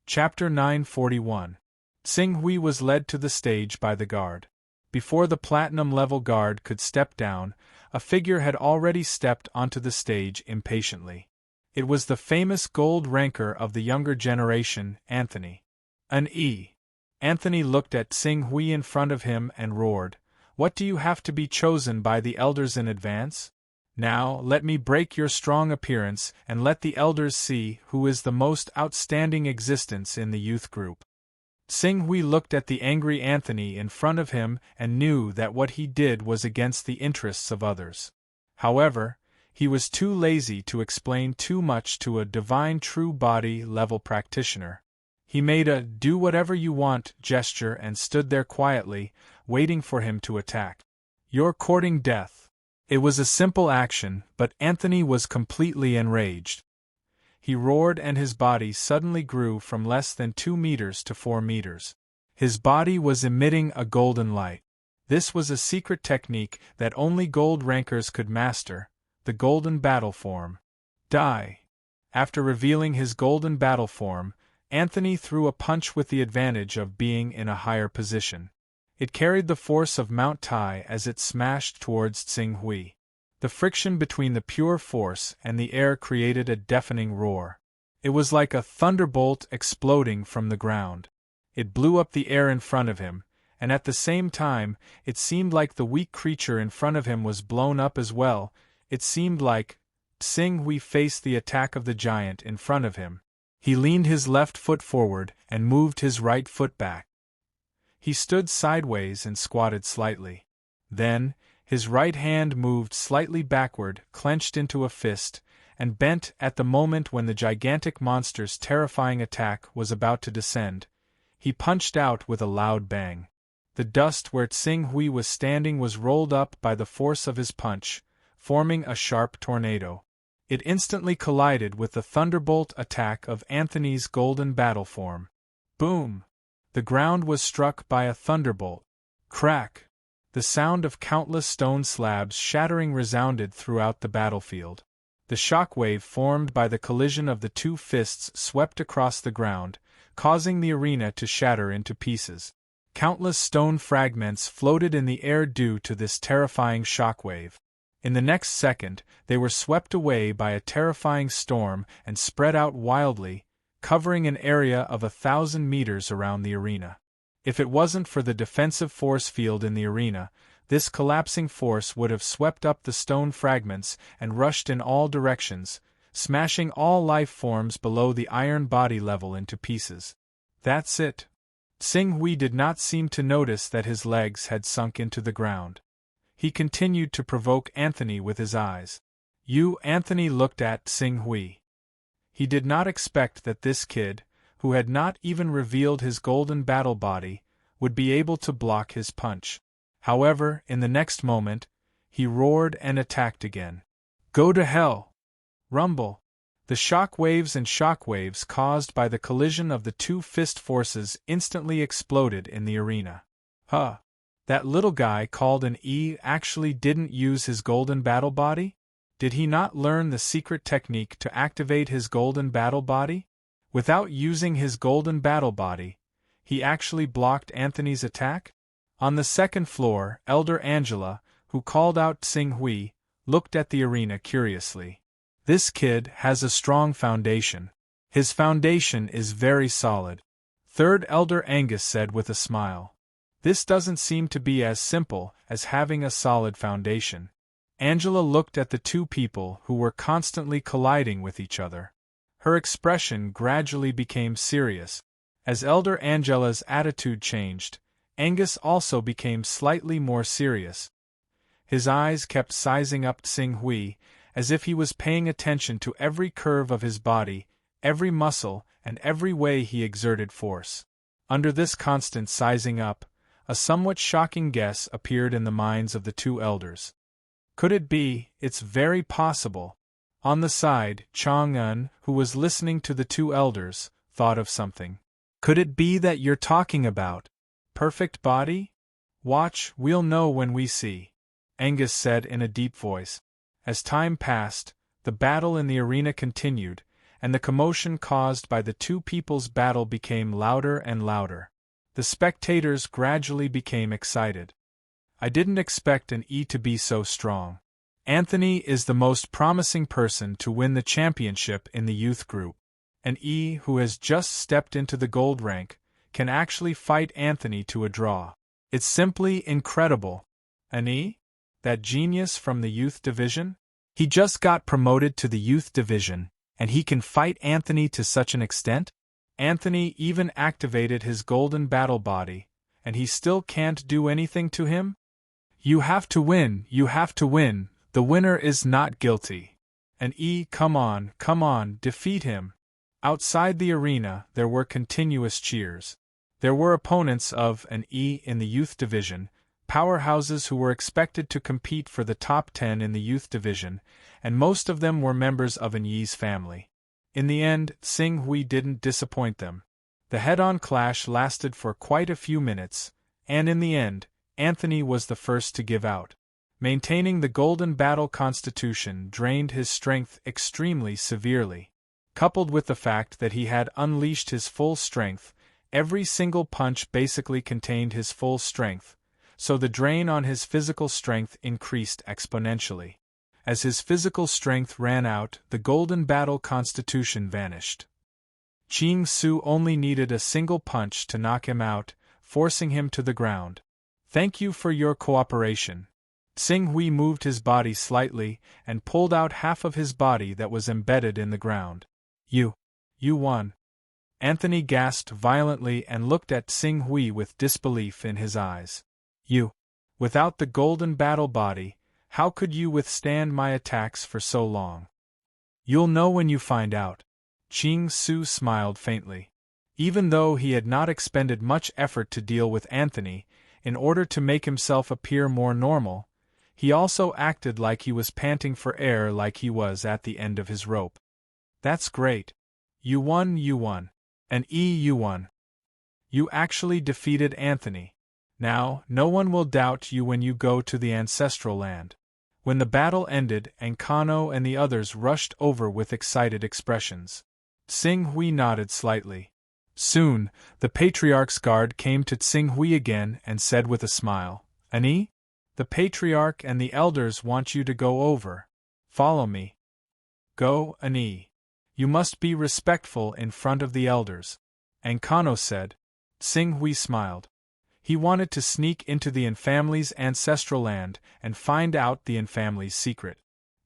Chapter 941. Tsing Hui was led to the stage by the guard. Before the platinum-level guard could step down, a figure had already stepped onto the stage impatiently. It was the famous gold ranker of the younger generation, Anthony. Anthony looked at Tsing Hui in front of him and roared, "What do you have to be chosen by the elders in advance? Now, let me break your strong appearance and let the elders see who is the most outstanding existence in the youth group." Tsing Hui looked at the angry Anthony in front of him and knew that what he did was against the interests of others. However, he was too lazy to explain too much to a divine true body level practitioner. He made a "do whatever you want" gesture and stood there quietly, waiting for him to attack. "You're courting death." It was a simple action, but Anthony was completely enraged. He roared and his body suddenly grew from less than 2 meters to 4 meters. His body was emitting a golden light. This was a secret technique that only gold rankers could master, the golden battle form. Die. After revealing his golden battle form, Anthony threw a punch with the advantage of being in a higher position. It carried the force of Mount Tai as it smashed towards Tsing Hui. The friction between the pure force and the air created a deafening roar. It was like a thunderbolt exploding from the ground. It blew up the air in front of him, and at the same time, it seemed like the weak creature in front of him was blown up as well. It seemed like Tsing Hui faced the attack of the giant in front of him. He leaned his left foot forward and moved his right foot back. He stood sideways and squatted slightly. Then, his right hand moved slightly backward, clenched into a fist, and bent at the moment when the gigantic monster's terrifying attack was about to descend. He punched out with a loud bang. The dust where Tsing Hui was standing was rolled up by the force of his punch, forming a sharp tornado. It instantly collided with the thunderbolt attack of Anthony's golden battle form. Boom! The ground was struck by a thunderbolt. Crack! The sound of countless stone slabs shattering resounded throughout the battlefield. The shockwave formed by the collision of the two fists swept across the ground, causing the arena to shatter into pieces. Countless stone fragments floated in the air due to this terrifying shockwave. In the next second, they were swept away by a terrifying storm and spread out wildly, covering an area of 1,000 meters around the arena. If it wasn't for the defensive force field in the arena, this collapsing force would have swept up the stone fragments and rushed in all directions, smashing all life forms below the iron body level into pieces. That's it. Tsing Hui did not seem to notice that his legs had sunk into the ground. He continued to provoke Anthony with his eyes. Anthony looked at Tsing Hui. He did not expect that this kid, who had not even revealed his golden battle body, would be able to block his punch. However, in the next moment, he roared and attacked again. "Go to hell!" Rumble! The shock waves and shock waves caused by the collision of the two fist forces instantly exploded in the arena. That little guy called an actually didn't use his golden battle body? Did he not learn the secret technique to activate his golden battle body? Without using his golden battle body, he actually blocked Anthony's attack? On the second floor, Elder Angela, who called out Tsing Hui, looked at the arena curiously. This kid has a strong foundation. His foundation is very solid. Third Elder Angus said with a smile. This doesn't seem to be as simple as having a solid foundation. Angela looked at the two people who were constantly colliding with each other. Her expression gradually became serious. As Elder Angela's attitude changed, Angus also became slightly more serious. His eyes kept sizing up Tsing Hui, as if he was paying attention to every curve of his body, every muscle, and every way he exerted force. Under this constant sizing up, a somewhat shocking guess appeared in the minds of the two elders. Could it be? It's very possible. On the side, Chang'un, who was listening to the two elders, thought of something. Could it be that you're talking about perfect body? Watch, we'll know when we see, Angus said in a deep voice. As time passed, the battle in the arena continued, and the commotion caused by the two people's battle became louder and louder. The spectators gradually became excited. I didn't expect an E to be so strong. Anthony is the most promising person to win the championship in the youth group. An E who has just stepped into the gold rank can actually fight Anthony to a draw. It's simply incredible. An E? That genius from the youth division? He just got promoted to the youth division, and he can fight Anthony to such an extent? Anthony even activated his golden battle body, and he still can't do anything to him? You have to win, the winner is not guilty. An E, come on, defeat him. Outside the arena, there were continuous cheers. There were opponents of an E in the youth division, powerhouses who were expected to compete for the top 10 in the youth division, and most of them were members of an Yi's family. In the end, Xing Hui didn't disappoint them. The head-on clash lasted for quite a few minutes, and in the end, Anthony was the first to give out. Maintaining the golden battle constitution drained his strength extremely severely. Coupled with the fact that he had unleashed his full strength, every single punch basically contained his full strength, so the drain on his physical strength increased exponentially. As his physical strength ran out, the golden battle constitution vanished. Qing Su only needed a single punch to knock him out, forcing him to the ground. Thank you for your cooperation. Xing Hui moved his body slightly and pulled out half of his body that was embedded in the ground. You won. Anthony gasped violently and looked at Xing Hui with disbelief in his eyes. Without the golden battle body, how could you withstand my attacks for so long? You'll know when you find out. Qing Su smiled faintly. Even though he had not expended much effort to deal with Anthony, in order to make himself appear more normal, he also acted like he was panting for air, like he was at the end of his rope. That's great. You won. An E, you won. You actually defeated Anthony. Now, no one will doubt you when you go to the ancestral land. When the battle ended, Ankano and the others rushed over with excited expressions. Xing Hui nodded slightly. Soon, the Patriarch's guard came to Xing Hui again and said with a smile, Ani? The Patriarch and the elders want you to go over. Follow me. Go, Ani. You must be respectful in front of the elders. Ankano said. Xing Hui smiled. He wanted to sneak into the family's ancestral land and find out the family's secret.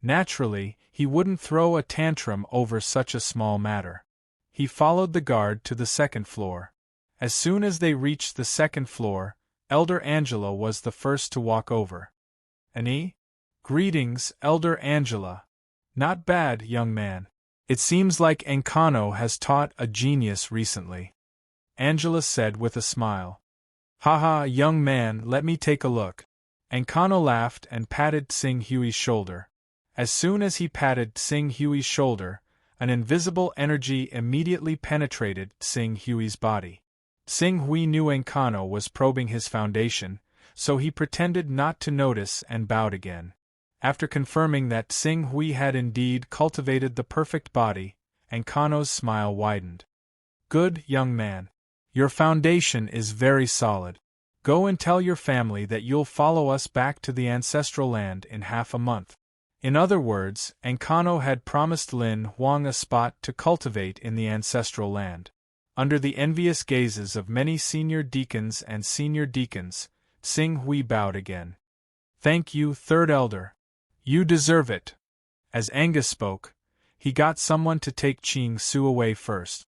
Naturally, he wouldn't throw a tantrum over such a small matter. He followed the guard to the second floor. As soon as they reached the second floor, Elder Angela was the first to walk over. Ani? Greetings, Elder Angela. Not bad, young man. It seems like Ankano has taught a genius recently. Angela said with a smile. Haha, young man, let me take a look. Ankano laughed and patted Xing Hui's shoulder. As soon as he patted Xing Hui's shoulder, an invisible energy immediately penetrated Xing Hui's body. Xing Hui knew Ankano was probing his foundation, so he pretended not to notice and bowed again. After confirming that Xing Hui had indeed cultivated the perfect body, Ankano's smile widened. Good, young man. Your foundation is very solid. Go and tell your family that you'll follow us back to the ancestral land in half a month. In other words, Ankano had promised Lin Huang a spot to cultivate in the ancestral land. Under the envious gazes of many senior deacons and senior deacons, Xing Hui bowed again. Thank you, third elder. You deserve it. As Angus spoke, he got someone to take Qing Su away first.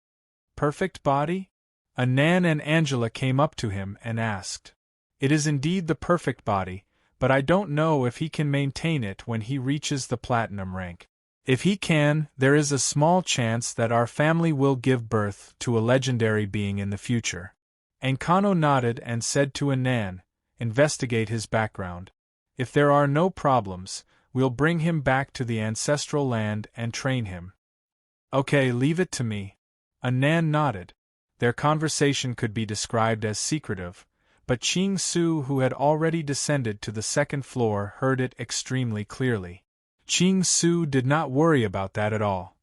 Perfect body? Anan and Angela came up to him and asked. It is indeed the perfect body, but I don't know if he can maintain it when he reaches the platinum rank. If he can, there is a small chance that our family will give birth to a legendary being in the future. Ankano nodded and said to Anan, investigate his background. If there are no problems, we'll bring him back to the ancestral land and train him. Okay, leave it to me. Anan nodded. Their conversation could be described as secretive, but Qing Su, who had already descended to the second floor, heard it extremely clearly. Qing Su did not worry about that at all.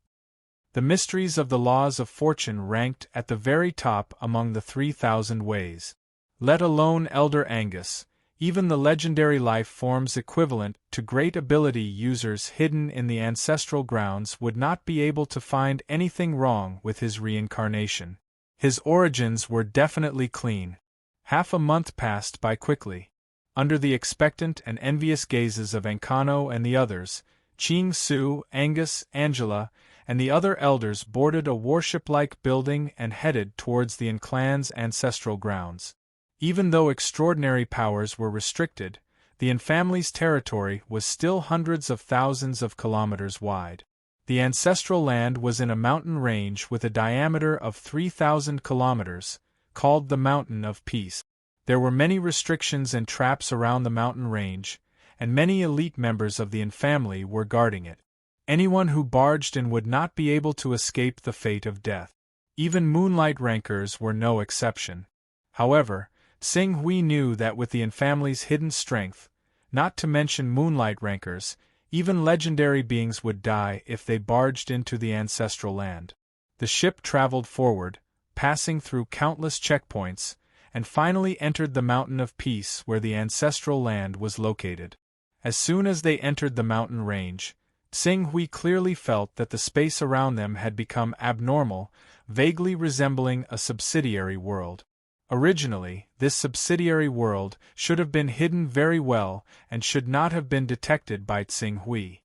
The mysteries of the laws of fortune ranked at the very top among the 3,000 ways. Let alone Elder Angus, even the legendary life forms equivalent to great ability users hidden in the ancestral grounds would not be able to find anything wrong with his reincarnation. His origins were definitely clean. Half a month passed by quickly. Under the expectant and envious gazes of Encano and the others, Ching Su, Angus, Angela, and the other elders boarded a warship-like building and headed towards the clan's ancestral grounds. Even though extraordinary powers were restricted, the family's territory was still hundreds of thousands of kilometers wide. The ancestral land was in a mountain range with a diameter of 3,000 kilometers, called the Mountain of Peace. There were many restrictions and traps around the mountain range, and many elite members of the family were guarding it. Anyone who barged in would not be able to escape the fate of death. Even moonlight rankers were no exception. However, Tsing Hui knew that with the family's hidden strength, not to mention moonlight rankers, even legendary beings would die if they barged into the ancestral land. The ship traveled forward, passing through countless checkpoints, and finally entered the Mountain of Peace where the ancestral land was located. As soon as they entered the mountain range, Tsing Hui clearly felt that the space around them had become abnormal, vaguely resembling a subsidiary world. Originally, this subsidiary world should have been hidden very well and should not have been detected by Tsing Hui.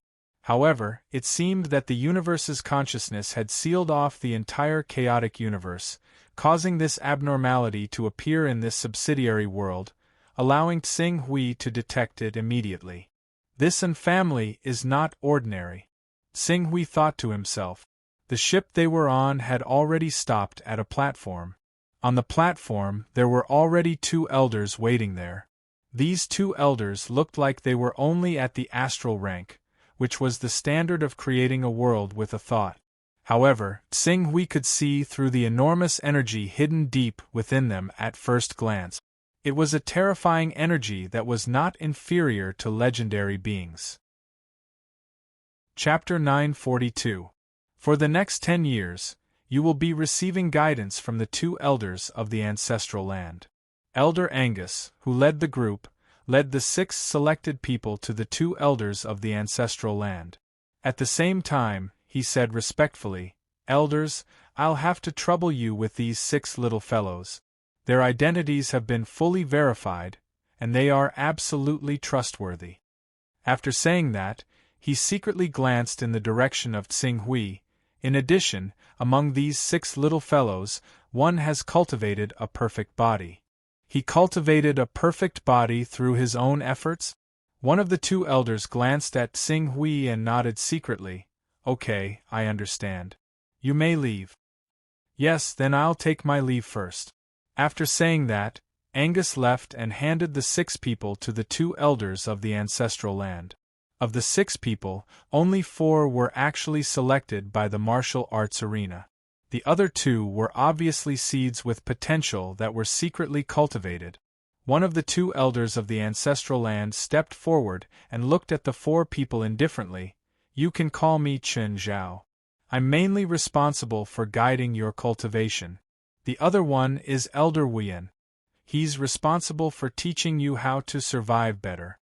However, it seemed that the universe's consciousness had sealed off the entire chaotic universe, causing this abnormality to appear in this subsidiary world, allowing Tsing Hui to detect it immediately. This family is not ordinary. Tsing Hui thought to himself. The ship they were on had already stopped at a platform. On the platform there were already 2 elders waiting there. These 2 elders looked like they were only at the astral rank, which was the standard of creating a world with a thought. However, Tsing Hui could see through the enormous energy hidden deep within them at first glance. It was a terrifying energy that was not inferior to legendary beings. Chapter 942. For the next 10 years, you will be receiving guidance from the 2 elders of the ancestral land. Elder Angus, who led the group, led the 6 selected people to the 2 elders of the ancestral land. At the same time, he said respectfully, "Elders, I'll have to trouble you with these 6 little fellows. Their identities have been fully verified, and they are absolutely trustworthy." After saying that, he secretly glanced in the direction of Tsing Hui. In addition, among these 6 little fellows, one has cultivated a perfect body. He cultivated a perfect body through his own efforts? One of the 2 elders glanced at Tsing Hui and nodded secretly. "Okay, I understand. You may leave." "Yes, then I'll take my leave first." After saying that, Angus left and handed the 6 people to the 2 elders of the ancestral land. Of the 6 people, only 4 were actually selected by the martial arts arena. The other 2 were obviously seeds with potential that were secretly cultivated. One of the 2 elders of the ancestral land stepped forward and looked at the 4 people indifferently. "You can call me Chen Zhao. I'm mainly responsible for guiding your cultivation. The other one is Elder Wuyan. He's responsible for teaching you how to survive better."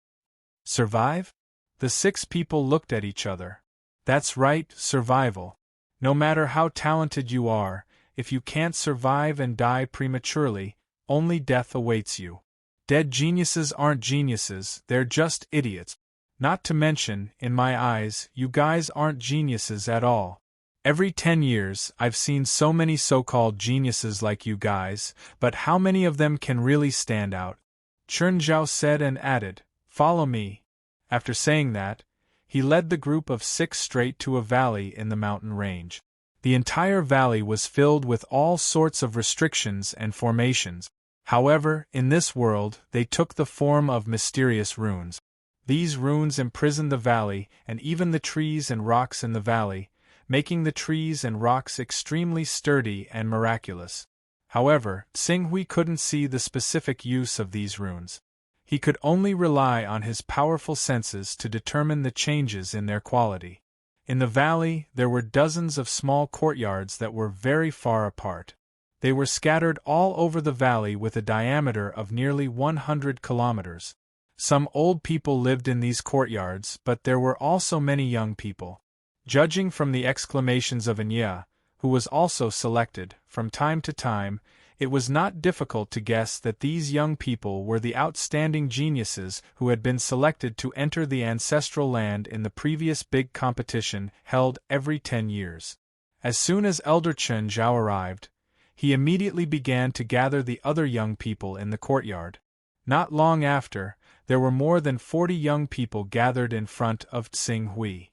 Survive? The 6 people looked at each other. That's right, survival. No matter how talented you are, if you can't survive and die prematurely, only death awaits you. Dead geniuses aren't geniuses, they're just idiots. Not to mention, in my eyes, you guys aren't geniuses at all. Every 10 years, I've seen so many so-called geniuses like you guys, but how many of them can really stand out? Chen Zhao said and added, "Follow me." After saying that, he led the group of 6 straight to a valley in the mountain range. The entire valley was filled with all sorts of restrictions and formations. However, in this world, they took the form of mysterious runes. These runes imprisoned the valley and even the trees and rocks in the valley, making the trees and rocks extremely sturdy and miraculous. However, Tsing Hui couldn't see the specific use of these runes. He could only rely on his powerful senses to determine the changes in their quality. In the valley, there were dozens of small courtyards that were very far apart. They were scattered all over the valley with a diameter of nearly 100 kilometers. Some old people lived in these courtyards, but there were also many young people. Judging from the exclamations of Anya, who was also selected, from time to time, it was not difficult to guess that these young people were the outstanding geniuses who had been selected to enter the ancestral land in the previous big competition held every 10 years. As soon as Elder Chen Zhao arrived, he immediately began to gather the other young people in the courtyard. Not long after, there were more than 40 young people gathered in front of Tsing Hui.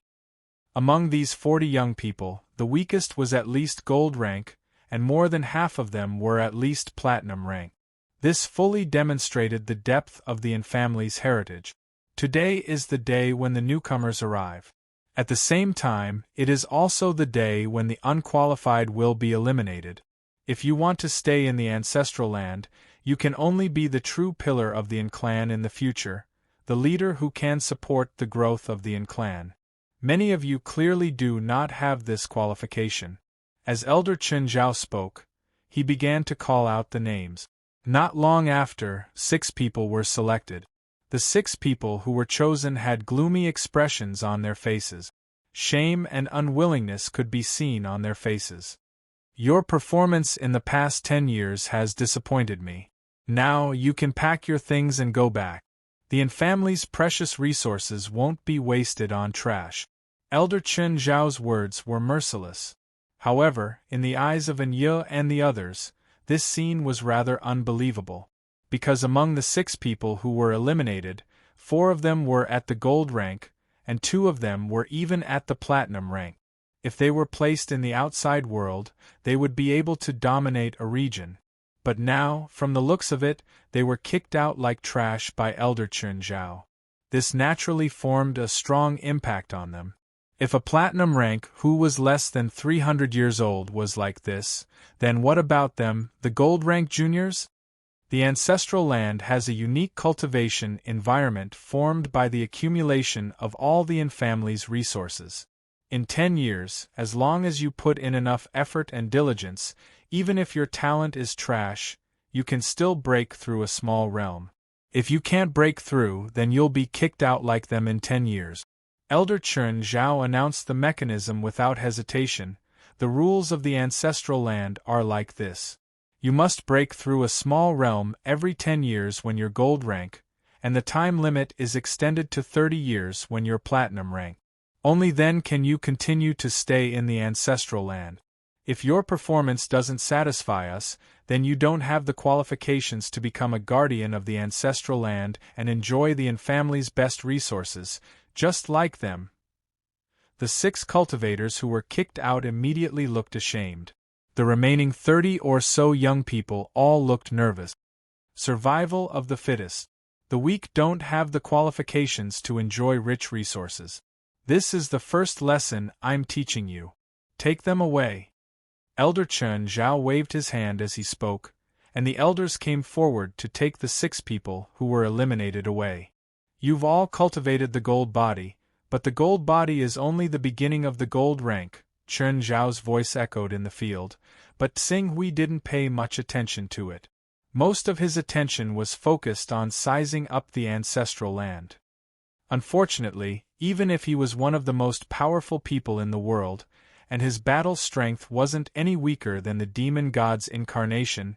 Among these 40 young people, the weakest was at least gold rank, and more than half of them were at least platinum rank. This fully demonstrated the depth of the family's heritage. Today is the day when the newcomers arrive. At the same time, it is also the day when the unqualified will be eliminated. If you want to stay in the ancestral land, you can only be the true pillar of the clan in the future, the leader who can support the growth of the clan. Many of you clearly do not have this qualification. As Elder Chen Zhao spoke, he began to call out the names. Not long after, 6 people were selected. The 6 people who were chosen had gloomy expressions on their faces. Shame and unwillingness could be seen on their faces. Your performance in the past 10 years has disappointed me. Now you can pack your things and go back. The family's precious resources won't be wasted on trash. Elder Chen Zhao's words were merciless. However, in the eyes of Anya and the others, this scene was rather unbelievable. Because among the 6 people who were eliminated, 4 of them were at the gold rank, and 2 of them were even at the platinum rank. If they were placed in the outside world, they would be able to dominate a region. But now, from the looks of it, they were kicked out like trash by Elder Chen Zhao. This naturally formed a strong impact on them. If a platinum rank who was less than 300 years old was like this, then what about them, the gold rank juniors? The ancestral land has a unique cultivation environment formed by the accumulation of all the family's resources. In 10 years, as long as you put in enough effort and diligence, even if your talent is trash, you can still break through a small realm. If you can't break through, then you'll be kicked out like them in 10 years. Elder Chen Zhao announced the mechanism without hesitation. The rules of the ancestral land are like this. You must break through a small realm every 10 years when you're gold rank, and the time limit is extended to 30 years when you're platinum rank. Only then can you continue to stay in the ancestral land. If your performance doesn't satisfy us, then you don't have the qualifications to become a guardian of the ancestral land and enjoy the family's best resources, just like them. The 6 cultivators who were kicked out immediately looked ashamed. The remaining 30 or so young people all looked nervous. Survival of the fittest. The weak don't have the qualifications to enjoy rich resources. This is the first lesson I'm teaching you. Take them away. Elder Chen Zhao waved his hand as he spoke, and the elders came forward to take the 6 people who were eliminated away. You've all cultivated the gold body, but the gold body is only the beginning of the gold rank, Chen Zhao's voice echoed in the field, but Tsing Hui didn't pay much attention to it. Most of his attention was focused on sizing up the ancestral land. Unfortunately, even if he was one of the most powerful people in the world, and his battle strength wasn't any weaker than the demon god's incarnation,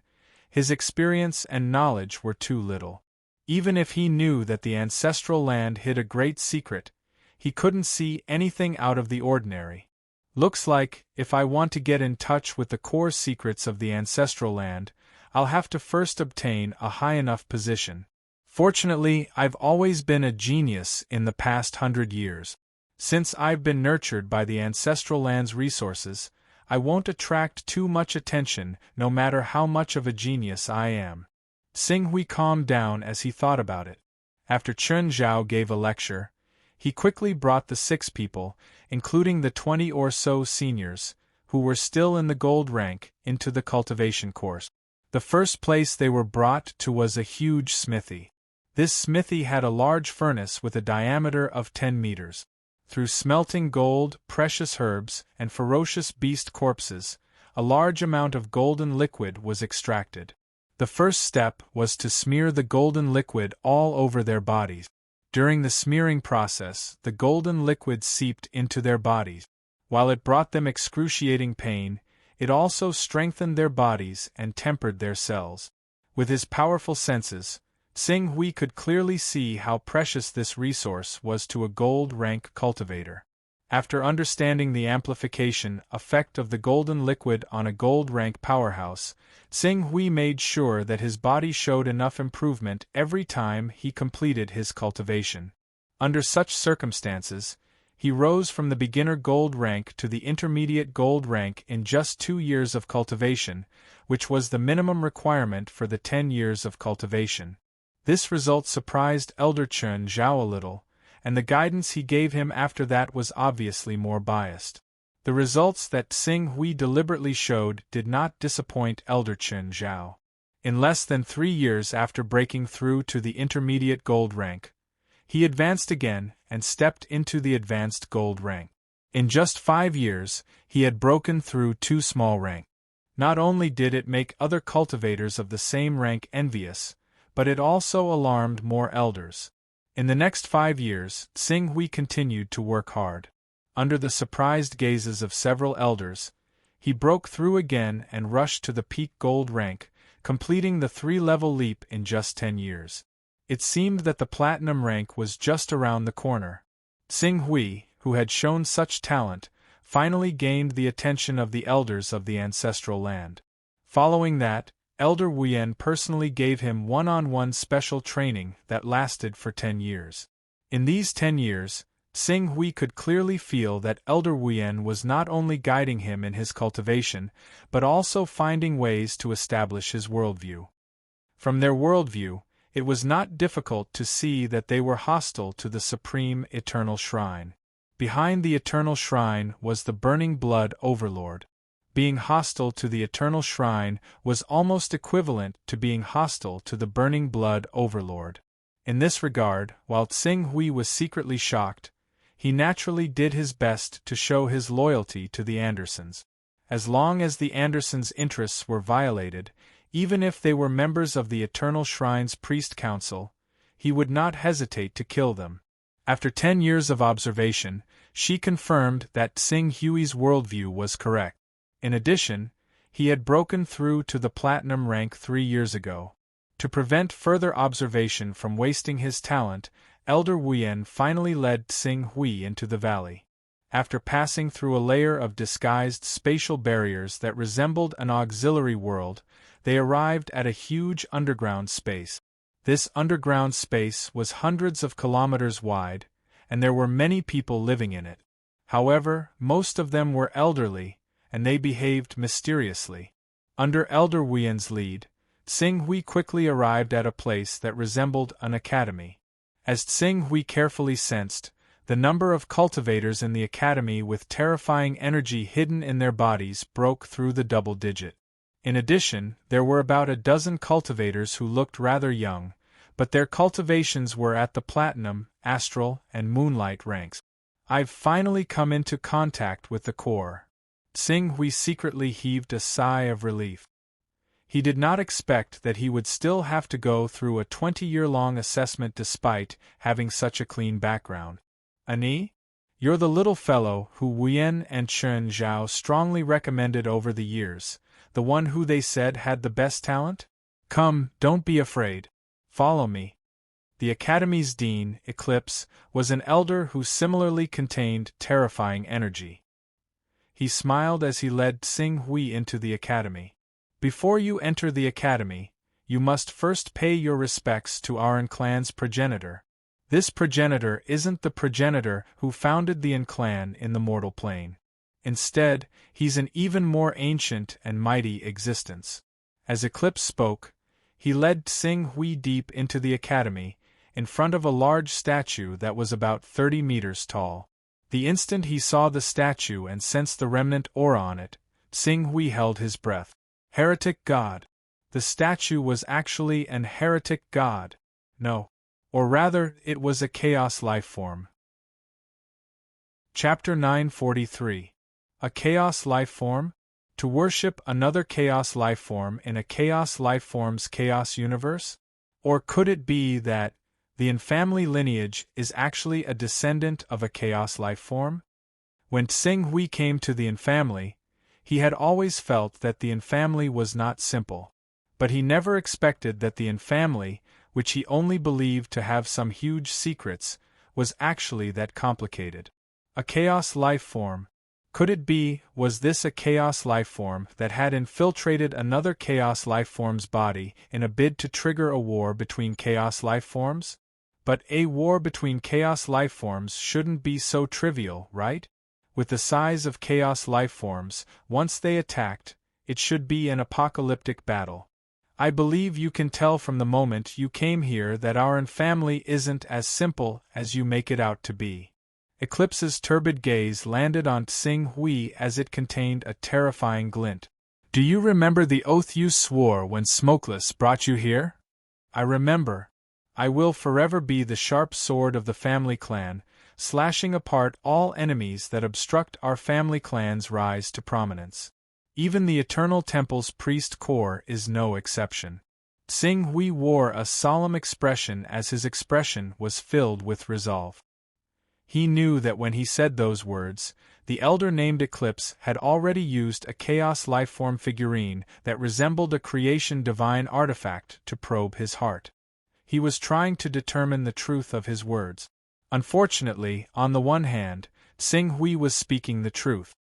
his experience and knowledge were too little. Even if he knew that the ancestral land hid a great secret, he couldn't see anything out of the ordinary. Looks like, if I want to get in touch with the core secrets of the ancestral land, I'll have to first obtain a high enough position. Fortunately, I've always been a genius in the past 100 years. Since I've been nurtured by the ancestral land's resources, I won't attract too much attention no matter how much of a genius I am. Tsing Hui calmed down as he thought about it. After Chen Zhao gave a lecture, he quickly brought the 6 people, including the 20 or so seniors, who were still in the gold rank, into the cultivation course. The first place they were brought to was a huge smithy. This smithy had a large furnace with a diameter of 10 meters. Through smelting gold, precious herbs, and ferocious beast corpses, a large amount of golden liquid was extracted. The first step was to smear the golden liquid all over their bodies. During the smearing process, the golden liquid seeped into their bodies. While it brought them excruciating pain, it also strengthened their bodies and tempered their cells. With his powerful senses, Tsing Hui could clearly see how precious this resource was to a gold rank cultivator. After understanding the amplification effect of the golden liquid on a gold rank powerhouse, Tsing Hui made sure that his body showed enough improvement every time he completed his cultivation. Under such circumstances, he rose from the beginner gold rank to the intermediate gold rank in just 2 years of cultivation, which was the minimum requirement for the 10 years of cultivation. This result surprised Elder Chen Zhao a little, and the guidance he gave him after that was obviously more biased. The results that Tsing Hui deliberately showed did not disappoint Elder Chen Zhao. In less than 3 years after breaking through to the intermediate gold rank, he advanced again and stepped into the advanced gold rank. In just 5 years, he had broken through 2 small ranks. Not only did it make other cultivators of the same rank envious, but it also alarmed more elders. In the next 5 years, Tsing Hui continued to work hard. Under the surprised gazes of several elders, he broke through again and rushed to the peak gold rank, completing the 3-level leap in just 10 years. It seemed that the platinum rank was just around the corner. Tsing Hui, who had shown such talent, finally gained the attention of the elders of the ancestral land. Following that, Elder Wuyan personally gave him one-on-one special training that lasted for 10 years. In these 10 years, Tsing Hui could clearly feel that Elder Wuyan was not only guiding him in his cultivation, but also finding ways to establish his worldview. From their worldview, it was not difficult to see that they were hostile to the supreme eternal shrine. Behind the eternal shrine was the burning blood overlord. Being hostile to the eternal shrine was almost equivalent to being hostile to the burning blood overlord. In this regard, while Tsing Hui was secretly shocked, he naturally did his best to show his loyalty to the Andersons. As long as the Andersons' interests were violated, even if they were members of the Eternal Shrine's priest council, he would not hesitate to kill them. After 10 years of observation, she confirmed that Tsing Hui's worldview was correct. In addition, he had broken through to the platinum rank 3 years ago. To prevent further observation from wasting his talent, Elder Wuyan finally led Tsing Hui into the valley. After passing through a layer of disguised spatial barriers that resembled an auxiliary world, they arrived at a huge underground space. This underground space was hundreds of kilometers wide, and there were many people living in it. However, most of them were elderly, and they behaved mysteriously. Under Elder Wuyan's lead, Tsing Hui quickly arrived at a place that resembled an academy. As Tsing Hui carefully sensed, the number of cultivators in the academy with terrifying energy hidden in their bodies broke through the double digit. In addition, there were about a dozen cultivators who looked rather young, but their cultivations were at the platinum, astral, and moonlight ranks. "I've finally come into contact with the core." Tsing Hui secretly heaved a sigh of relief. He did not expect that he would still have to go through a 20-year-long assessment despite having such a clean background. "Ani? You're the little fellow who Wuyan and Chen Zhao strongly recommended over the years, the one who they said had the best talent? Come, don't be afraid. Follow me." The Academy's dean, Eclipse, was an elder who similarly contained terrifying energy. He smiled as he led Tsing Hui into the academy. "Before you enter the academy, you must first pay your respects to our clan's progenitor. This progenitor isn't the progenitor who founded the clan in the mortal plane. Instead, he's an even more ancient and mighty existence." As Eclipse spoke, he led Tsing Hui deep into the academy, in front of a large statue that was about 30 meters tall. The instant he saw the statue and sensed the remnant aura on it, Tsing Hui held his breath. Heretic god. The statue was actually an heretic god. No. Or rather, it was a chaos life form. Chapter 943. A Chaos Life Form? To worship another Chaos Life Form in a Chaos Life Form's Chaos Universe? Or could it be that the infamily lineage is actually a descendant of a Chaos Life Form? When Tsing Hui came to the infamily, he had always felt that the infamily was not simple. But he never expected that the infamily, which he only believed to have some huge secrets, was actually that complicated. A Chaos Life Form. Could it be, was this a Chaos Life Form that had infiltrated another Chaos Life Form's body in a bid to trigger a war between Chaos Life Forms? But a war between Chaos Life Forms shouldn't be so trivial, right? With the size of Chaos Life Forms, once they attacked, it should be an apocalyptic battle. I believe you can tell from the moment you came here that our infamily isn't as simple as you make it out to be. Eclipse's turbid gaze landed on Tsing Hui as it contained a terrifying glint. Do you remember the oath you swore when Smokeless brought you here? I remember. I will forever be the sharp sword of the family clan, slashing apart all enemies that obstruct our family clan's rise to prominence. Even the Eternal Temple's priest corps is no exception. Tsing Hui wore a solemn expression as his expression was filled with resolve. He knew that when he said those words, the elder named Eclipse had already used a Chaos Lifeform figurine that resembled a creation divine artifact to probe his heart. He was trying to determine the truth of his words. Unfortunately, on the one hand, Tsing Hui was speaking the truth.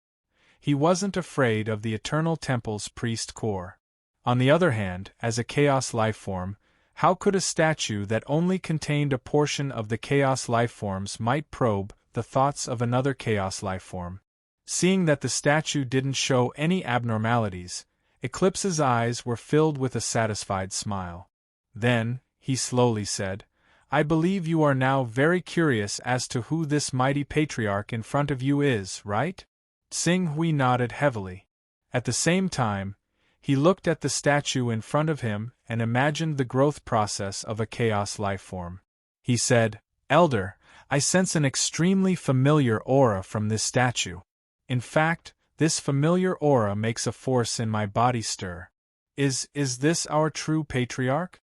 He wasn't afraid of the Eternal Temple's priest corps. On the other hand, as a Chaos Lifeform, how could a statue that only contained a portion of the Chaos Lifeforms might probe the thoughts of another Chaos Lifeform? Seeing that the statue didn't show any abnormalities, Eclipse's eyes were filled with a satisfied smile. Then, he slowly said, I believe you are now very curious as to who this mighty patriarch in front of you is, right? Tsing Hui nodded heavily. At the same time, he looked at the statue in front of him and imagined the growth process of a Chaos Lifeform. He said, Elder, I sense an extremely familiar aura from this statue. In fact, this familiar aura makes a force in my body stir. Is this our true patriarch?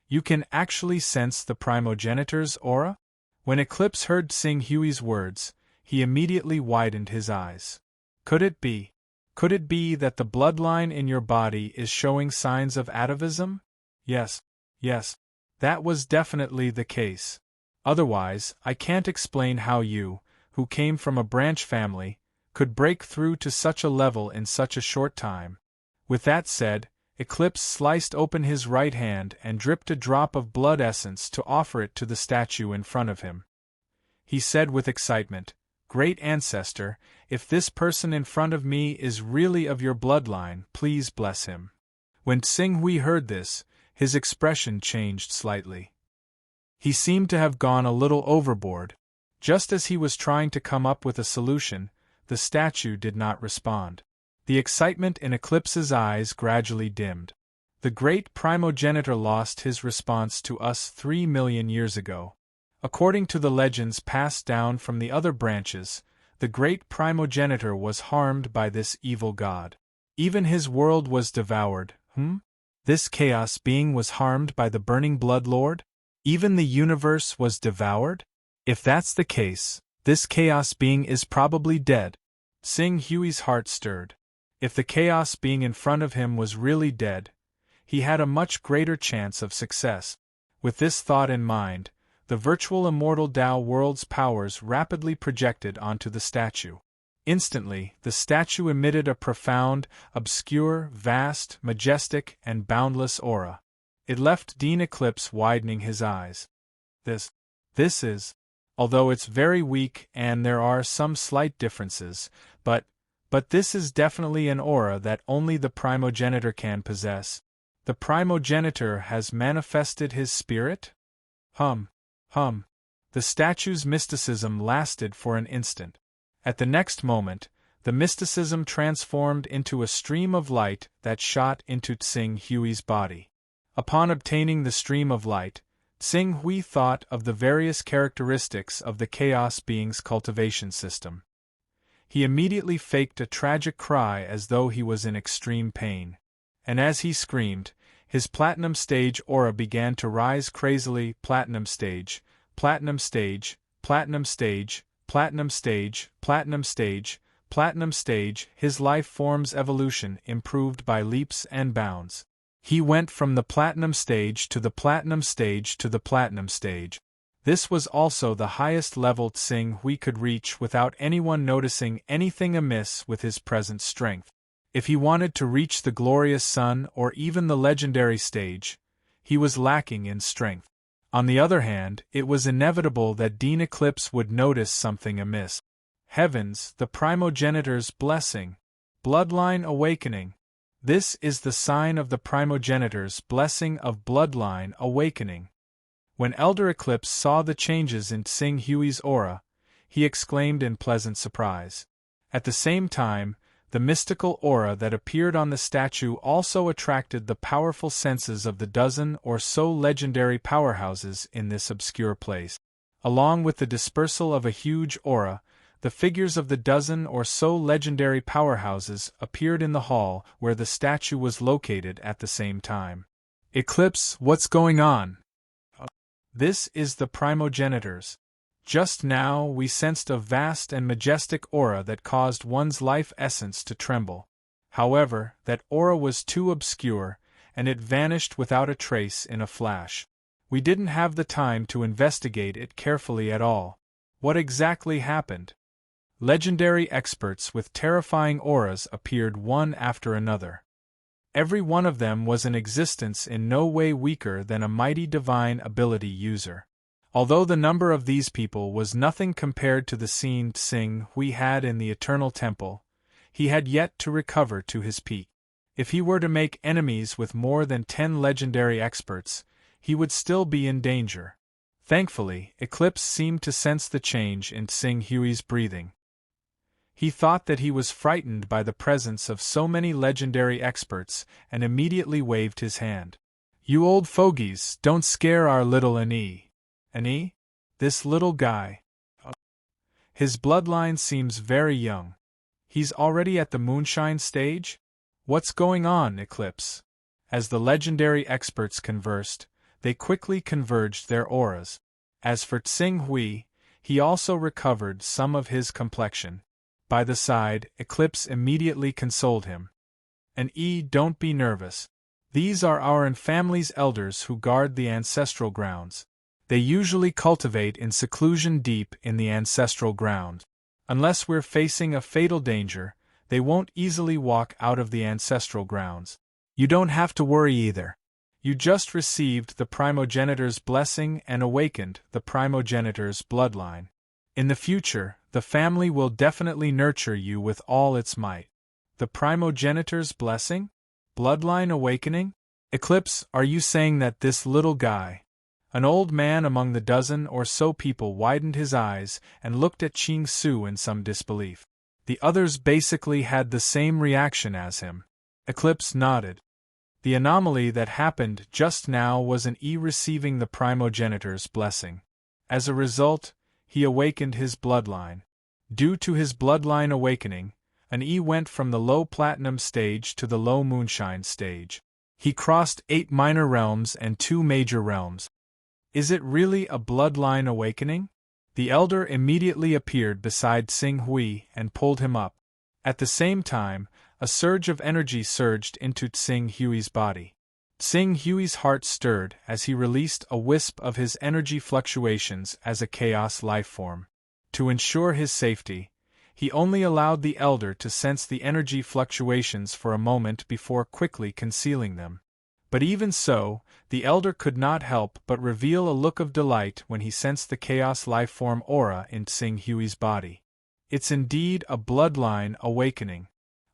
You can actually sense the primogenitor's aura? When Eclipse heard Tsing Hui's words, he immediately widened his eyes. Could it be? Could it be that the bloodline in your body is showing signs of atavism? Yes, that was definitely the case. Otherwise, I can't explain how you, who came from a branch family, could break through to such a level in such a short time. With that said, Eclipse sliced open his right hand and dripped a drop of blood essence to offer it to the statue in front of him. He said with excitement, Great Ancestor, if this person in front of me is really of your bloodline, please bless him. When Tsing Hui heard this, his expression changed slightly. He seemed to have gone a little overboard. Just as he was trying to come up with a solution, the statue did not respond. The excitement in Eclipse's eyes gradually dimmed. The great primogenitor lost his response to us 3 million years ago. According to the legends passed down from the other branches, the great primogenitor was harmed by this evil god. Even his world was devoured. This chaos being was harmed by the burning blood lord? Even the universe was devoured? If that's the case, this chaos being is probably dead. Tsing Hui's heart stirred. If the chaos being in front of him was really dead, he had a much greater chance of success. With this thought in mind, the virtual immortal Tao world's powers rapidly projected onto the statue. Instantly, the statue emitted a profound, obscure, vast, majestic, and boundless aura. It left Dean Eclipse widening his eyes. This is, although it's very weak and there are some slight differences, but this is definitely an aura that only the primogenitor can possess. The primogenitor has manifested his spirit? The statue's mysticism lasted for an instant. At the next moment, the mysticism transformed into a stream of light that shot into Tsing Hui's body. Upon obtaining the stream of light, Tsing Hui thought of the various characteristics of the Chaos Being's cultivation system. He immediately faked a tragic cry as though he was in extreme pain. And as he screamed, his platinum stage aura began to rise crazily. Platinum stage, platinum stage, platinum stage, platinum stage, platinum stage, platinum stage. His life form's evolution improved by leaps and bounds. He went from the platinum stage to the platinum stage to the platinum stage. This was also the highest level Tsing Hui could reach without anyone noticing anything amiss with his present strength. If he wanted to reach the glorious sun or even the legendary stage, he was lacking in strength. On the other hand, it was inevitable that Dean Eclipse would notice something amiss. Heavens, the primogenitor's blessing! Bloodline awakening! This is the sign of the primogenitor's blessing of bloodline awakening. When Elder Eclipse saw the changes in Tsing Hui's aura, he exclaimed in pleasant surprise. At the same time, the mystical aura that appeared on the statue also attracted the powerful senses of the dozen or so legendary powerhouses in this obscure place. Along with the dispersal of a huge aura, the figures of the dozen or so legendary powerhouses appeared in the hall where the statue was located at the same time. Eclipse, what's going on? This is the primogenitor's. Just now we sensed a vast and majestic aura that caused one's life essence to tremble. However, that aura was too obscure, and it vanished without a trace in a flash. We didn't have the time to investigate it carefully at all. What exactly happened? Legendary experts with terrifying auras appeared one after another. Every one of them was in existence in no way weaker than a mighty divine ability user. Although the number of these people was nothing compared to the scene Tsing Hui had in the Eternal Temple, he had yet to recover to his peak. If he were to make enemies with more than 10 legendary experts, he would still be in danger. Thankfully, Eclipse seemed to sense the change in Tsing Hui's breathing. He thought that he was frightened by the presence of so many legendary experts and immediately waved his hand. "You old fogies, don't scare our little Ani." Ani? This little guy. His bloodline seems very young. He's already at the moonshine stage? What's going on, Eclipse? As the legendary experts conversed, they quickly converged their auras. As for Tsing Hui, he also recovered some of his complexion. By the side, Eclipse immediately consoled him. Don't be nervous. These are our and family's elders who guard the ancestral grounds. They usually cultivate in seclusion deep in the ancestral ground. Unless we're facing a fatal danger, they won't easily walk out of the ancestral grounds. You don't have to worry either. You just received the primogenitor's blessing and awakened the primogenitor's bloodline. In the future, the family will definitely nurture you with all its might. The primogenitor's blessing? Bloodline awakening? Eclipse, are you saying that this little guy? An old man among the dozen or so people widened his eyes and looked at Ching Su in some disbelief. The others basically had the same reaction as him. Eclipse nodded. The anomaly that happened just now was an receiving the primogenitor's blessing. As a result, he awakened his bloodline. Due to his bloodline awakening, an went from the low platinum stage to the low moonshine stage. He crossed 8 minor realms and 2 major realms. Is it really a bloodline awakening? The elder immediately appeared beside Tsing Hui and pulled him up. At the same time, a surge of energy surged into Tsing Hui's body. Tsing Hui's heart stirred as he released a wisp of his energy fluctuations as a chaos lifeform. To ensure his safety, he only allowed the elder to sense the energy fluctuations for a moment before quickly concealing them. But even so, the elder could not help but reveal a look of delight when he sensed the chaos lifeform aura in Tsing Hui's body. It's indeed a bloodline awakening.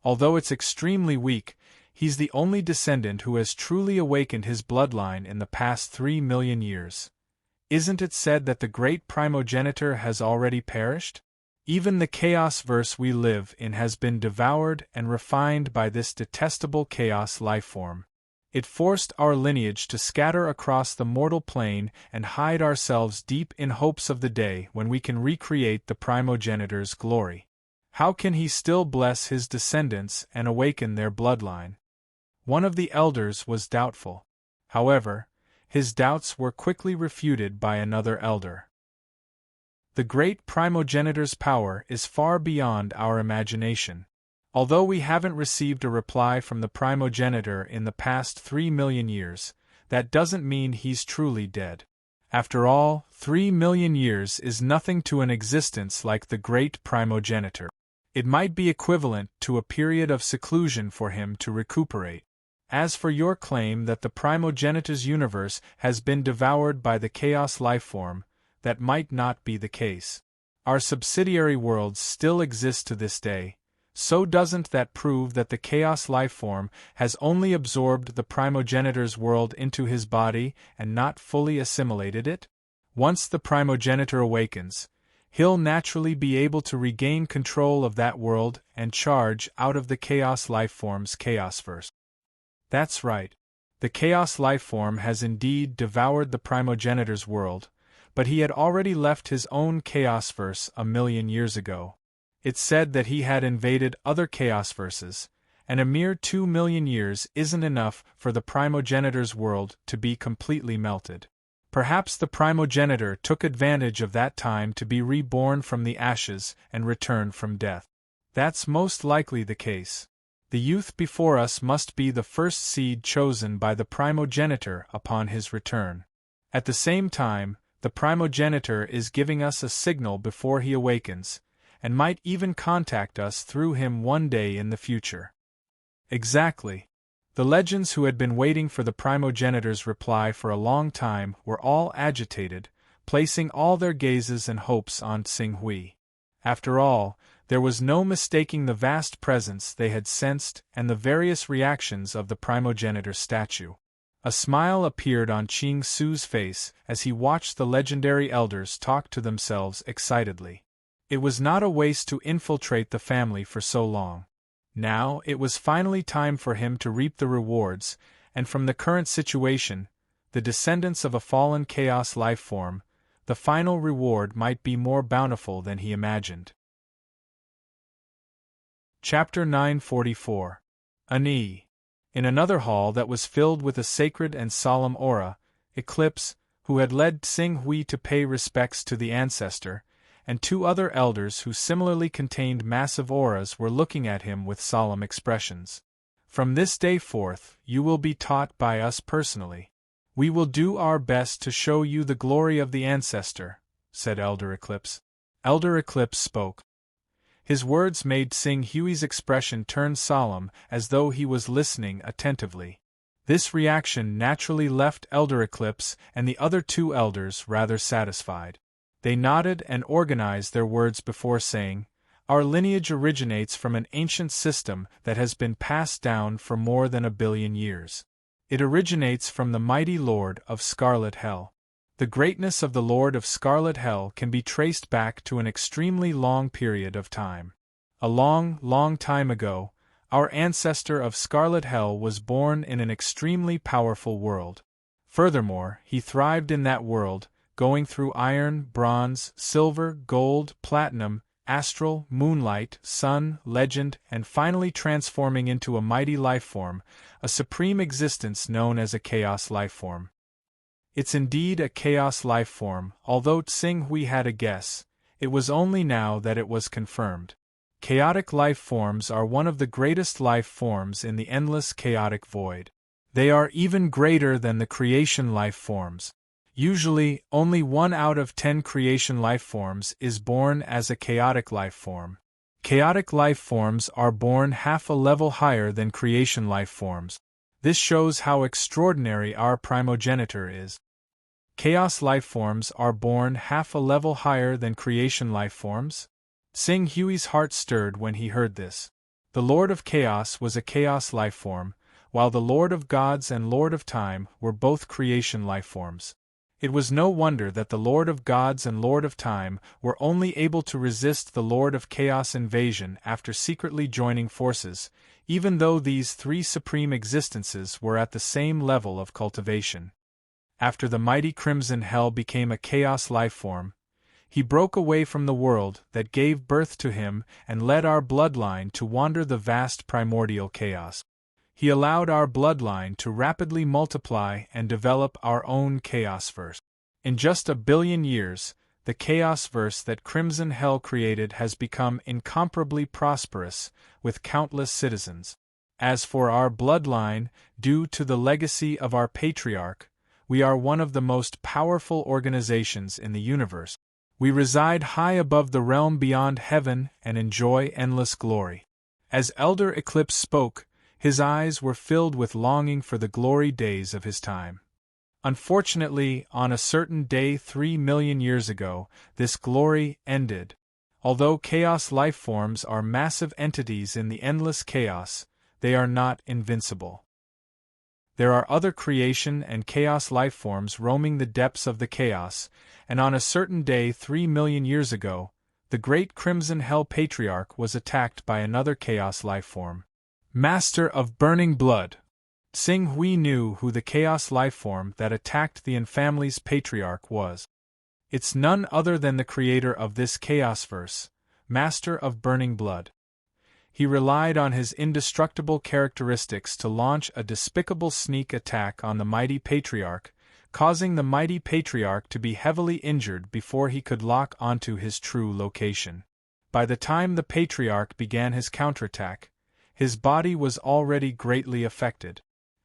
Although it's extremely weak, he's the only descendant who has truly awakened his bloodline in the past 3 million years. Isn't it said that the great primogenitor has already perished? Even the chaos verse we live in has been devoured and refined by this detestable chaos lifeform. It forced our lineage to scatter across the mortal plane and hide ourselves deep in hopes of the day when we can recreate the primogenitor's glory. How can he still bless his descendants and awaken their bloodline? One of the elders was doubtful. However, his doubts were quickly refuted by another elder. The great primogenitor's power is far beyond our imagination. Although we haven't received a reply from the primogenitor in the past 3 million years, that doesn't mean he's truly dead. After all, 3 million years is nothing to an existence like the great primogenitor. It might be equivalent to a period of seclusion for him to recuperate. As for your claim that the primogenitor's universe has been devoured by the chaos lifeform, that might not be the case. Our subsidiary worlds still exist to this day. So doesn't that prove that the chaos lifeform has only absorbed the primogenitor's world into his body and not fully assimilated it? Once the primogenitor awakens, he'll naturally be able to regain control of that world and charge out of the chaos lifeform's chaosverse. That's right. The chaos lifeform has indeed devoured the primogenitor's world, but he had already left his own chaosverse 1 million years ago. It's said that he had invaded other chaosverses, and a mere 2 million years isn't enough for the primogenitor's world to be completely melted. Perhaps the primogenitor took advantage of that time to be reborn from the ashes and return from death. That's most likely the case. The youth before us must be the first seed chosen by the primogenitor upon his return. At the same time, the primogenitor is giving us a signal before he awakens, and might even contact us through him one day in the future. Exactly. The legends who had been waiting for the primogenitor's reply for a long time were all agitated, placing all their gazes and hopes on Tsing-Hui. After all, there was no mistaking the vast presence they had sensed and the various reactions of the primogenitor's statue. A smile appeared on Ching Su's face as he watched the legendary elders talk to themselves excitedly. It was not a waste to infiltrate the family for so long. Now it was finally time for him to reap the rewards, and from the current situation, the descendants of a fallen chaos life form, the final reward might be more bountiful than he imagined. Chapter 944. Ani. In another hall that was filled with a sacred and solemn aura, Eclipse, who had led Tsing-Hui to pay respects to the ancestor, and 2 other elders who similarly contained massive auras were looking at him with solemn expressions. From this day forth, you will be taught by us personally. We will do our best to show you the glory of the ancestor, said Elder Eclipse. Elder Eclipse spoke. His words made Tsing-Hui's expression turn solemn as though he was listening attentively. This reaction naturally left Elder Eclipse and the other 2 elders rather satisfied. They nodded and organized their words before saying, "Our lineage originates from an ancient system that has been passed down for more than 1 billion years. It originates from the mighty Lord of Scarlet Hell. The greatness of the Lord of Scarlet Hell can be traced back to an extremely long period of time. A long, long time ago, our ancestor of Scarlet Hell was born in an extremely powerful world. Furthermore, he thrived in that world, going through iron, bronze, silver, gold, platinum, astral, moonlight, sun, legend, and finally transforming into a mighty lifeform, a supreme existence known as a chaos lifeform. It's indeed a chaos lifeform, although Tsing-Hui had a guess. It was only now that it was confirmed. Chaotic life forms are one of the greatest life forms in the endless chaotic void. They are even greater than the creation life forms. Usually, only 1 out of 10 creation life forms is born as a chaotic life form. Chaotic life forms are born half a level higher than creation life forms. This shows how extraordinary our primogenitor is. Chaos life forms are born half a level higher than creation life forms? Tsing-Hui's heart stirred when he heard this. The Lord of Chaos was a chaos life form, while the Lord of Gods and Lord of Time were both creation life forms. It was no wonder that the Lord of Gods and Lord of Time were only able to resist the Lord of Chaos invasion after secretly joining forces, even though these three supreme existences were at the same level of cultivation. After the mighty Crimson Hell became a chaos lifeform, he broke away from the world that gave birth to him and led our bloodline to wander the vast primordial chaos. He allowed our bloodline to rapidly multiply and develop our own chaos-verse. In just 1 billion years, the chaos-verse that Crimson Hell created has become incomparably prosperous, with countless citizens. As for our bloodline, due to the legacy of our patriarch, we are one of the most powerful organizations in the universe. We reside high above the realm beyond heaven and enjoy endless glory. As Elder Eclipse spoke, his eyes were filled with longing for the glory days of his time. Unfortunately, on a certain day 3 million years ago, this glory ended. Although chaos lifeforms are massive entities in the endless chaos, they are not invincible. There are other creation and chaos lifeforms roaming the depths of the chaos, and on a certain day 3 million years ago, the great Crimson Hell Patriarch was attacked by another chaos lifeform. Master of Burning Blood. Tsing Hui knew who the chaos lifeform that attacked the Infamily's patriarch was. It's none other than the creator of this chaos-verse, Master of Burning Blood. He relied on his indestructible characteristics to launch a despicable sneak attack on the mighty patriarch, causing the mighty patriarch to be heavily injured before he could lock onto his true location. By the time the patriarch began his counterattack, his body was already greatly affected.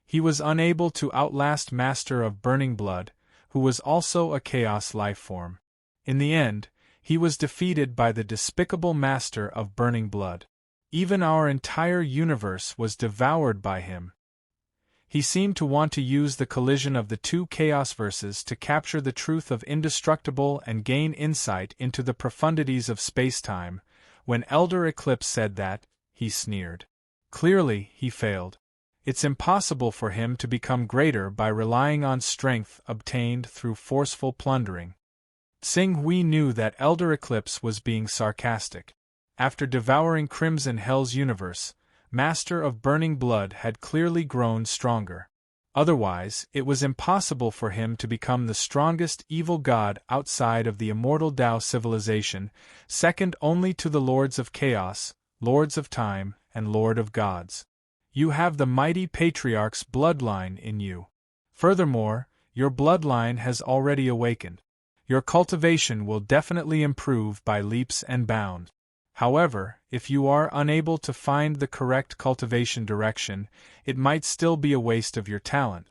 He was unable to outlast Master of Burning Blood, who was also a chaos lifeform. In the end, he was defeated by the despicable Master of Burning Blood. Even our entire universe was devoured by him. He seemed to want to use the collision of the two chaos verses to capture the truth of indestructible and gain insight into the profundities of space-time. When Elder Eclipse said that, he sneered. Clearly, he failed. It's impossible for him to become greater by relying on strength obtained through forceful plundering. Tsing Hui knew that Elder Eclipse was being sarcastic. After devouring Crimson Hell's universe, Master of Burning Blood had clearly grown stronger. Otherwise, it was impossible for him to become the strongest evil god outside of the immortal Tao civilization, second only to the Lords of Chaos, Lords of Time, and Lord of Gods. You have the mighty Patriarch's bloodline in you. Furthermore, your bloodline has already awakened. Your cultivation will definitely improve by leaps and bounds. However, if you are unable to find the correct cultivation direction, it might still be a waste of your talent.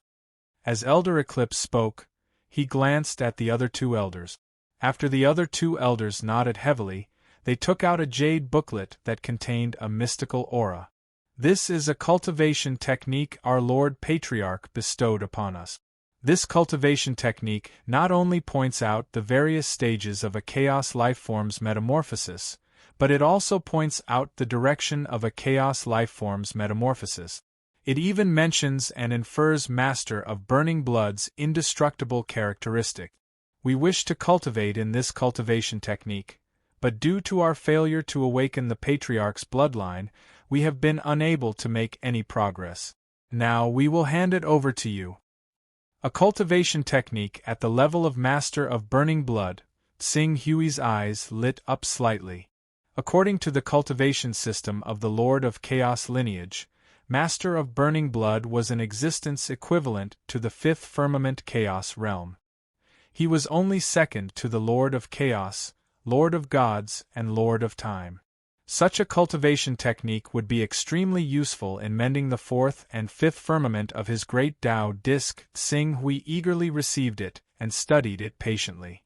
As Elder Eclipse spoke, he glanced at the other two elders. After the other two elders nodded heavily, they took out a jade booklet that contained a mystical aura. This is a cultivation technique our Lord Patriarch bestowed upon us. This cultivation technique not only points out the various stages of a chaos lifeform's metamorphosis, but it also points out the direction of a chaos lifeform's metamorphosis. It even mentions and infers Master of Burning Blood's indestructible characteristic. We wish to cultivate in this cultivation technique, but due to our failure to awaken the Patriarch's bloodline, we have been unable to make any progress. Now we will hand it over to you. A cultivation technique at the level of Master of Burning Blood. Tsing Hui's eyes lit up slightly. According to the cultivation system of the Lord of Chaos lineage, Master of Burning Blood was an existence equivalent to the fifth firmament chaos realm. He was only second to the Lord of Chaos, Lord of Gods, and Lord of Time. Such a cultivation technique would be extremely useful in mending the fourth and fifth firmament of his great Tao disc. Tsing Hui eagerly received it and studied it patiently.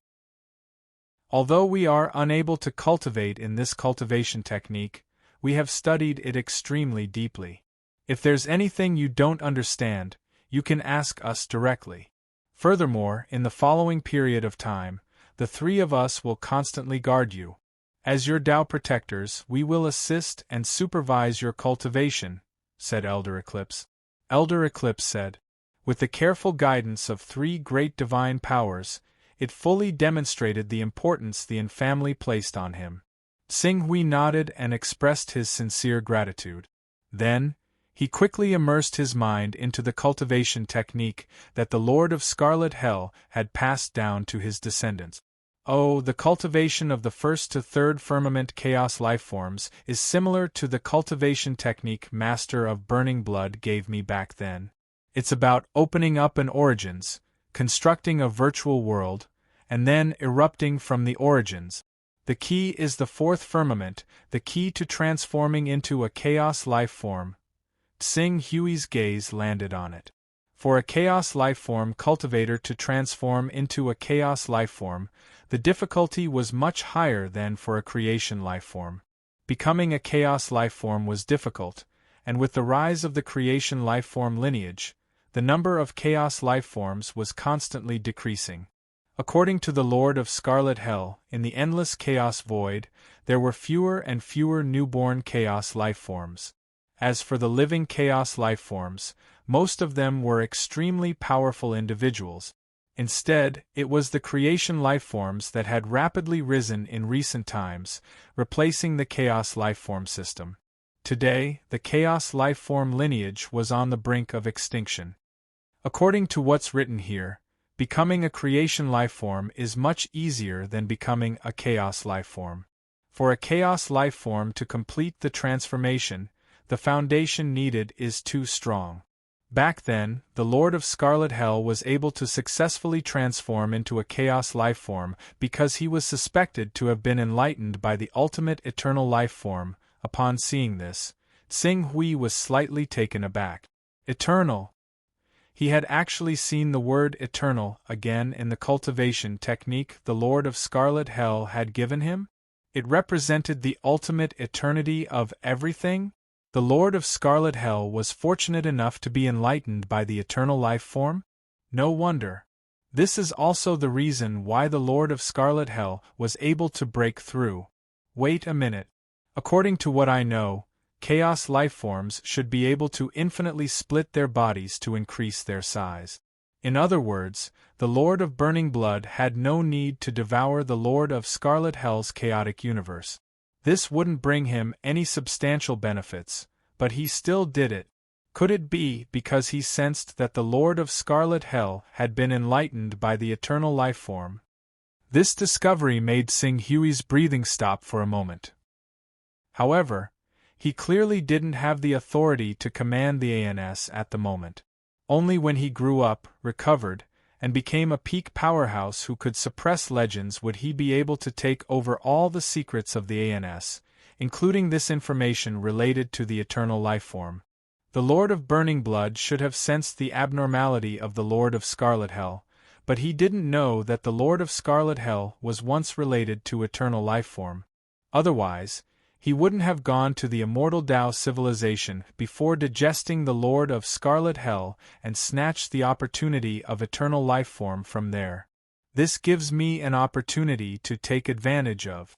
Although we are unable to cultivate in this cultivation technique, we have studied it extremely deeply. If there's anything you don't understand, you can ask us directly. Furthermore, in the following period of time, the three of us will constantly guard you. As your Tao protectors, we will assist and supervise your cultivation, said Elder Eclipse. Elder Eclipse said, With the careful guidance of 3 great divine powers, it fully demonstrated the importance the Yin family placed on him. Xing Hui nodded and expressed his sincere gratitude. Then, he quickly immersed his mind into the cultivation technique that the Lord of Scarlet Hell had passed down to his descendants. Oh, the cultivation of the first to third firmament chaos lifeforms is similar to the cultivation technique Master of Burning Blood gave me back then. It's about opening up an origins, constructing a virtual world, and then erupting from the origins. The key is the fourth firmament, the key to transforming into a chaos life form. Xing Hui's gaze landed on it. For a chaos life form cultivator to transform into a chaos life form, the difficulty was much higher than for a creation life form. Becoming a chaos life form was difficult, and with the rise of the creation life form lineage, the number of chaos life forms was constantly decreasing. According to the Lord of Scarlet Hell, in the endless chaos void, there were fewer and fewer newborn chaos life forms. As for the living chaos life forms, most of them were extremely powerful individuals. Instead, it was the creation life forms that had rapidly risen in recent times, replacing the chaos life form system. Today, the chaos life form lineage was on the brink of extinction. According to what's written here, becoming a creation life form is much easier than becoming a chaos life form. For a chaos life form to complete the transformation, the foundation needed is too strong. Back then, the Lord of Scarlet Hell was able to successfully transform into a chaos life form because he was suspected to have been enlightened by the ultimate eternal life form. Upon seeing this, Xing Hui was slightly taken aback. Eternal. He had actually seen the word eternal again in the cultivation technique the Lord of Scarlet Hell had given him? It represented the ultimate eternity of everything? The Lord of Scarlet Hell was fortunate enough to be enlightened by the eternal life form? No wonder. This is also the reason why the Lord of Scarlet Hell was able to break through. Wait a minute. According to what I know, chaos life forms should be able to infinitely split their bodies to increase their size. In other words, the Lord of Burning Blood had no need to devour the Lord of Scarlet Hell's chaotic universe. This wouldn't bring him any substantial benefits, but he still did it. Could it be because he sensed that the Lord of Scarlet Hell had been enlightened by the eternal life form? This discovery made Xing Hui's breathing stop for a moment. However, he clearly didn't have the authority to command the ANS at the moment. Only when he grew up, recovered, and became a peak powerhouse who could suppress legends would he be able to take over all the secrets of the ANS, including this information related to the eternal life form. The Lord of Burning Blood should have sensed the abnormality of the Lord of Scarlet Hell, but he didn't know that the Lord of Scarlet Hell was once related to eternal life form. Otherwise, he wouldn't have gone to the immortal Tao civilization before digesting the Lord of Scarlet Hell and snatched the opportunity of eternal life form from there. This gives me an opportunity to take advantage of.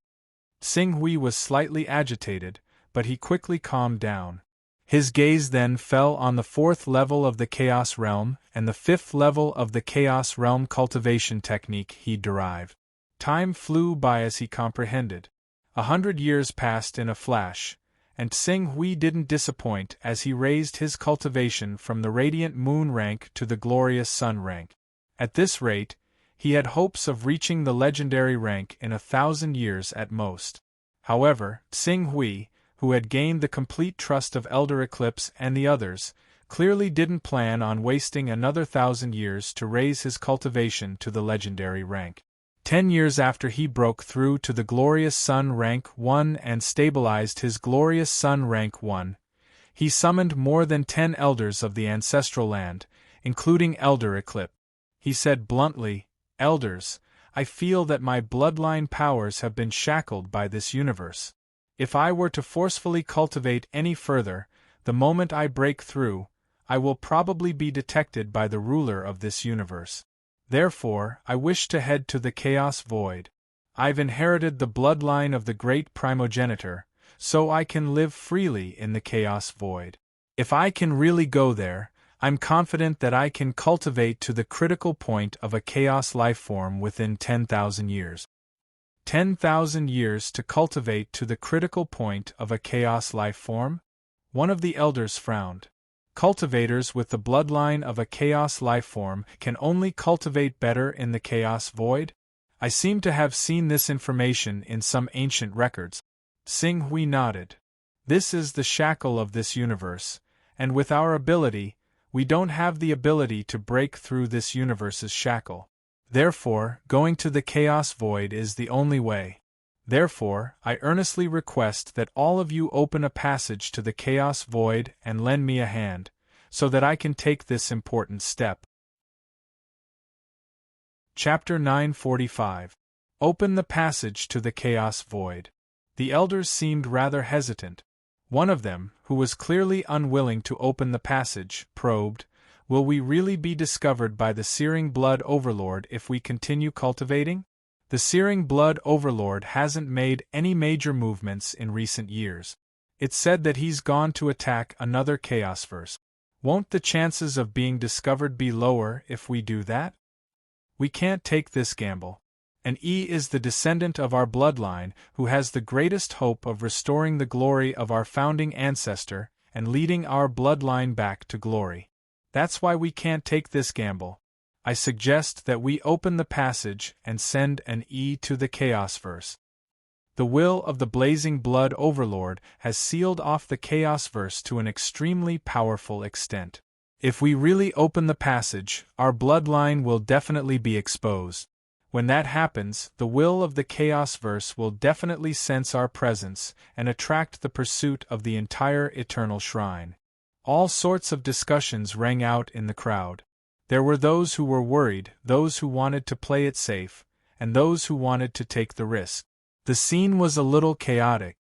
Xing Hui was slightly agitated, but he quickly calmed down. His gaze then fell on the 4th level of the Chaos Realm and the 5th level of the Chaos Realm cultivation technique he derived. Time flew by as he comprehended. 100 years passed in a flash, and Xing Hui didn't disappoint as he raised his cultivation from the Radiant Moon rank to the Glorious Sun rank. At this rate, he had hopes of reaching the legendary rank in 1,000 years at most. However, Xing Hui, who had gained the complete trust of Elder Eclipse and the others, clearly didn't plan on wasting another 1,000 years to raise his cultivation to the legendary rank. 10 years after he broke through to the Glorious Sun rank 1 and stabilized his Glorious Sun rank 1, he summoned more than 10 elders of the ancestral land, including Elder Eclipse. He said bluntly, "Elders, I feel that my bloodline powers have been shackled by this universe. If I were to forcefully cultivate any further, the moment I break through, I will probably be detected by the ruler of this universe. Therefore, I wish to head to the Chaos Void. I've inherited the bloodline of the great primogenitor, so I can live freely in the Chaos Void. If I can really go there, I'm confident that I can cultivate to the critical point of a chaos life form within 10,000 years. 10,000 years to cultivate to the critical point of a chaos life form? One of the elders frowned. Cultivators with the bloodline of a chaos life form can only cultivate better in the chaos void? I seem to have seen this information in some ancient records. Sing Hui nodded. This is the shackle of this universe, and with our ability, we don't have the ability to break through this universe's shackle. Therefore, going to the chaos void is the only way. Therefore, I earnestly request that all of you open a passage to the chaos void and lend me a hand, so that I can take this important step. Chapter 945. Open the passage to the chaos void. The elders seemed rather hesitant. One of them, who was clearly unwilling to open the passage, probed, "Will we really be discovered by the searing blood overlord if we continue cultivating? The searing blood overlord hasn't made any major movements in recent years. It's said that he's gone to attack another chaosverse. Won't the chances of being discovered be lower if we do that? We can't take this gamble. And E is the descendant of our bloodline who has the greatest hope of restoring the glory of our founding ancestor and leading our bloodline back to glory. That's why we can't take this gamble. I suggest that we open the passage and send an E to the chaosverse. The will of the blazing blood overlord has sealed off the chaosverse to an extremely powerful extent. If we really open the passage, our bloodline will definitely be exposed. When that happens, the will of the chaosverse will definitely sense our presence and attract the pursuit of the entire eternal shrine. All sorts of discussions rang out in the crowd. There were those who were worried, those who wanted to play it safe, and those who wanted to take the risk. The scene was a little chaotic.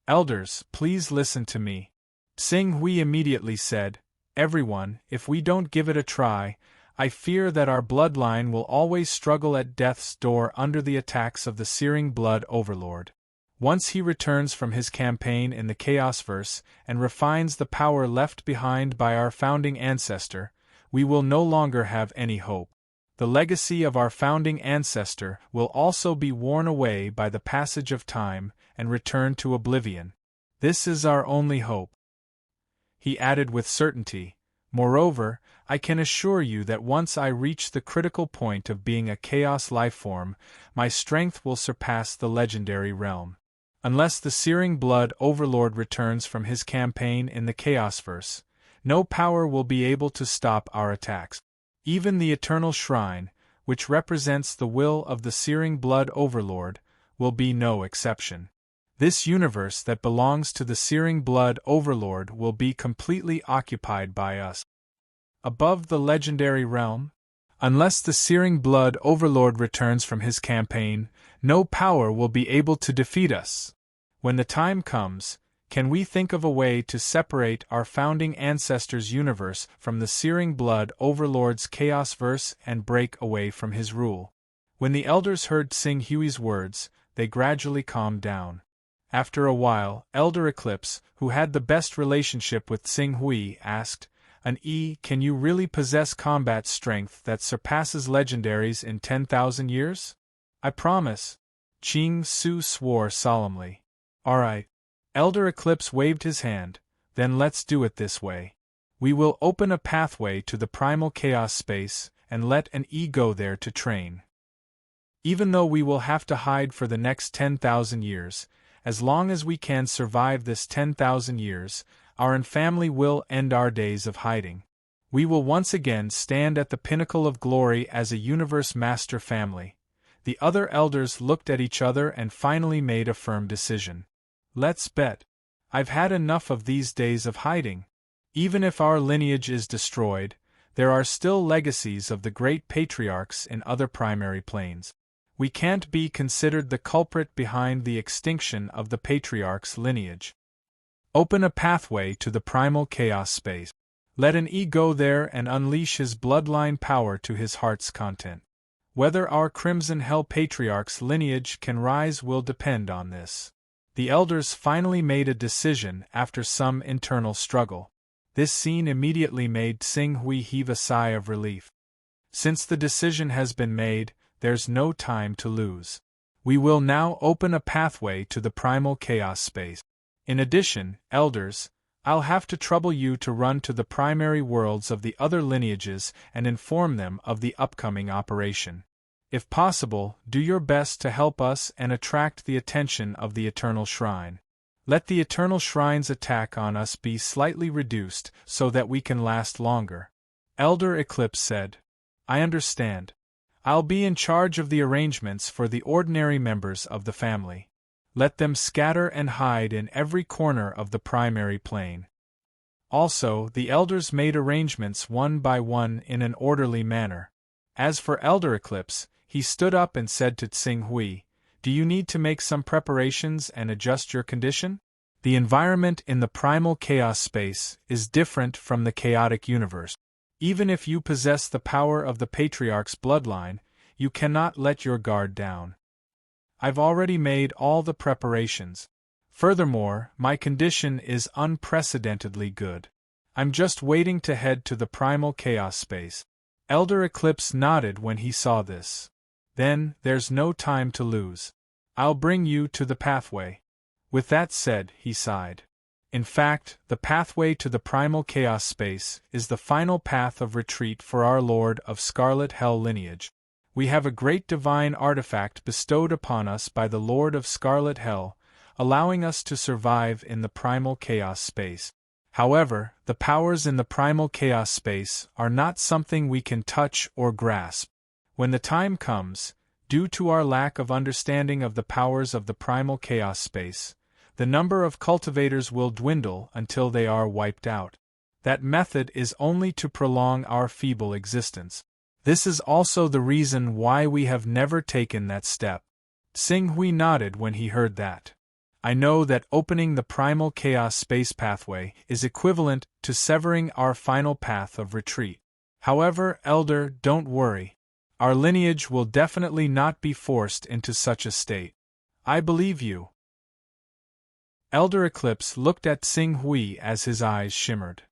"Elders, please listen to me," Sing Hui immediately said. "Everyone, if we don't give it a try, I fear that our bloodline will always struggle at death's door under the attacks of the searing blood overlord. Once he returns from his campaign in the chaosverse and refines the power left behind by our founding ancestor, we will no longer have any hope. The legacy of our founding ancestor will also be worn away by the passage of time and return to oblivion. This is our only hope." He added with certainty, "Moreover, I can assure you that once I reach the critical point of being a chaos life form, my strength will surpass the legendary realm. Unless the searing blood overlord returns from his campaign in the chaosverse, no power will be able to stop our attacks. Even the eternal shrine, which represents the will of the searing blood overlord, will be no exception. This universe that belongs to the searing blood overlord will be completely occupied by us. Above the legendary realm? Unless the searing blood overlord returns from his campaign, no power will be able to defeat us. When the time comes, can we think of a way to separate our founding ancestors' universe from the searing blood overlord's chaosverse and break away from his rule?" When the elders heard Sing Hui's words, they gradually calmed down. After a while, Elder Eclipse, who had the best relationship with Sing Hui, asked, "An E, can you really possess combat strength that surpasses legendaries in 10,000 years?" "I promise." Ching Su swore solemnly. "All right." Elder Eclipse waved his hand. "Then let's do it this way. We will open a pathway to the primal chaos space, and let an E go there to train. Even though we will have to hide for the next 10,000 years, as long as we can survive this 10,000 years, our family will end our days of hiding. We will once again stand at the pinnacle of glory as a universe master family." The other elders looked at each other and finally made a firm decision. "Let's bet. I've had enough of these days of hiding. Even if our lineage is destroyed, there are still legacies of the great patriarchs in other primary planes. We can't be considered the culprit behind the extinction of the patriarch's lineage. Open a pathway to the primal chaos space. Let an E go there and unleash his bloodline power to his heart's content. Whether our Crimson Hell Patriarch's lineage can rise will depend on this." The elders finally made a decision after some internal struggle. This scene immediately made Tsing Hui heave a sigh of relief. Since the decision has been made, there's no time to lose. We will now open a pathway to the primal chaos space. In addition, elders, I'll have to trouble you to run to the primary worlds of the other lineages and inform them of the upcoming operation. If possible, do your best to help us and attract the attention of the Eternal Shrine. Let the Eternal Shrine's attack on us be slightly reduced so that we can last longer. Elder Eclipse said. I understand. I'll be in charge of the arrangements for the ordinary members of the family. Let them scatter and hide in every corner of the primary plane. Also, the elders made arrangements one by one in an orderly manner. As for Elder Eclipse, he stood up and said to Tsing Hui, Do you need to make some preparations and adjust your condition? The environment in the primal chaos space is different from the chaotic universe. Even if you possess the power of the Patriarch's bloodline, you cannot let your guard down. I've already made all the preparations. Furthermore, my condition is unprecedentedly good. I'm just waiting to head to the primal chaos space. Elder Eclipse nodded when he saw this. Then, there's no time to lose. I'll bring you to the pathway. With that said, he sighed. In fact, the pathway to the primal chaos space is the final path of retreat for our Lord of Scarlet Hell lineage. We have a great divine artifact bestowed upon us by the Lord of Scarlet Hell, allowing us to survive in the primal chaos space. However, the powers in the primal chaos space are not something we can touch or grasp. When the time comes, due to our lack of understanding of the powers of the primal chaos space, the number of cultivators will dwindle until they are wiped out. That method is only to prolong our feeble existence. This is also the reason why we have never taken that step. Tsing Hui nodded when he heard that. I know that opening the primal chaos space pathway is equivalent to severing our final path of retreat. However, Elder, don't worry. Our lineage will definitely not be forced into such a state. I believe you. Elder Eclipse looked at Tsing Hui as his eyes shimmered.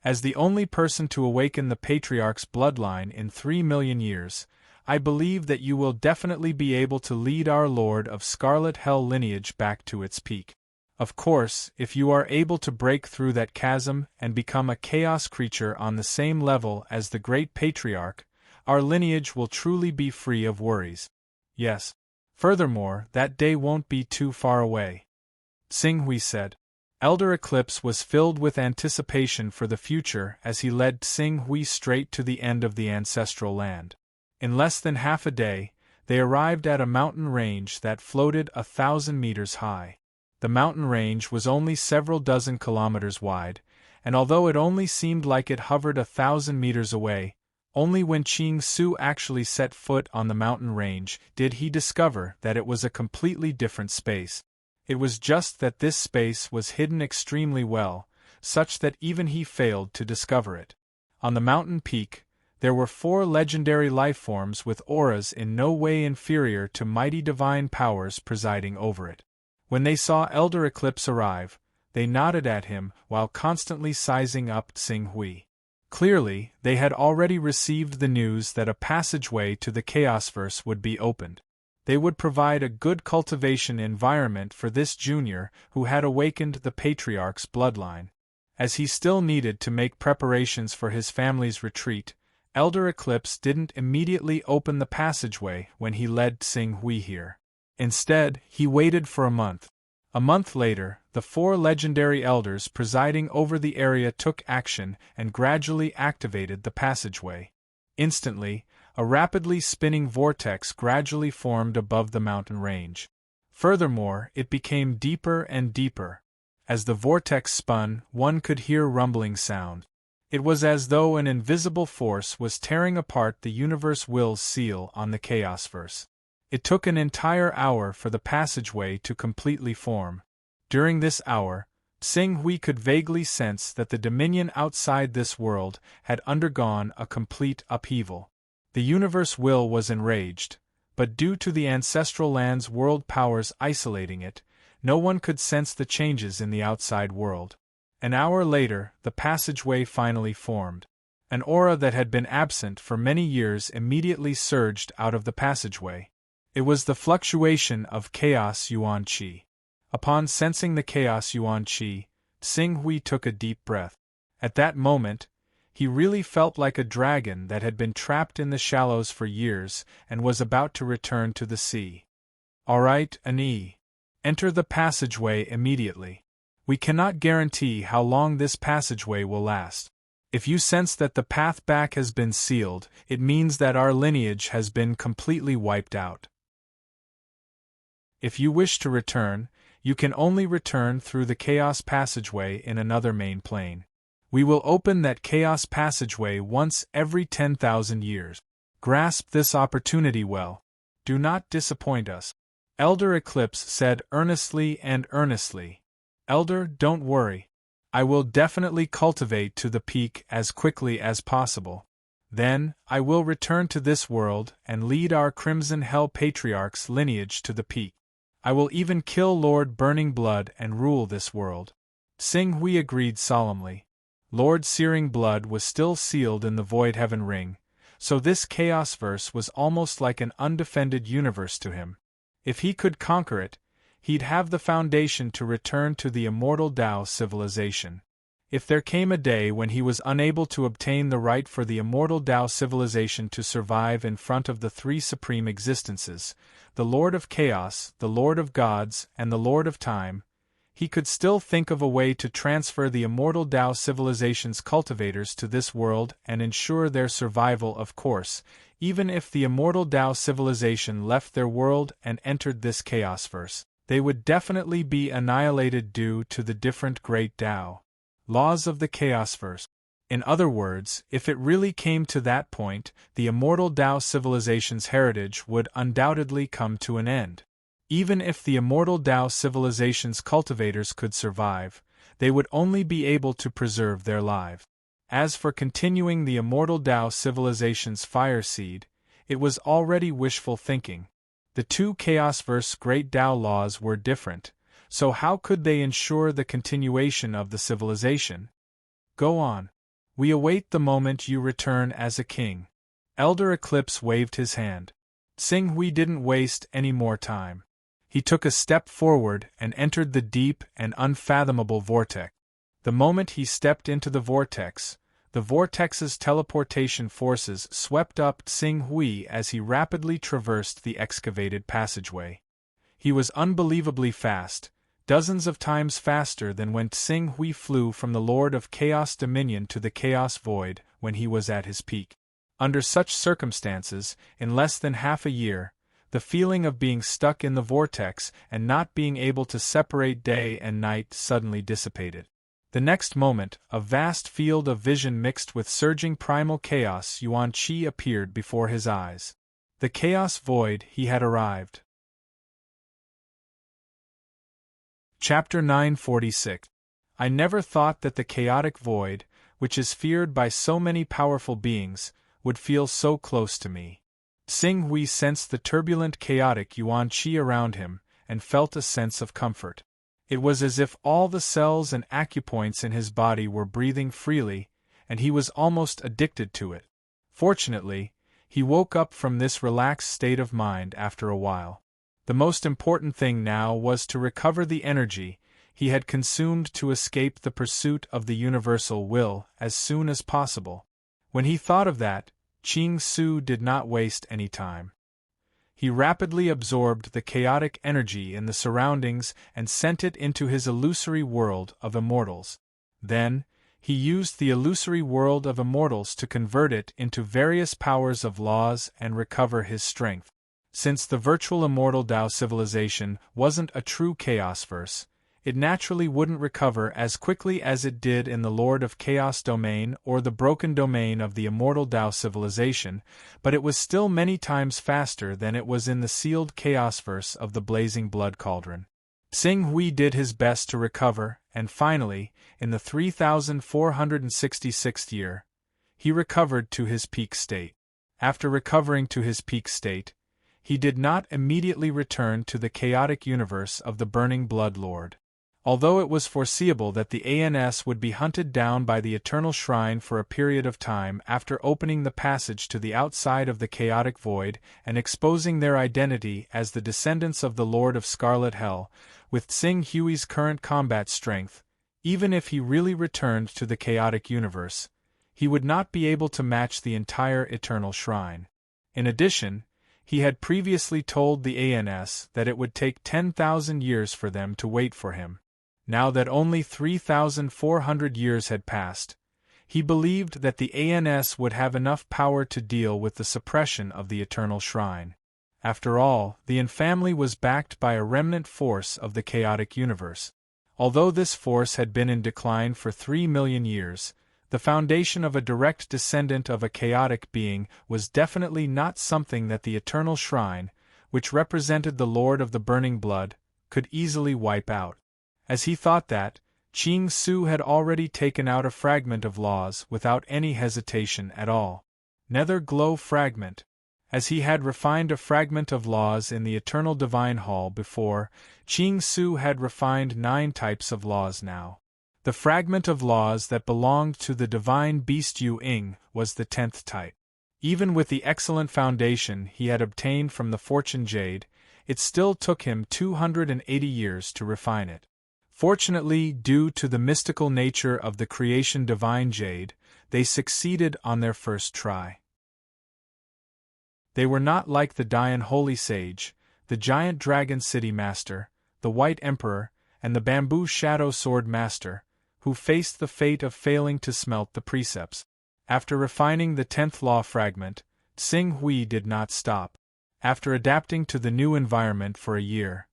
As the only person to awaken the Patriarch's bloodline in 3 million years, I believe that you will definitely be able to lead our Lord of Scarlet Hell lineage back to its peak. Of course, if you are able to break through that chasm and become a chaos creature on the same level as the Great Patriarch, our lineage will truly be free of worries. Yes. Furthermore, that day won't be too far away. Tsing Hui said. Elder Eclipse was filled with anticipation for the future as he led Tsing Hui straight to the end of the ancestral land. In less than half a day, they arrived at a mountain range that floated 1,000 meters high. The mountain range was only several dozen kilometers wide, and although it only seemed like it hovered 1,000 meters away, only when Ching Su actually set foot on the mountain range did he discover that it was a completely different space. It was just that this space was hidden extremely well, such that even he failed to discover it. On the mountain peak, there were 4 legendary lifeforms with auras in no way inferior to mighty divine powers presiding over it. When they saw Elder Eclipse arrive, they nodded at him while constantly sizing up Tsing Hui. Clearly, they had already received the news that a passageway to the Chaosverse would be opened. They would provide a good cultivation environment for this junior who had awakened the Patriarch's bloodline. As he still needed to make preparations for his family's retreat, Elder Eclipse didn't immediately open the passageway when he led Tsing Hui here. Instead, he waited for a month. A month later, the 4 legendary elders presiding over the area took action and gradually activated the passageway. Instantly, a rapidly spinning vortex gradually formed above the mountain range. Furthermore, it became deeper and deeper. As the vortex spun, one could hear rumbling sound. It was as though an invisible force was tearing apart the universe will's seal on the Chaosverse. It took an entire hour for the passageway to completely form. During this hour, Tsing Hui could vaguely sense that the dominion outside this world had undergone a complete upheaval. The universe will was enraged, but due to the ancestral land's world powers isolating it, no one could sense the changes in the outside world. An hour later, the passageway finally formed. An aura that had been absent for many years immediately surged out of the passageway. It was the fluctuation of chaos yuan qi. Upon sensing the chaos yuan qi, Xing Hui took a deep breath. At that moment, he really felt like a dragon that had been trapped in the shallows for years and was about to return to the sea. All right, Ani. Enter the passageway immediately. We cannot guarantee how long this passageway will last. If you sense that the path back has been sealed, it means that our lineage has been completely wiped out. If you wish to return, you can only return through the chaos passageway in another main plane. We will open that chaos passageway once every 10,000 years. Grasp this opportunity well. Do not disappoint us. Elder Eclipse said earnestly and earnestly. Elder, don't worry. I will definitely cultivate to the peak as quickly as possible. Then, I will return to this world and lead our Crimson Hell Patriarch's lineage to the peak. I will even kill Lord Burning Blood and rule this world. Xing Hui agreed solemnly. Lord Searing Blood was still sealed in the Void Heaven Ring, so this Chaosverse was almost like an undefended universe to him. If he could conquer it, he'd have the foundation to return to the immortal Tao civilization. If there came a day when he was unable to obtain the right for the immortal Tao civilization to survive in front of the three supreme existences, the Lord of Chaos, the Lord of Gods, and the Lord of Time, he could still think of a way to transfer the immortal Tao civilization's cultivators to this world and ensure their survival, of course, even if the immortal Tao civilization left their world and entered this Chaosverse. They would definitely be annihilated due to the different great Tao laws of the Chaosverse. In other words, if it really came to that point, the immortal Tao civilization's heritage would undoubtedly come to an end. Even if the immortal Tao civilization's cultivators could survive, they would only be able to preserve their lives. As for continuing the immortal Tao civilization's fire seed, it was already wishful thinking. The two Chaosverse great Tao laws were different, so how could they ensure the continuation of the civilization? Go on. We await the moment you return as a king. Elder Eclipse waved his hand. Xing Hui didn't waste any more time. He took a step forward and entered the deep and unfathomable vortex. The moment he stepped into the vortex's teleportation forces swept up Xing Hui as he rapidly traversed the excavated passageway. He was unbelievably fast, dozens of times faster than when Xing Hui flew from the Lord of Chaos Dominion to the Chaos Void when he was at his peak. Under such circumstances, in less than half a year, the feeling of being stuck in the vortex and not being able to separate day and night suddenly dissipated. The next moment, a vast field of vision mixed with surging primal chaos yuan qi appeared before his eyes. The Chaos Void, he had arrived. Chapter 946. I never thought that the chaotic void, which is feared by so many powerful beings, would feel so close to me. Xing Hui sensed the turbulent chaotic yuan qi around him, and felt a sense of comfort. It was as if all the cells and acupoints in his body were breathing freely, and he was almost addicted to it. Fortunately, he woke up from this relaxed state of mind after a while. The most important thing now was to recover the energy he had consumed to escape the pursuit of the universal will as soon as possible. When he thought of that, Qing Su did not waste any time. He rapidly absorbed the chaotic energy in the surroundings and sent it into his illusory world of immortals. Then, he used the illusory world of immortals to convert it into various powers of laws and recover his strength. Since the virtual immortal Tao civilization wasn't a true Chaosverse, it naturally wouldn't recover as quickly as it did in the Lord of Chaos domain or the broken domain of the immortal Tao civilization, but it was still many times faster than it was in the sealed Chaosverse of the Blazing Blood Cauldron. Xing Hui did his best to recover, and finally, in the 3466th year, he recovered to his peak state. After recovering to his peak state, he did not immediately return to the chaotic universe of the Burning Blood Lord. Although it was foreseeable that the ANS would be hunted down by the Eternal Shrine for a period of time after opening the passage to the outside of the chaotic void and exposing their identity as the descendants of the Lord of Scarlet Hell, with Tsing Hui's current combat strength, even if he really returned to the chaotic universe, he would not be able to match the entire Eternal Shrine. In addition, he had previously told the ANS that it would take 10,000 years for them to wait for him. Now that only 3,400 years had passed, he believed that the ANS would have enough power to deal with the suppression of the Eternal Shrine. After all, the infamily was backed by a remnant force of the chaotic universe. Although this force had been in decline for 3 million years, the foundation of a direct descendant of a chaotic being was definitely not something that the Eternal Shrine, which represented the Lord of the Burning Blood, could easily wipe out. As he thought that, Qing Su had already taken out a fragment of laws without any hesitation at all. Nether Glow Fragment. As he had refined a fragment of laws in the Eternal Divine Hall before, Qing Su had refined 9 types of laws now. The fragment of laws that belonged to the Divine Beast Yu Ing was the 10th type. Even with the excellent foundation he had obtained from the Fortune Jade, it still took him 280 years to refine it. Fortunately, due to the mystical nature of the creation Divine Jade, they succeeded on their first try. They were not like the Dian Holy Sage, the Giant Dragon City Master, the White Emperor, and the Bamboo Shadow Sword Master, who faced the fate of failing to smelt the precepts. After refining the 10th law fragment, Tsing Hui did not stop. After adapting to the new environment for a year,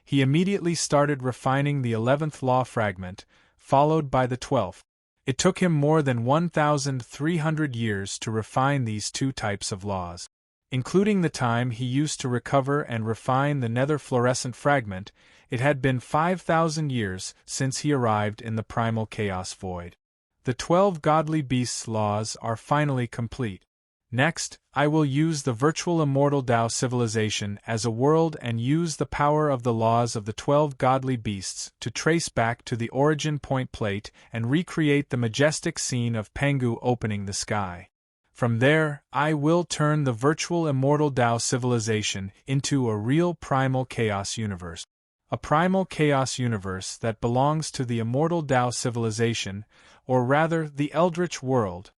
he immediately started refining the 11th law fragment, followed by the 12th. It took him more than 1,300 years to refine these 2 types of laws. Including the time he used to recover and refine the nether fluorescent fragment, it had been 5,000 years since he arrived in the primal chaos void. The 12 godly beasts' laws are finally complete. Next, I will use the virtual immortal Tao civilization as a world and use the power of the laws of the 12 godly beasts to trace back to the origin point plate and recreate the majestic scene of Pengu opening the sky. From there, I will turn the virtual immortal Tao civilization into a real primal chaos universe. A primal chaos universe that belongs to the immortal Tao civilization, or rather the Eldritch world.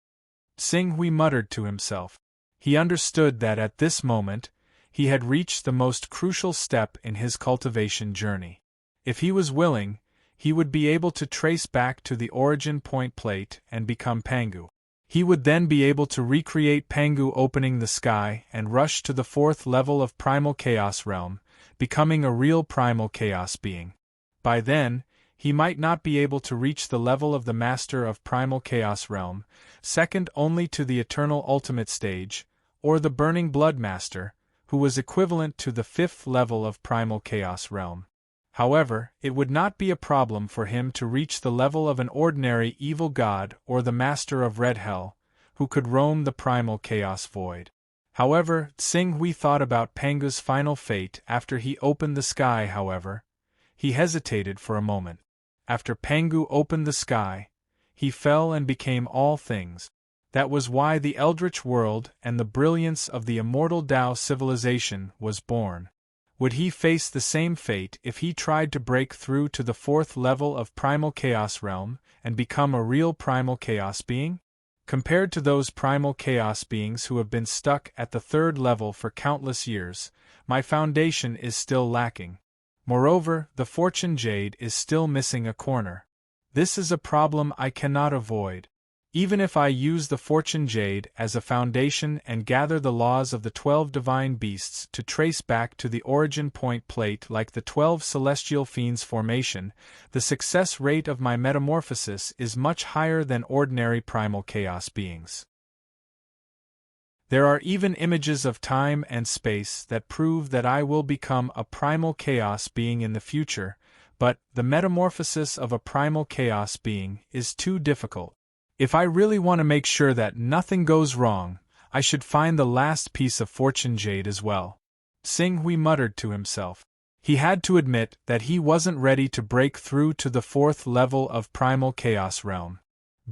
Tsing Hui muttered to himself. He understood that at this moment, he had reached the most crucial step in his cultivation journey. If he was willing, he would be able to trace back to the origin point plate and become Pengu. He would then be able to recreate Pengu opening the sky and rush to the 4th level of Primal Chaos Realm, becoming a real Primal Chaos being. By then, he might not be able to reach the level of the Master of Primal Chaos Realm, second only to the Eternal Ultimate Stage, or the Burning Blood Master, who was equivalent to the 5th level of Primal Chaos Realm. However, it would not be a problem for him to reach the level of an ordinary evil god or the Master of Red Hell, who could roam the Primal Chaos Void. However, Tsing Hui thought about Pengu's final fate after he opened the sky. However, he hesitated for a moment. After Pengu opened the sky, he fell and became all things. That was why the Eldritch world and the brilliance of the immortal Tao civilization was born. Would he face the same fate if he tried to break through to the 4th level of Primal Chaos Realm and become a real Primal Chaos being? Compared to those Primal Chaos beings who have been stuck at the 3rd level for countless years, my foundation is still lacking. Moreover, the Fortune Jade is still missing a corner. This is a problem I cannot avoid. Even if I use the Fortune Jade as a foundation and gather the laws of the 12 divine beasts to trace back to the origin point plate like the 12 celestial fiends formation, the success rate of my metamorphosis is much higher than ordinary primal chaos beings. There are even images of time and space that prove that I will become a primal chaos being in the future, but the metamorphosis of a primal chaos being is too difficult. If I really want to make sure that nothing goes wrong, I should find the last piece of Fortune Jade as well. Tsing Hui muttered to himself. He had to admit that he wasn't ready to break through to the fourth level of primal chaos realm.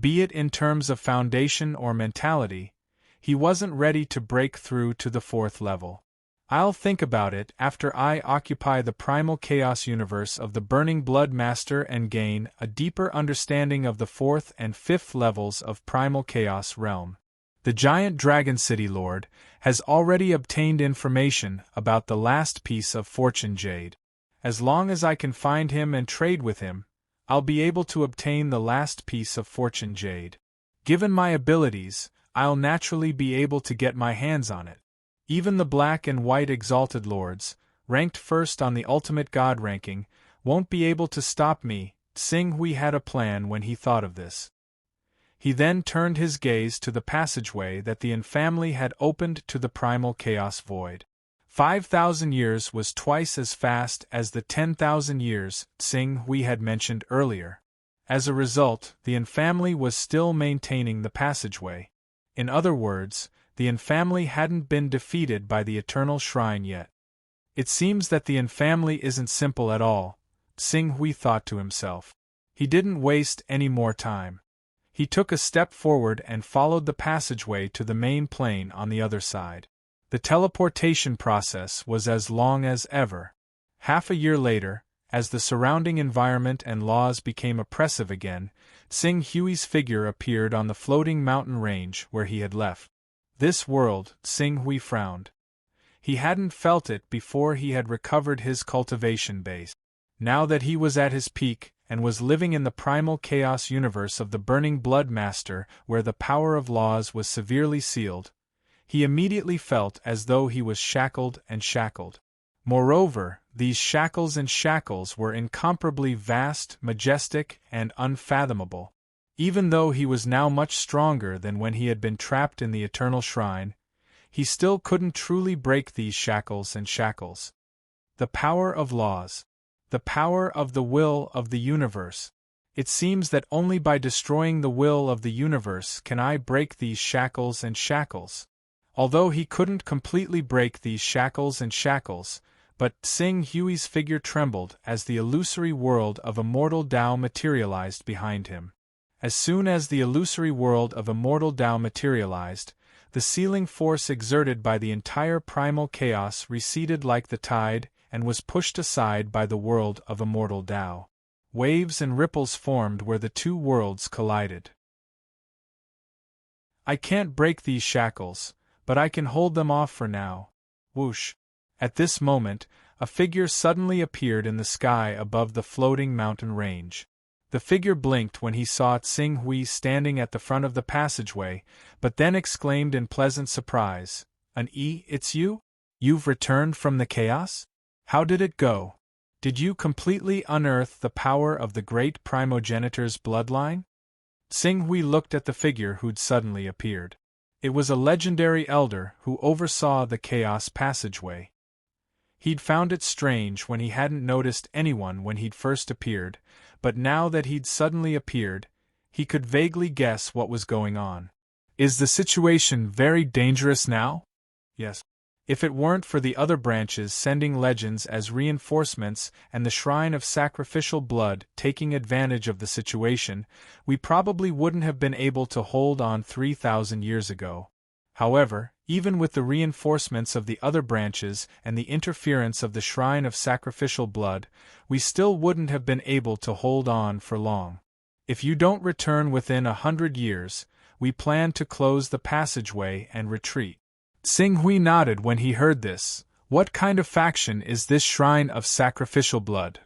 Be it in terms of foundation or mentality, he wasn't ready to break through to the fourth level. I'll think about it after I occupy the primal chaos universe of the Burning Blood Master and gain a deeper understanding of the fourth and fifth levels of primal chaos realm. The giant Dragon City Lord has already obtained information about the last piece of Fortune Jade. As long as I can find him and trade with him, I'll be able to obtain the last piece of Fortune Jade. Given my abilities, I'll naturally be able to get my hands on it. Even the Black and White Exalted Lords, ranked first on the Ultimate God ranking, won't be able to stop me. Tsing Hui had a plan when he thought of this. He then turned his gaze to the passageway that the Yin family had opened to the primal chaos void. 5,000 years was twice as fast as the 10,000 years Tsing Hui had mentioned earlier. As a result, the Yin family was still maintaining the passageway. In other words, the Yin family hadn't been defeated by the Eternal Shrine yet. It seems that the Yin family isn't simple at all, Tsing Hui thought to himself. He didn't waste any more time. He took a step forward and followed the passageway to the main plane on the other side. The teleportation process was as long as ever. Half a year later, as the surrounding environment and laws became oppressive again, Tsing Hui's figure appeared on the floating mountain range where he had left. This world, Tsing Hui frowned. He hadn't felt it before he had recovered his cultivation base. Now that he was at his peak, and was living in the primal chaos universe of the Burning Blood Master where the power of laws was severely sealed, he immediately felt as though he was shackled and shackled. Moreover, these shackles and shackles were incomparably vast, majestic, and unfathomable. Even though he was now much stronger than when he had been trapped in the Eternal Shrine, he still couldn't truly break these shackles and shackles. The power of laws. The power of the will of the universe. It seems that only by destroying the will of the universe can I break these shackles and shackles. Although he couldn't completely break these shackles and shackles, but Tsing Hui's figure trembled as the illusory world of immortal Tao materialized behind him. As soon as the illusory world of immortal Tao materialized, the sealing force exerted by the entire primal chaos receded like the tide, and was pushed aside by the world of immortal Tao. Waves and ripples formed where the two worlds collided. I can't break these shackles, but I can hold them off for now. Whoosh! At this moment, a figure suddenly appeared in the sky above the floating mountain range. The figure blinked when he saw Tsing Hui standing at the front of the passageway, but then exclaimed in pleasant surprise, It's you? You've returned from the chaos? How did it go? Did you completely unearth the power of the great primogenitor's bloodline? Tsing Hui looked at the figure who'd suddenly appeared. It was a legendary elder who oversaw the chaos passageway. He'd found it strange when he hadn't noticed anyone when he'd first appeared, but now that he'd suddenly appeared, he could vaguely guess what was going on. Is the situation very dangerous now? Yes. If it weren't for the other branches sending legends as reinforcements and the Shrine of Sacrificial Blood taking advantage of the situation, we probably wouldn't have been able to hold on 3,000 years ago. However, even with the reinforcements of the other branches and the interference of the Shrine of Sacrificial Blood, we still wouldn't have been able to hold on for long. If you don't return within 100 years, we plan to close the passageway and retreat. Tsing Hui nodded when he heard this. What kind of faction is this Shrine of Sacrificial Blood?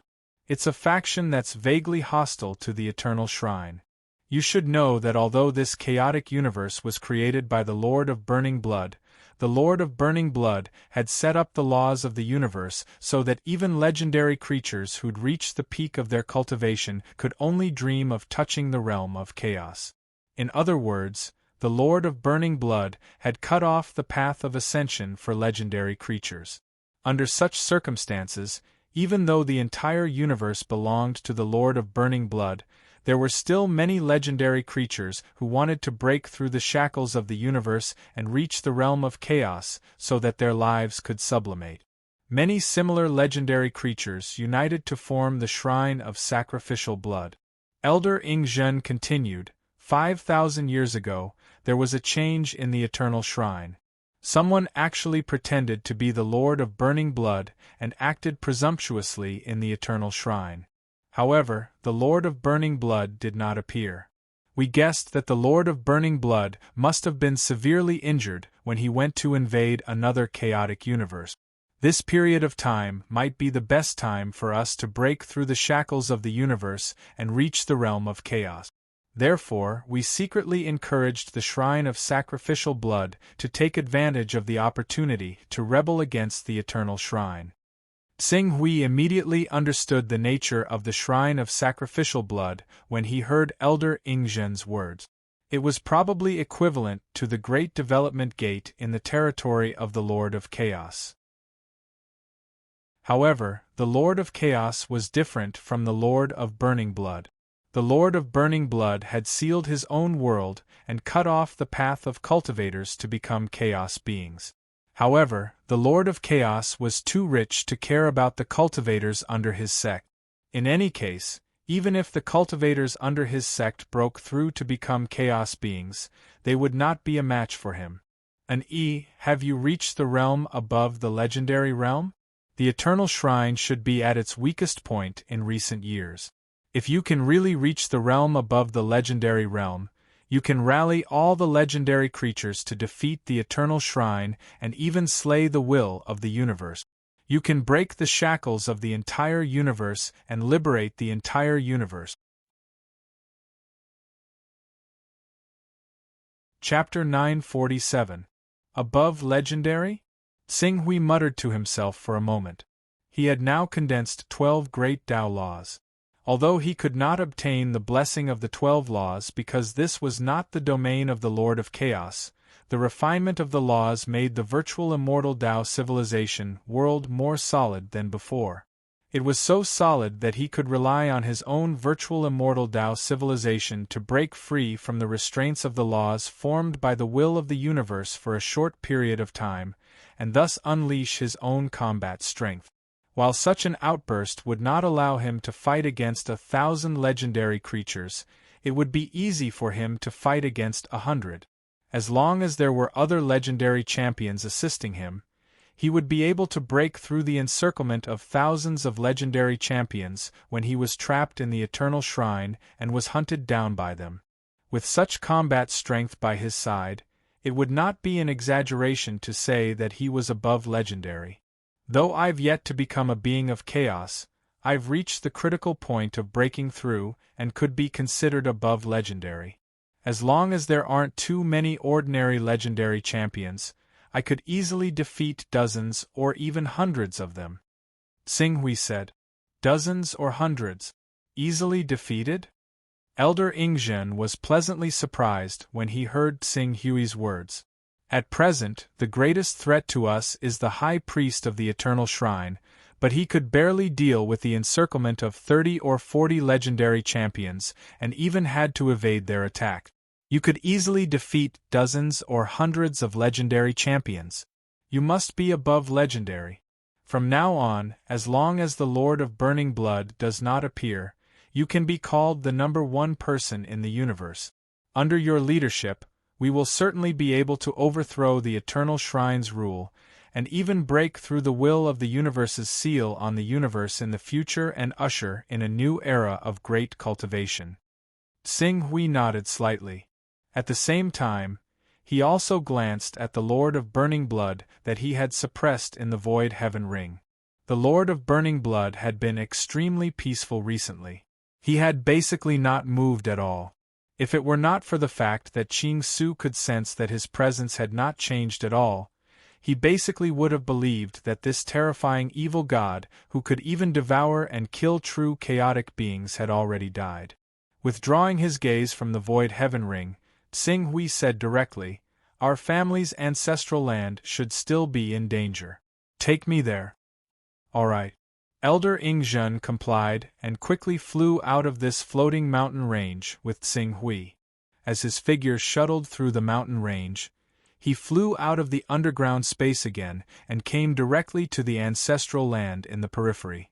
It's a faction that's vaguely hostile to the Eternal Shrine. You should know that although this chaotic universe was created by the Lord of Burning Blood, the Lord of Burning Blood had set up the laws of the universe so that even legendary creatures who'd reached the peak of their cultivation could only dream of touching the realm of chaos. In other words, the Lord of Burning Blood had cut off the path of ascension for legendary creatures. Under such circumstances, even though the entire universe belonged to the Lord of Burning Blood, there were still many legendary creatures who wanted to break through the shackles of the universe and reach the realm of chaos so that their lives could sublimate. Many similar legendary creatures united to form the Shrine of Sacrificial Blood. Elder Ingzhen continued, 5,000 years ago, there was a change in the Eternal Shrine. Someone actually pretended to be the Lord of Burning Blood and acted presumptuously in the Eternal Shrine. However, the Lord of Burning Blood did not appear. We guessed that the Lord of Burning Blood must have been severely injured when he went to invade another chaotic universe. This period of time might be the best time for us to break through the shackles of the universe and reach the realm of chaos. Therefore, we secretly encouraged the Shrine of Sacrificial Blood to take advantage of the opportunity to rebel against the Eternal Shrine. Xing Hui immediately understood the nature of the Shrine of Sacrificial Blood when he heard Elder Ingzhen's words. It was probably equivalent to the Great Development Gate in the territory of the Lord of Chaos. However, the Lord of Chaos was different from the Lord of Burning Blood. The Lord of Burning Blood had sealed his own world and cut off the path of cultivators to become chaos beings. However, the Lord of Chaos was too rich to care about the cultivators under his sect. In any case, even if the cultivators under his sect broke through to become chaos beings, they would not be a match for him. Have you reached the realm above the legendary realm? The Eternal Shrine should be at its weakest point in recent years. If you can really reach the realm above the legendary realm, you can rally all the legendary creatures to defeat the Eternal Shrine and even slay the will of the universe. You can break the shackles of the entire universe and liberate the entire universe. Chapter 947. Above Legendary? Xing Hui muttered to himself for a moment. He had now condensed 12 great Tao laws. Although he could not obtain the blessing of the 12 laws because this was not the domain of the Lord of Chaos, the refinement of the laws made the virtual immortal Tao civilization world more solid than before. It was so solid that he could rely on his own virtual immortal Tao civilization to break free from the restraints of the laws formed by the will of the universe for a short period of time, and thus unleash his own combat strength. While such an outburst would not allow him to fight against 1,000 legendary creatures, it would be easy for him to fight against 100. As long as there were other legendary champions assisting him, he would be able to break through the encirclement of thousands of legendary champions when he was trapped in the Eternal Shrine and was hunted down by them. With such combat strength by his side, it would not be an exaggeration to say that he was above legendary. Though I've yet to become a being of chaos, I've reached the critical point of breaking through and could be considered above legendary. As long as there aren't too many ordinary legendary champions, I could easily defeat dozens or even hundreds of them. Xing Hui said. Dozens or hundreds? Easily defeated? Elder Ingzhen was pleasantly surprised when he heard Xing Hui's words. At present, the greatest threat to us is the High Priest of the Eternal Shrine, but he could barely deal with the encirclement of 30 or 40 legendary champions, and even had to evade their attack. You could easily defeat dozens or hundreds of legendary champions. You must be above legendary. From now on, as long as the Lord of Burning Blood does not appear, you can be called the number one person in the universe. Under your leadership, we will certainly be able to overthrow the Eternal Shrine's rule, and even break through the will of the universe's seal on the universe in the future and usher in a new era of great cultivation. Xing Hui nodded slightly. At the same time, he also glanced at the Lord of Burning Blood that he had suppressed in the Void Heaven Ring. The Lord of Burning Blood had been extremely peaceful recently. He had basically not moved at all. If it were not for the fact that Qing Su could sense that his presence had not changed at all, he basically would have believed that this terrifying evil god, who could even devour and kill true chaotic beings, had already died. Withdrawing his gaze from the Void Heaven Ring, Xing Hui said directly, "Our family's ancestral land should still be in danger. Take me there." "All right." Elder Ingzhen complied and quickly flew out of this floating mountain range with Xing Hui. As his figure shuttled through the mountain range, He flew out of the underground space again and came directly to the ancestral land in the periphery.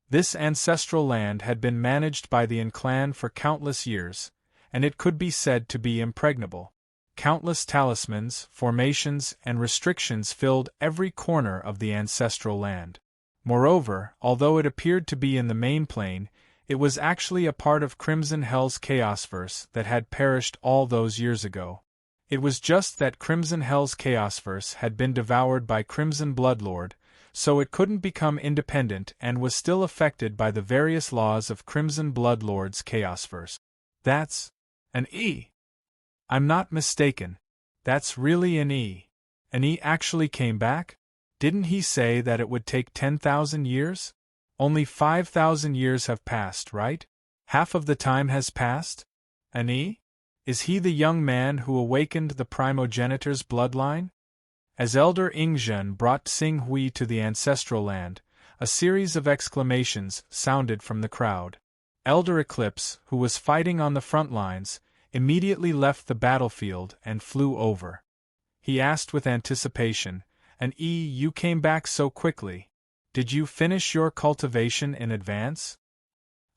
This ancestral land had been managed by the clan for countless years, and it could be said to be impregnable. Countless talismans, formations, and restrictions filled every corner of the ancestral land. Moreover, although it appeared to be in the main plane, it was actually a part of Crimson Hell's Chaosverse that had perished all those years ago. It was just that Crimson Hell's Chaosverse had been devoured by Crimson Bloodlord, so it couldn't become independent and was still affected by the various laws of Crimson Bloodlord's Chaosverse. That's an E. I'm not mistaken. That's really an E. An E actually came back? Didn't he say that it would take 10,000 years? Only 5,000 years have passed, right? Half of the time has passed? An E? Is he the young man who awakened the primogenitor's bloodline? As Elder Ingzhen brought Xing Hui to the ancestral land, a series of exclamations sounded from the crowd. Elder Eclipse, who was fighting on the front lines, immediately left the battlefield and flew over. He asked with anticipation, "And you came back so quickly. Did you finish your cultivation in advance?"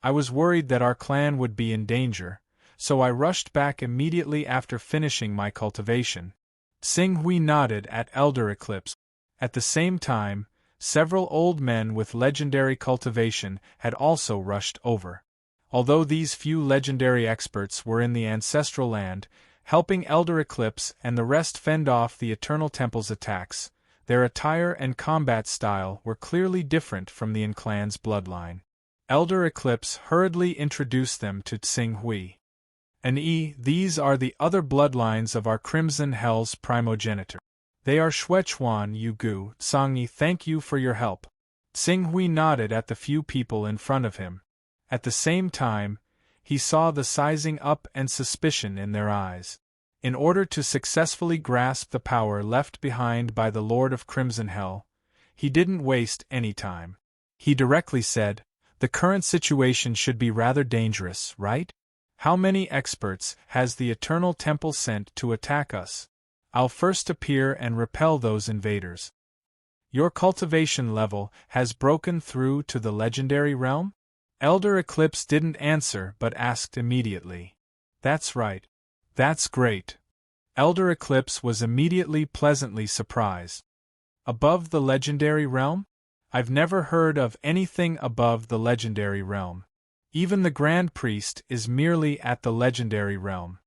"I was worried that our clan would be in danger, so I rushed back immediately after finishing my cultivation." Xing Hui nodded at Elder Eclipse. At the same time, several old men with legendary cultivation had also rushed over. Although these few legendary experts were in the ancestral land, helping Elder Eclipse and the rest fend off the Eternal Temple's attacks, their attire and combat style were clearly different from the clan's bloodline. Elder Eclipse hurriedly introduced them to Xing Hui. "And these are the other bloodlines of our Crimson Hell's primogenitor. They are Shuechuan Yugu, Sangyi. Thank you for your help." Xing Hui nodded at the few people in front of him. At the same time, he saw the sizing up and suspicion in their eyes. In order to successfully grasp the power left behind by the Lord of Crimson Hell, he didn't waste any time. He directly said, "The current situation should be rather dangerous, right? How many experts has the Eternal Temple sent to attack us? I'll first appear and repel those invaders." "Your cultivation level has broken through to the legendary realm?" Elder Eclipse didn't answer but asked immediately. "That's right. That's great." Elder Eclipse was immediately pleasantly surprised. "Above the legendary realm? I've never heard of anything above the legendary realm. Even the Grand Priest is merely at the legendary realm.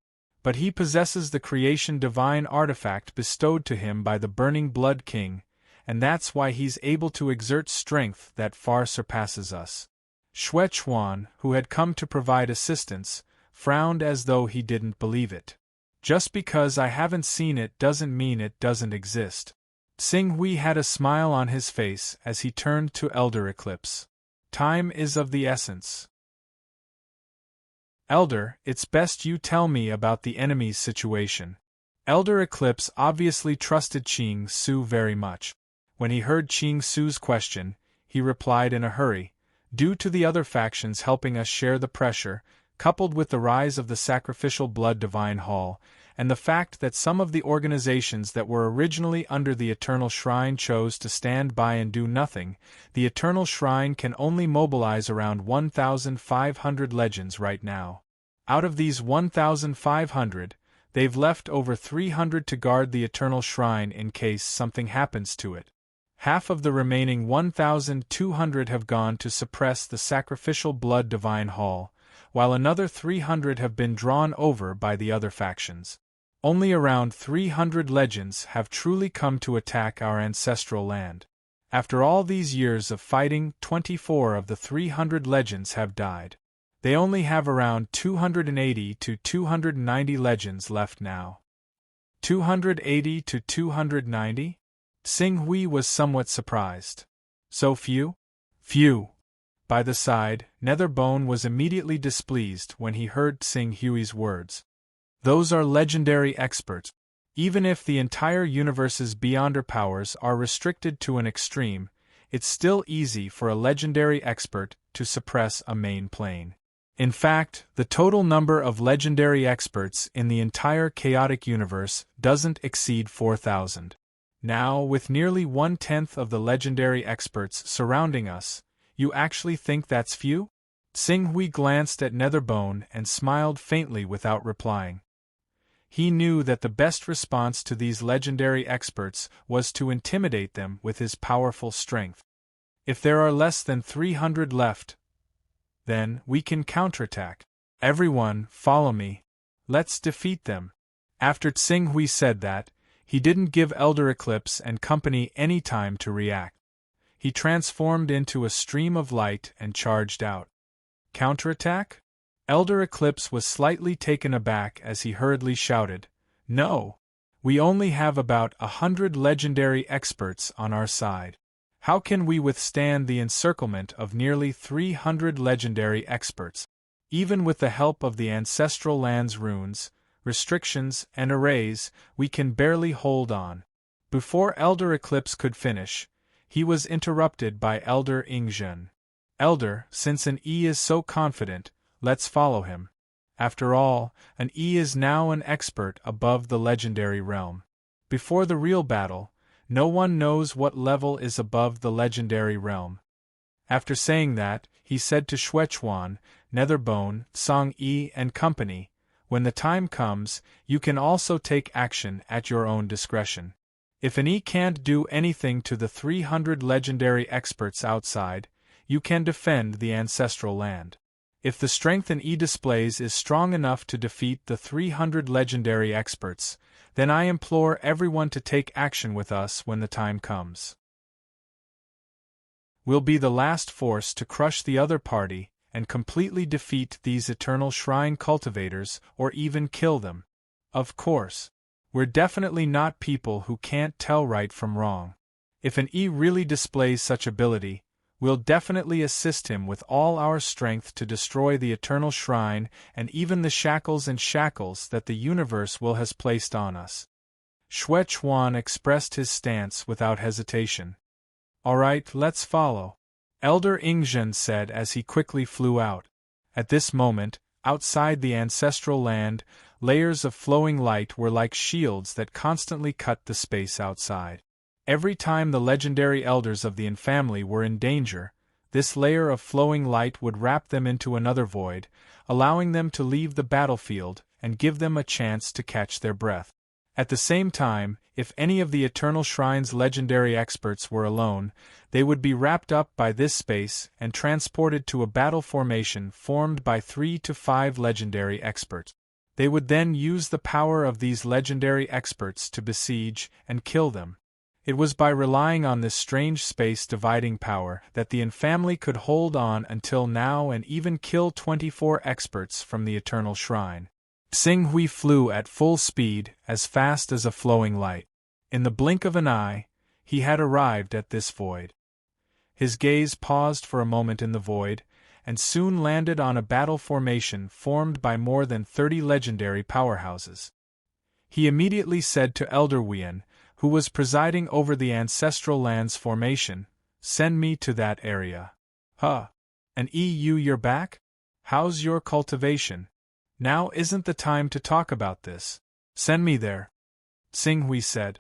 But he possesses the creation divine artifact bestowed to him by the Burning Blood King, and that's why he's able to exert strength that far surpasses us." Shuechuan, who had come to provide assistance, frowned as though he didn't believe it. "Just because I haven't seen it doesn't mean it doesn't exist." Xing Hui had a smile on his face as he turned to Elder Eclipse. "Time is of the essence. Elder, it's best you tell me about the enemy's situation." Elder Eclipse obviously trusted Qing Su very much. When he heard Qing Su's question, he replied in a hurry, "Due to the other factions helping us share the pressure, coupled with the rise of the Sacrificial Blood Divine Hall, and the fact that some of the organizations that were originally under the Eternal Shrine chose to stand by and do nothing, the Eternal Shrine can only mobilize around 1,500 legends right now. Out of these 1,500, they've left over 300 to guard the Eternal Shrine in case something happens to it. Half of the remaining 1,200 have gone to suppress the Sacrificial Blood Divine Hall, while another 300 have been drawn over by the other factions. Only around 300 legends have truly come to attack our ancestral land. After all these years of fighting, 24 of the 300 legends have died. They only have around 280 to 290 legends left now." 280 to 290? Xing Hui was somewhat surprised. "So few?" "Few." By the side, Netherbone was immediately displeased when he heard Xing Hui's words. "Those are legendary experts. Even if the entire universe's beyonder powers are restricted to an extreme, it's still easy for a legendary expert to suppress a main plane. In fact, the total number of legendary experts in the entire chaotic universe doesn't exceed 4,000. Now, with nearly 1/10 of the legendary experts surrounding us, you actually think that's few? Tsing-Hui glanced at Netherbone and smiled faintly without replying. He knew that the best response to these legendary experts was to intimidate them with his powerful strength. If there are less than 300 left, then we can counterattack. Everyone, follow me. Let's defeat them. After Tsing-Hui said that, he didn't give Elder Eclipse and company any time to react. He transformed into a stream of light and charged out. Counterattack? Elder Eclipse was slightly taken aback as he hurriedly shouted, "No! We only have about 100 legendary experts on our side. How can we withstand the encirclement of nearly 300 legendary experts? Even with the help of the ancestral land's runes, restrictions, and arrays, we can barely hold on." Before Elder Eclipse could finish, he was interrupted by Elder Ingzhen. "Elder, since an E is so confident, let's follow him. After all, an E is now an expert above the legendary realm. Before the real battle, no one knows what level is above the legendary realm." After saying that, he said to Shuechuan, Netherbone, Song-Yi, and company, "When the time comes, you can also take action at your own discretion. If an E can't do anything to the 300 legendary experts outside, you can defend the ancestral land. If the strength an E displays is strong enough to defeat the 300 legendary experts, then I implore everyone to take action with us when the time comes. We'll be the last force to crush the other party and completely defeat these eternal shrine cultivators or even kill them. Of course, we're definitely not people who can't tell right from wrong. If an E really displays such ability, we'll definitely assist him with all our strength to destroy the eternal shrine and even the shackles and shackles that the universe will has placed on us." Shuechuan expressed his stance without hesitation. "All right, let's follow," Elder Ingzhen said as he quickly flew out. At this moment, outside the ancestral land, layers of flowing light were like shields that constantly cut the space outside. Every time the legendary elders of the infamily were in danger, this layer of flowing light would wrap them into another void, allowing them to leave the battlefield and give them a chance to catch their breath. At the same time, if any of the Eternal Shrine's legendary experts were alone, they would be wrapped up by this space and transported to a battle formation formed by 3 to 5 legendary experts. They would then use the power of these legendary experts to besiege and kill them. It was by relying on this strange space-dividing power that the infamily could hold on until now and even kill 24 experts from the Eternal Shrine. Tsing-Hui flew at full speed, as fast as a flowing light. In the blink of an eye, he had arrived at this void. His gaze paused for a moment in the void, and soon landed on a battle formation formed by more than 30 legendary powerhouses. He immediately said to Elder Wien, who was presiding over the ancestral land's formation, "Send me to that area." "Huh. And you're back? How's your cultivation? Now isn't the time to talk about this. Send me there," Tsing-Hui said.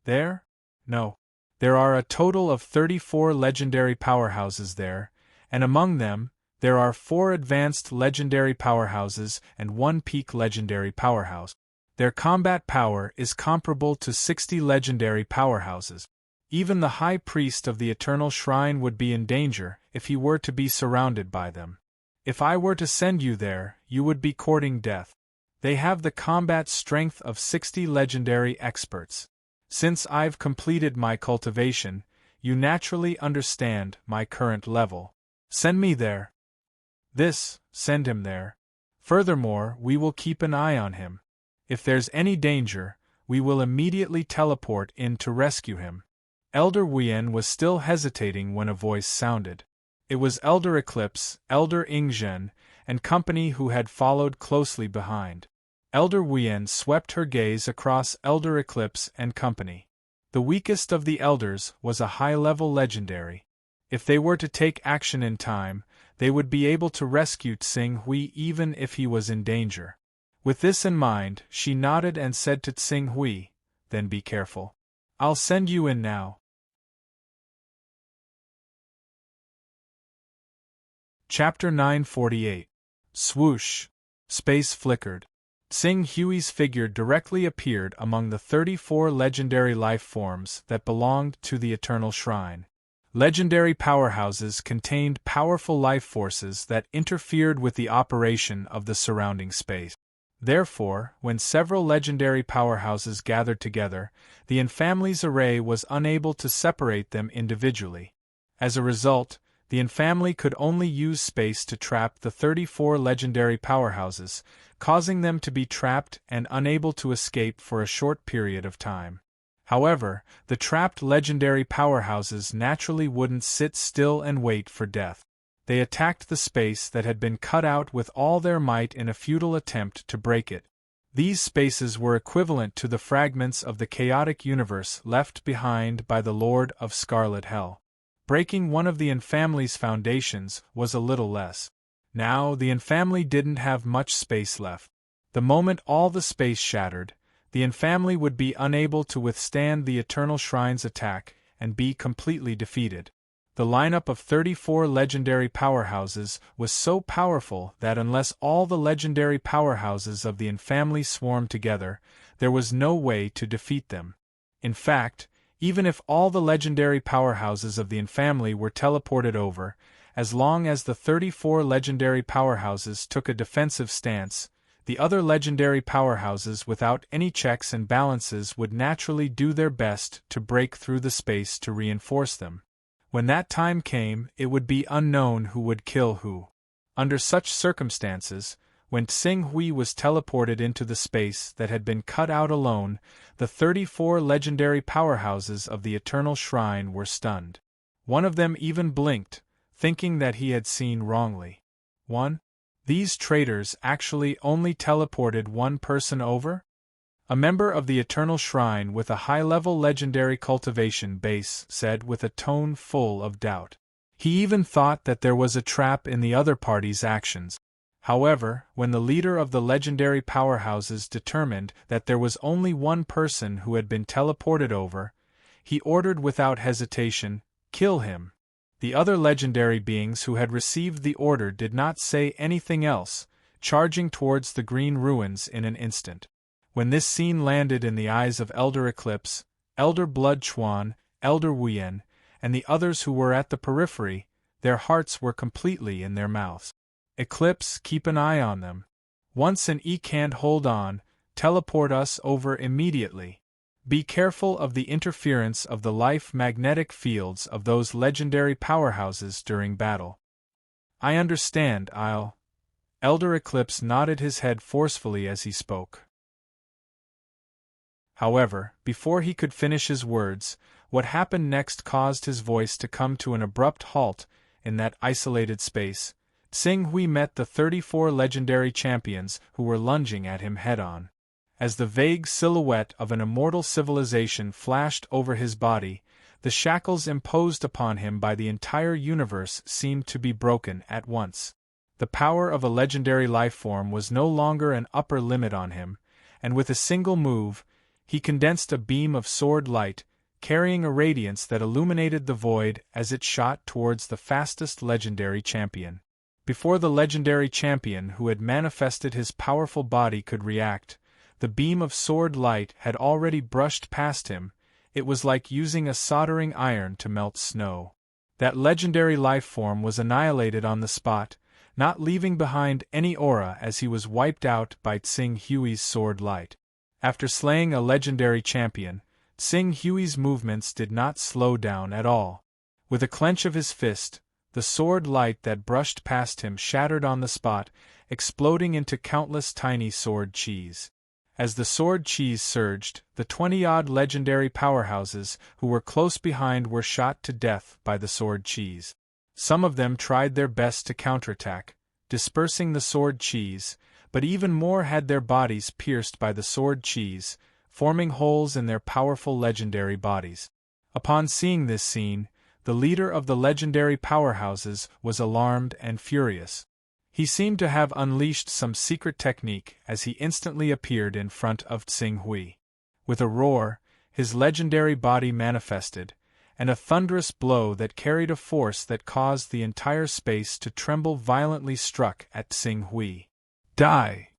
"There? No. There are a total of 34 legendary powerhouses there, and among them, there are 4 advanced legendary powerhouses and 1 peak legendary powerhouse. Their combat power is comparable to 60 legendary powerhouses. Even the High Priest of the Eternal Shrine would be in danger if he were to be surrounded by them. If I were to send you there, you would be courting death. They have the combat strength of 60 legendary experts. Since I've completed my cultivation, you naturally understand my current level. Send me there." Send him there. Furthermore, we will keep an eye on him. If there's any danger, we will immediately teleport in to rescue him. Elder Wien was still hesitating when a voice sounded. It was Elder Eclipse, Elder Ingzhen, and company who had followed closely behind. Elder Wien swept her gaze across Elder Eclipse and company. The weakest of the elders was a high-level legendary. If they were to take action in time, they would be able to rescue Tsing Hui even if he was in danger. With this in mind, she nodded and said to Tsing Hui, "Then be careful. I'll send you in now." Chapter 948. Swoosh. Space flickered. Tsing Hui's figure directly appeared among the 34 legendary life forms that belonged to the Eternal Shrine. Legendary powerhouses contained powerful life forces that interfered with the operation of the surrounding space. Therefore, when several legendary powerhouses gathered together, the Infamily's array was unable to separate them individually. As a result, the Infamily could only use space to trap the 34 legendary powerhouses, causing them to be trapped and unable to escape for a short period of time. However, the trapped legendary powerhouses naturally wouldn't sit still and wait for death. They attacked the space that had been cut out with all their might in a futile attempt to break it. These spaces were equivalent to the fragments of the chaotic universe left behind by the Lord of Scarlet Hell. Breaking one of the Infamily's foundations was a little less. Now, the Infamily didn't have much space left. The moment all the space shattered, the Infamily would be unable to withstand the Eternal Shrine's attack and be completely defeated. The lineup of 34 legendary powerhouses was so powerful that unless all the legendary powerhouses of the Infamily swarmed together, there was no way to defeat them. In fact, even if all the legendary powerhouses of the Infamily were teleported over, as long as the 34 legendary powerhouses took a defensive stance, the other legendary powerhouses without any checks and balances would naturally do their best to break through the space to reinforce them. When that time came, it would be unknown who would kill who. Under such circumstances, when Tsing Hui was teleported into the space that had been cut out alone, the 34 legendary powerhouses of the Eternal Shrine were stunned. One of them even blinked, thinking that he had seen wrongly. These traitors actually only teleported one person over? A member of the Eternal Shrine with a high-level legendary cultivation base said with a tone full of doubt. He even thought that there was a trap in the other party's actions. However, when the leader of the legendary powerhouses determined that there was only one person who had been teleported over, he ordered without hesitation, "Kill him." The other legendary beings who had received the order did not say anything else, charging towards the green ruins in an instant. When this scene landed in the eyes of Elder Eclipse, Elder Blood Chuan, Elder Wuyen, and the others who were at the periphery, their hearts were completely in their mouths. "Eclipse, keep an eye on them. Once E can't hold on, teleport us over immediately. Be careful of the interference of the life magnetic fields of those legendary powerhouses during battle." "I understand, Elder Eclipse nodded his head forcefully as he spoke. However, before he could finish his words, what happened next caused his voice to come to an abrupt halt in that isolated space. Tsing Hui met the 34 legendary champions who were lunging at him head-on. As the vague silhouette of an immortal civilization flashed over his body, the shackles imposed upon him by the entire universe seemed to be broken at once. The power of a legendary life form was no longer an upper limit on him, and with a single move, he condensed a beam of sword light, carrying a radiance that illuminated the void as it shot towards the fastest legendary champion. Before the legendary champion who had manifested his powerful body could react, the beam of sword light had already brushed past him. It was like using a soldering iron to melt snow. That legendary life form was annihilated on the spot, not leaving behind any aura as he was wiped out by Tsing Hui's sword light. After slaying a legendary champion, Tsing Hui's movements did not slow down at all. With a clench of his fist, the sword light that brushed past him shattered on the spot, exploding into countless tiny sword cheese. As the sword cheese surged, the 20-odd legendary powerhouses who were close behind were shot to death by the sword cheese. Some of them tried their best to counterattack, dispersing the sword cheese, but even more had their bodies pierced by the sword cheese, forming holes in their powerful legendary bodies. Upon seeing this scene, the leader of the legendary powerhouses, was alarmed and furious. He seemed to have unleashed some secret technique as he instantly appeared in front of Tsing Hui. With a roar, his legendary body manifested, and a thunderous blow that carried a force that caused the entire space to tremble violently struck at Tsing Hui. Die!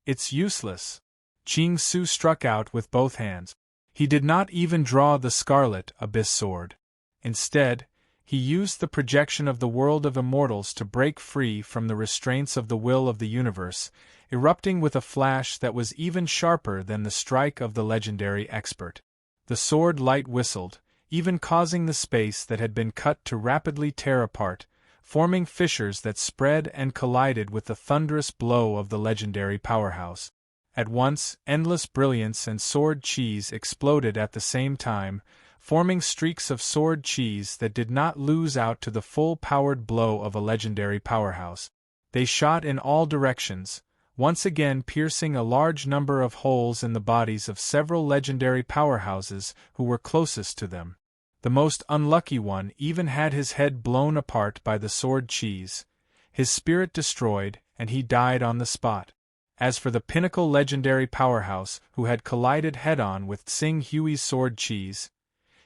It's useless. Jing Su struck out with both hands. He did not even draw the scarlet abyss sword. Instead, he used the projection of the world of immortals to break free from the restraints of the will of the universe, erupting with a flash that was even sharper than the strike of the legendary expert. The sword light whistled, even causing the space that had been cut to rapidly tear apart, forming fissures that spread and collided with the thunderous blow of the legendary powerhouse. At once, endless brilliance and sword cheese exploded at the same time, forming streaks of sword cheese that did not lose out to the full-powered blow of a legendary powerhouse. They shot in all directions, once again piercing a large number of holes in the bodies of several legendary powerhouses who were closest to them. The most unlucky one even had his head blown apart by the sword cheese, his spirit destroyed, and he died on the spot. As for the pinnacle legendary powerhouse who had collided head-on with Tsing Hui's sword cheese,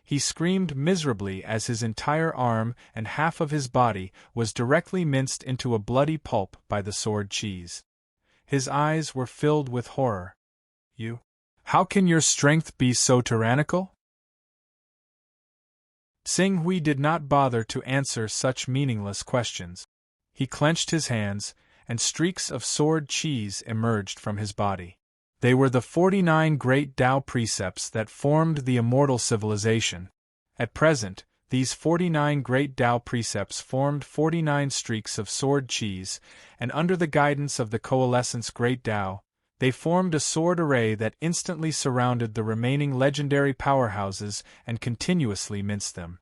he screamed miserably as his entire arm and half of his body was directly minced into a bloody pulp by the sword cheese. His eyes were filled with horror. You? How can your strength be so tyrannical? Tsing Hui did not bother to answer such meaningless questions. He clenched his hands, and streaks of sword cheese emerged from his body. They were the 49 great Tao precepts that formed the immortal civilization. At present, these 49 great Tao precepts formed 49 streaks of sword cheese, and under the guidance of the coalescence Great Tao, they formed a sword array that instantly surrounded the remaining legendary powerhouses and continuously minced them.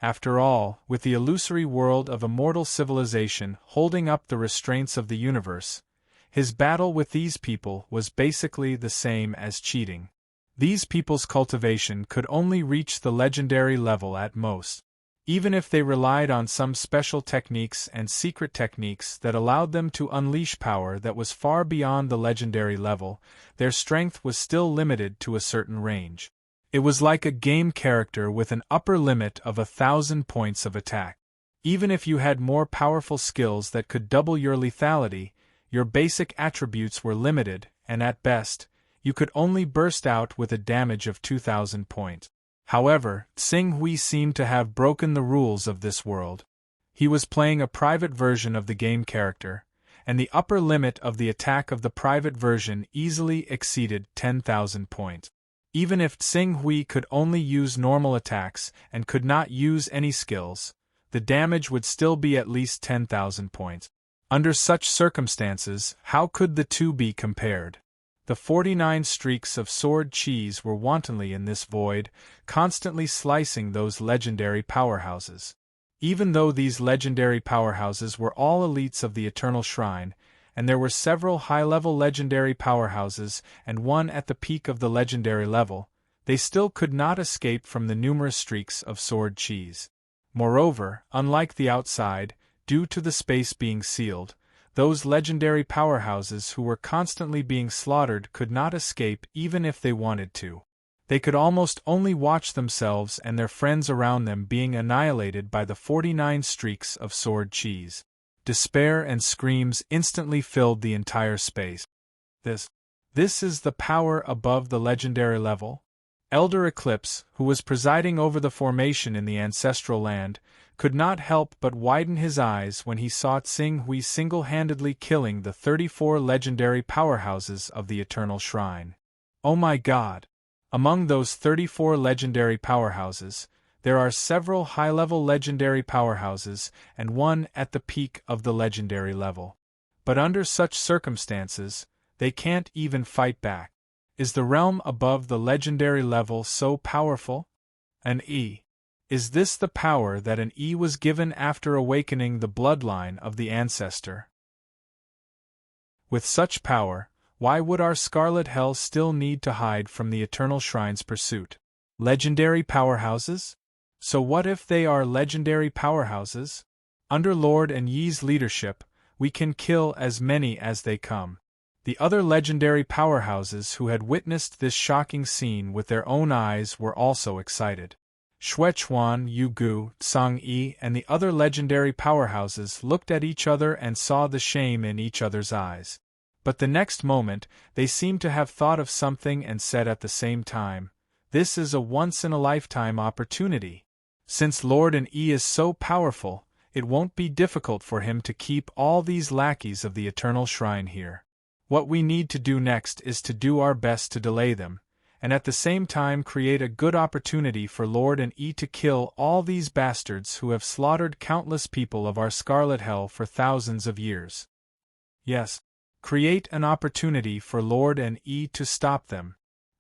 After all, with the illusory world of immortal civilization holding up the restraints of the universe, his battle with these people was basically the same as cheating. These people's cultivation could only reach the legendary level at most. Even if they relied on some special techniques and secret techniques that allowed them to unleash power that was far beyond the legendary level, their strength was still limited to a certain range. It was like a game character with an upper limit of 1,000 points of attack. Even if you had more powerful skills that could double your lethality, your basic attributes were limited, and at best, you could only burst out with a damage of 2,000 points. However, Tsing Hui seemed to have broken the rules of this world. He was playing a private version of the game character, and the upper limit of the attack of the private version easily exceeded 10,000 points. Even if Tsing Hui could only use normal attacks and could not use any skills, the damage would still be at least 10,000 points. Under such circumstances, how could the two be compared? The 49 streaks of sword cheese were wantonly in this void, constantly slicing those legendary powerhouses. Even though these legendary powerhouses were all elites of the Eternal Shrine, and there were several high-level legendary powerhouses and one at the peak of the legendary level, they still could not escape from the numerous streaks of sword cheese. Moreover, unlike the outside, due to the space being sealed, those legendary powerhouses who were constantly being slaughtered could not escape even if they wanted to. They could almost only watch themselves and their friends around them being annihilated by the 49 streaks of sword cheese. Despair and screams instantly filled the entire space. This is the power above the legendary level? Elder Eclipse, who was presiding over the formation in the ancestral land, could not help but widen his eyes when he saw Tsing Hui single-handedly killing the 34 legendary powerhouses of the Eternal Shrine. Oh my God! Among those 34 legendary powerhouses, there are several high-level legendary powerhouses and one at the peak of the legendary level. But under such circumstances, they can't even fight back. Is the realm above the legendary level so powerful? An E. Is this the power that an E was given after awakening the bloodline of the ancestor? With such power, why would our Scarlet Hell still need to hide from the Eternal Shrine's pursuit? Legendary powerhouses? So what if they are legendary powerhouses? Under Lord and Yi's leadership, we can kill as many as they come. The other legendary powerhouses who had witnessed this shocking scene with their own eyes were also excited. Xuechuan, Yugu, Tsang-yi, and the other legendary powerhouses looked at each other and saw the shame in each other's eyes. But the next moment, they seemed to have thought of something and said at the same time, "This is a once-in-a-lifetime opportunity. Since Lord and Yi is so powerful, it won't be difficult for him to keep all these lackeys of the Eternal Shrine here. What we need to do next is to do our best to delay them, and at the same time create a good opportunity for Lord and Yi to kill all these bastards who have slaughtered countless people of our Scarlet Hell for thousands of years. Yes, create an opportunity for Lord and Yi to stop them.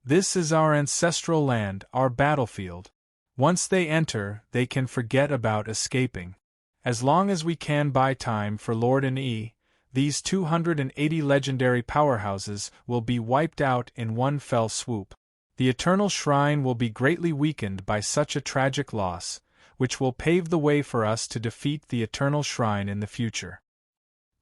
This is our ancestral land, our battlefield. Once they enter, they can forget about escaping. As long as we can buy time for Lord and Yi, these 280 legendary powerhouses will be wiped out in one fell swoop. The Eternal Shrine will be greatly weakened by such a tragic loss, which will pave the way for us to defeat the Eternal Shrine in the future.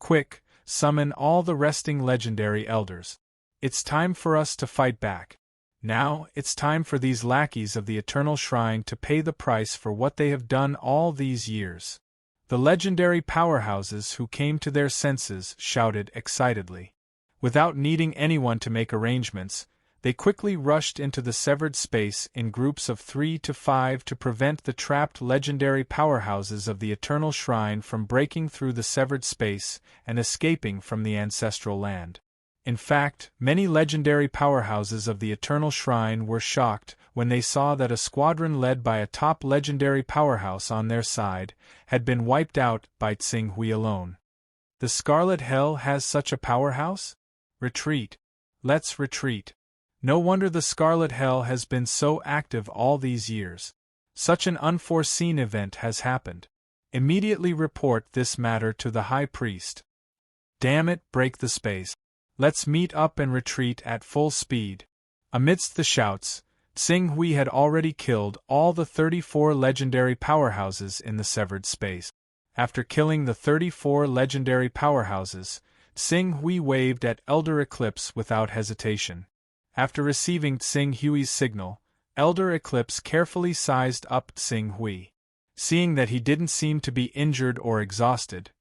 Quick, summon all the resting legendary elders. It's time for us to fight back. Now, it's time for these lackeys of the Eternal Shrine to pay the price for what they have done all these years." The legendary powerhouses who came to their senses shouted excitedly. Without needing anyone to make arrangements, they quickly rushed into the severed space in groups of 3 to 5 to prevent the trapped legendary powerhouses of the Eternal Shrine from breaking through the severed space and escaping from the ancestral land. In fact, many legendary powerhouses of the Eternal Shrine were shocked when they saw that a squadron led by a top legendary powerhouse on their side had been wiped out by Tsing-Hui alone. The Scarlet Hell has such a powerhouse? Retreat. Let's retreat. No wonder the Scarlet Hell has been so active all these years. Such an unforeseen event has happened. Immediately report this matter to the High Priest. Damn it, break the space. Let's meet up and retreat at full speed. Amidst the shouts, Tsing-Hui had already killed all the 34 legendary powerhouses in the severed space. After killing the 34 legendary powerhouses, Tsing-Hui waved at Elder Eclipse without hesitation. After receiving Tsing-Hui's signal, Elder Eclipse carefully sized up Tsing-Hui. Seeing that he didn't seem to be injured or exhausted,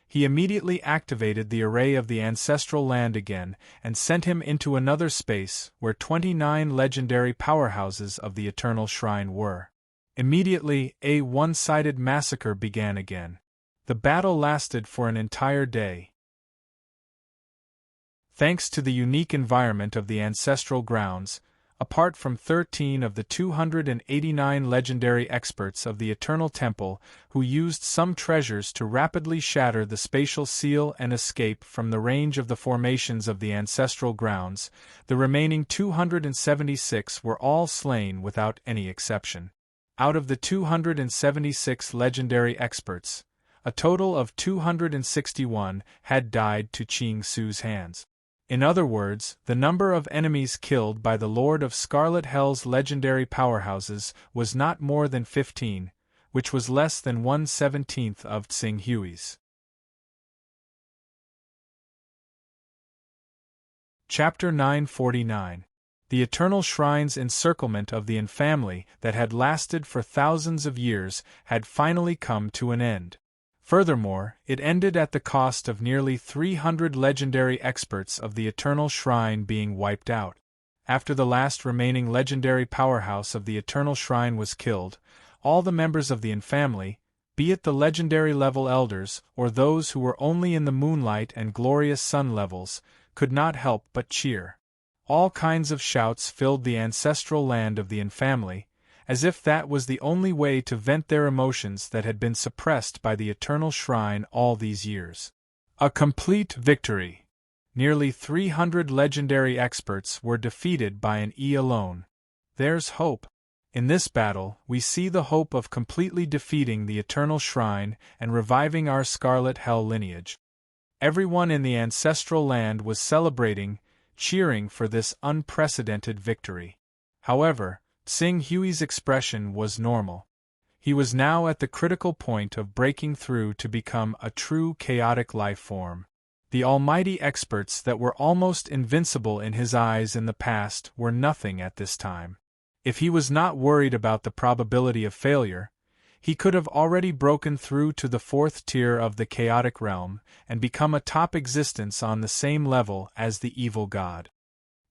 he immediately activated the array of the ancestral land again and sent him into another space where 29 legendary powerhouses of the Eternal Shrine were. Immediately, a one-sided massacre began again. The battle lasted for an entire day. Thanks to the unique environment of the ancestral grounds, apart from 13 of the 289 legendary experts of the Eternal Temple who used some treasures to rapidly shatter the spatial seal and escape from the range of the formations of the ancestral grounds, the remaining 276 were all slain without any exception. Out of the 276 legendary experts, a total of 261 had died to Qing Su's hands. In other words, the number of enemies killed by the Lord of Scarlet Hell's legendary powerhouses was not more than 15, which was less than 1/17 of Tsing-Hui's. Chapter 949. The Eternal Shrine's encirclement of the infamily that had lasted for thousands of years had finally come to an end. Furthermore, it ended at the cost of nearly 300 legendary experts of the Eternal Shrine being wiped out. After the last remaining legendary powerhouse of the Eternal Shrine was killed, all the members of the infamily, be it the legendary level elders or those who were only in the moonlight and glorious sun levels, could not help but cheer. All kinds of shouts filled the ancestral land of the infamily, as if that was the only way to vent their emotions that had been suppressed by the Eternal Shrine all these years. A complete victory. Nearly 300 legendary experts were defeated by an E alone. There's hope. In this battle, we see the hope of completely defeating the Eternal Shrine and reviving our Scarlet Hell lineage. Everyone in the ancestral land was celebrating, cheering for this unprecedented victory. However, Tsing-Hui's expression was normal. He was now at the critical point of breaking through to become a true chaotic life form. The almighty experts that were almost invincible in his eyes in the past were nothing at this time. If he was not worried about the probability of failure, he could have already broken through to the fourth tier of the chaotic realm and become a top existence on the same level as the evil god.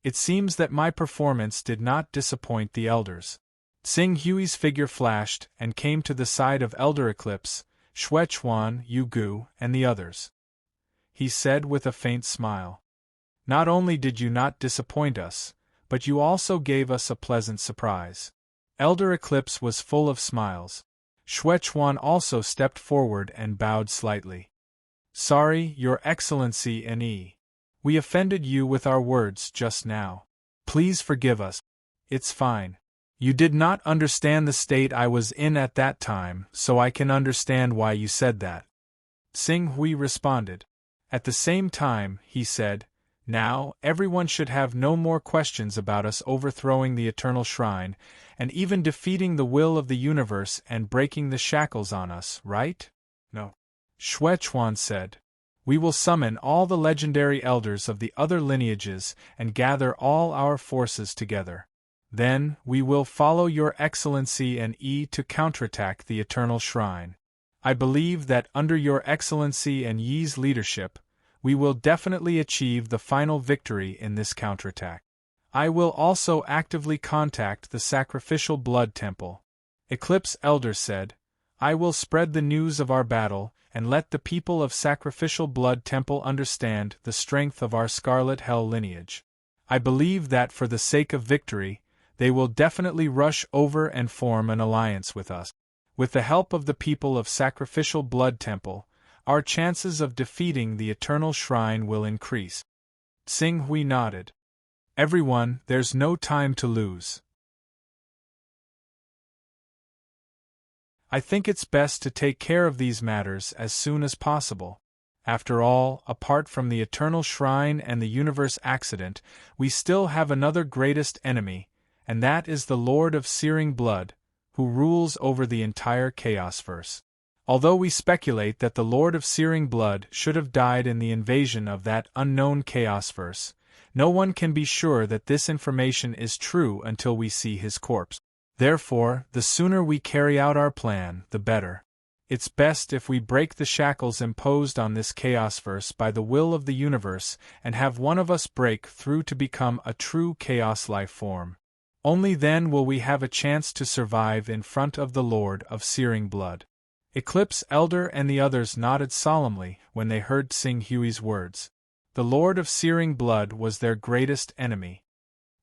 It seems that my performance did not disappoint the elders. Sing Hui's figure flashed and came to the side of Elder Eclipse, Xuechuan, Yu Gu, and the others. He said with a faint smile. Not only did you not disappoint us, but you also gave us a pleasant surprise. Elder Eclipse was full of smiles. Xuechuan also stepped forward and bowed slightly. Sorry, Your Excellency Ne. We offended you with our words just now. Please forgive us. It's fine. You did not understand the state I was in at that time, so I can understand why you said that. Sing Hui responded. At the same time, he said, now, everyone should have no more questions about us overthrowing the Eternal Shrine, and even defeating the will of the universe and breaking the shackles on us, right? No. Xuechuan said. We will summon all the legendary elders of the other lineages and gather all our forces together. Then, we will follow Your Excellency Ne to counterattack the Eternal Shrine. I believe that under Your Excellency Ye's leadership, we will definitely achieve the final victory in this counterattack. I will also actively contact the Sacrificial Blood Temple. Eclipse Elder said, I will spread the news of our battle and let the people of Sacrificial Blood Temple understand the strength of our Scarlet Hell lineage. I believe that for the sake of victory, they will definitely rush over and form an alliance with us. With the help of the people of Sacrificial Blood Temple, our chances of defeating the Eternal Shrine will increase. Sing Hui nodded. Everyone, there's no time to lose. I think it's best to take care of these matters as soon as possible. After all, apart from the Eternal Shrine and the universe accident, we still have another greatest enemy, and that is the Lord of Searing Blood, who rules over the entire Chaosverse. Although we speculate that the Lord of Searing Blood should have died in the invasion of that unknown Chaosverse, no one can be sure that this information is true until we see his corpse. Therefore, the sooner we carry out our plan, the better. It's best if we break the shackles imposed on this Chaosverse by the will of the universe and have one of us break through to become a true Chaos life form. Only then will we have a chance to survive in front of the Lord of Searing Blood. Eclipse Elder and the others nodded solemnly when they heard Sing Hui's words. The Lord of Searing Blood was their greatest enemy.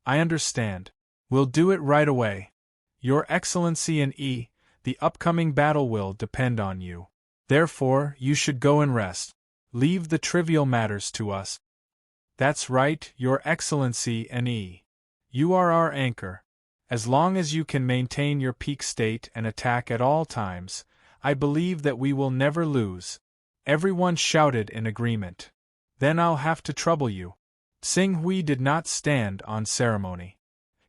I understand. We'll do it right away. Your Excellency Ne, the upcoming battle will depend on you. Therefore, you should go and rest. Leave the trivial matters to us. That's right, Your Excellency Ne. You are our anchor. As long as you can maintain your peak state and attack at all times, I believe that we will never lose. Everyone shouted in agreement. Then I'll have to trouble you. Sing Hui did not stand on ceremony.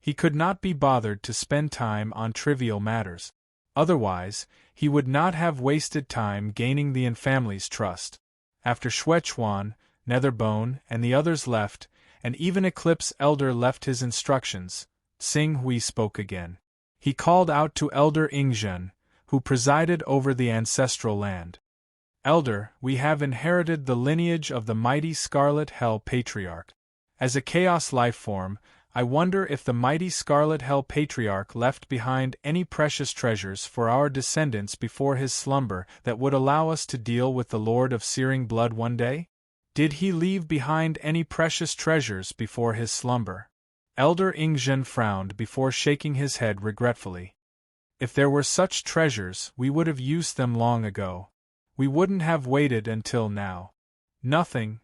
He could not be bothered to spend time on trivial matters. Otherwise, he would not have wasted time gaining the family's trust. After Xuechuan, Netherbone, and the others left, and even Eclipse Elder left his instructions, Sing Hui spoke again. He called out to Elder Ingzhen, who presided over the ancestral land. Elder, we have inherited the lineage of the mighty Scarlet Hell Patriarch. As a Chaos life form, I wonder if the mighty Scarlet Hell Patriarch left behind any precious treasures for our descendants before his slumber that would allow us to deal with the Lord of Searing Blood one day? Did he leave behind any precious treasures before his slumber? Elder Ingzhen frowned before shaking his head regretfully. If there were such treasures, we would have used them long ago. We wouldn't have waited until now. Nothing.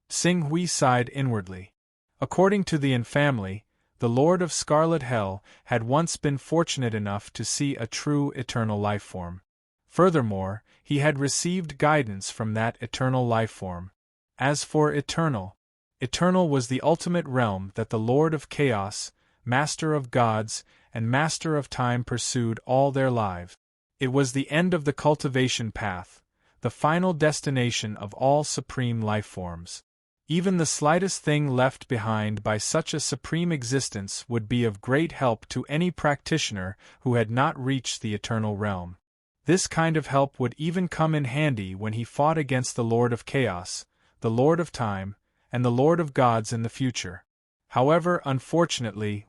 Sing Hui sighed inwardly. According to the family, the Lord of Scarlet Hell had once been fortunate enough to see a true eternal life form. Furthermore, he had received guidance from that eternal life form. As for eternal, eternal was the ultimate realm that the Lord of Chaos, Master of Gods, and Master of Time pursued all their lives. It was the end of the cultivation path, the final destination of all supreme life forms. Even the slightest thing left behind by such a supreme existence would be of great help to any practitioner who had not reached the eternal realm. This kind of help would even come in handy when he fought against the Lord of Chaos, the Lord of Time, and the Lord of Gods in the future. However, unfortunately,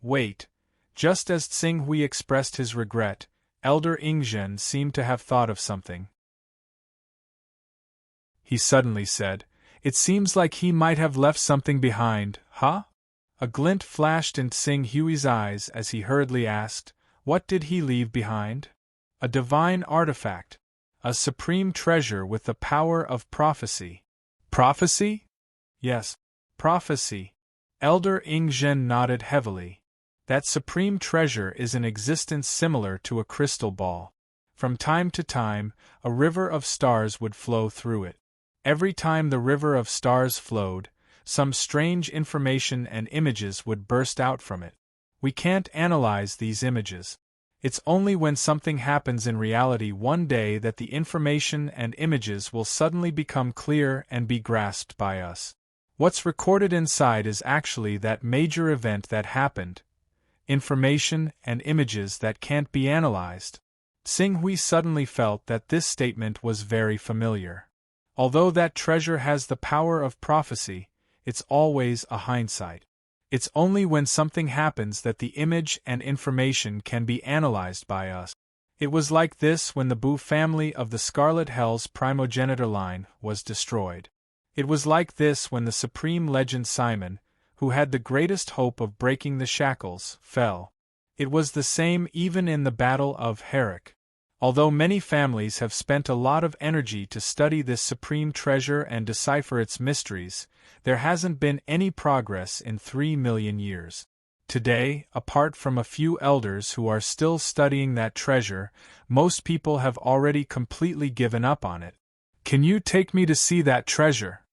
just as Tsing Hui expressed his regret, Elder Ingzhen seemed to have thought of something. He suddenly said, "It seems like he might have left something behind, huh?" A glint flashed in Tsing Hui's eyes as he hurriedly asked, "What did he leave behind?" "A divine artifact. A supreme treasure with the power of prophecy." "Prophecy?" "Yes, prophecy." Elder Ingzhen nodded heavily. "That supreme treasure is an existence similar to a crystal ball. From time to time, a river of stars would flow through it. Every time the river of stars flowed, some strange information and images would burst out from it. We can't analyze these images. It's only when something happens in reality one day that the information and images will suddenly become clear and be grasped by us. What's recorded inside is actually that major event that happened. Information and images that can't be analyzed." Tsing Hui suddenly felt that this statement was very familiar. Although that treasure has the power of prophecy, it's always a hindsight. It's only when something happens that the image and information can be analyzed by us. It was like this when the Bu family of the Scarlet Hell's primogenitor line was destroyed. It was like this when the supreme legend Simon, who had the greatest hope of breaking the shackles, fell. It was the same even in the Battle of Herrick. Although many families have spent a lot of energy to study this supreme treasure and decipher its mysteries, there hasn't been any progress in 3 million years. Today, apart from a few elders who are still studying that treasure, most people have already completely given up on it. "Can you take me to see that treasure?"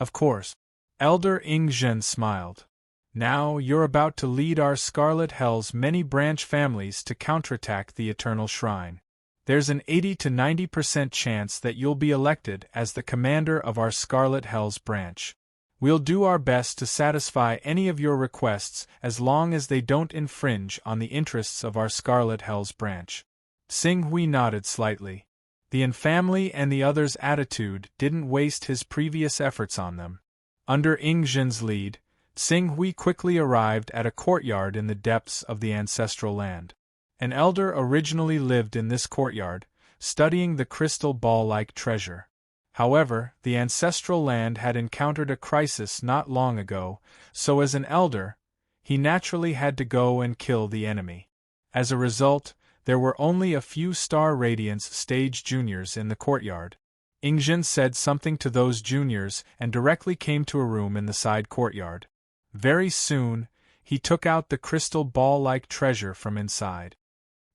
"Of course." Elder Ingzhen smiled. "Now you're about to lead our Scarlet Hell's many branch families to counterattack the Eternal Shrine. There's an 80 to 90% chance that you'll be elected as the commander of our Scarlet Hell's branch. We'll do our best to satisfy any of your requests as long as they don't infringe on the interests of our Scarlet Hell's branch." Tsing Hui nodded slightly. The Yin family and the others' attitude didn't waste his previous efforts on them. Under Ingzhen's lead, Tsing Hui quickly arrived at a courtyard in the depths of the ancestral land. An elder originally lived in this courtyard, studying the crystal ball-like treasure. However, the ancestral land had encountered a crisis not long ago, so as an elder, he naturally had to go and kill the enemy. As a result, there were only a few Star Radiance stage juniors in the courtyard. Ingzhen said something to those juniors and directly came to a room in the side courtyard. Very soon, he took out the crystal ball-like treasure from inside.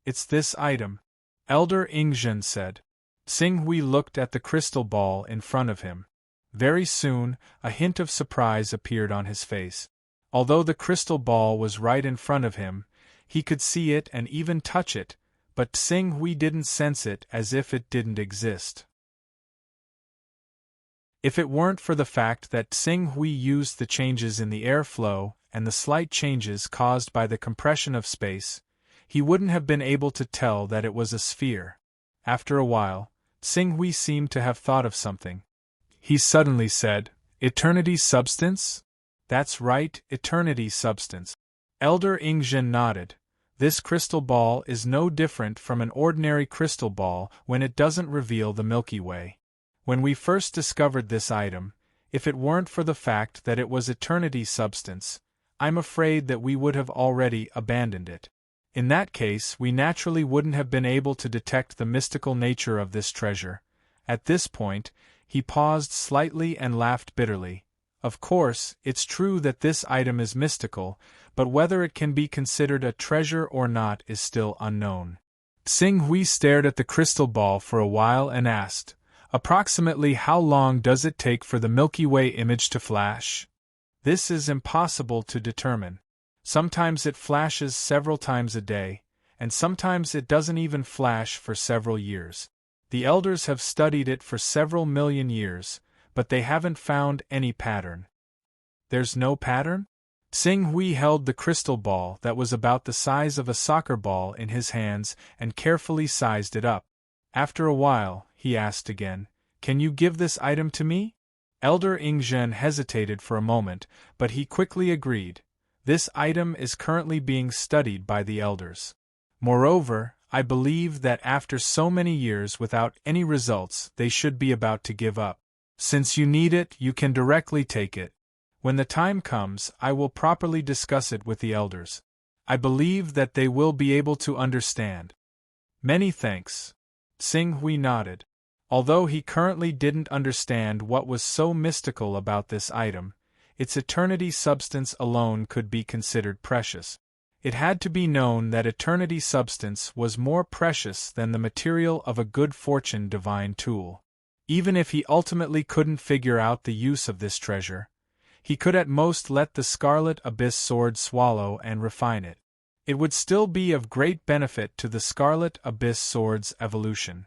"It's this item," Elder Ingzhen said. Tsing Hui looked at the crystal ball in front of him. Very soon, a hint of surprise appeared on his face. Although the crystal ball was right in front of him, he could see it and even touch it, but Tsing Hui didn't sense it as if it didn't exist. If it weren't for the fact that Tsing Hui used the changes in the airflow and the slight changes caused by the compression of space, he wouldn't have been able to tell that it was a sphere. After a while, Tsing Hui seemed to have thought of something. He suddenly said, "Eternity substance?" "That's right, eternity substance." Elder Ingzhen nodded. "This crystal ball is no different from an ordinary crystal ball when it doesn't reveal the Milky Way. When we first discovered this item, if it weren't for the fact that it was eternity substance, I'm afraid that we would have already abandoned it. In that case, we naturally wouldn't have been able to detect the mystical nature of this treasure." At this point, he paused slightly and laughed bitterly. "Of course, it's true that this item is mystical, but whether it can be considered a treasure or not is still unknown." Tsing Hui stared at the crystal ball for a while and asked, "Approximately how long does it take for the Milky Way image to flash?" "This is impossible to determine. Sometimes it flashes several times a day, and sometimes it doesn't even flash for several years. The elders have studied it for several million years, but they haven't found any pattern. There's no pattern? Tsing Hui held the crystal ball that was about the size of a soccer ball in his hands and carefully sized it up. After a while, he asked again, "Can you give this item to me?" Elder Ingzhen hesitated for a moment, but he quickly agreed. "This item is currently being studied by the elders. Moreover, I believe that after so many years without any results, they should be about to give up. Since you need it, you can directly take it. When the time comes, I will properly discuss it with the elders. I believe that they will be able to understand." "Many thanks." Tsing Hui nodded. Although he currently didn't understand what was so mystical about this item, its eternity substance alone could be considered precious. It had to be known that eternity substance was more precious than the material of a good fortune divine tool. Even if he ultimately couldn't figure out the use of this treasure, he could at most let the Scarlet Abyss sword swallow and refine it. It would still be of great benefit to the Scarlet Abyss sword's evolution.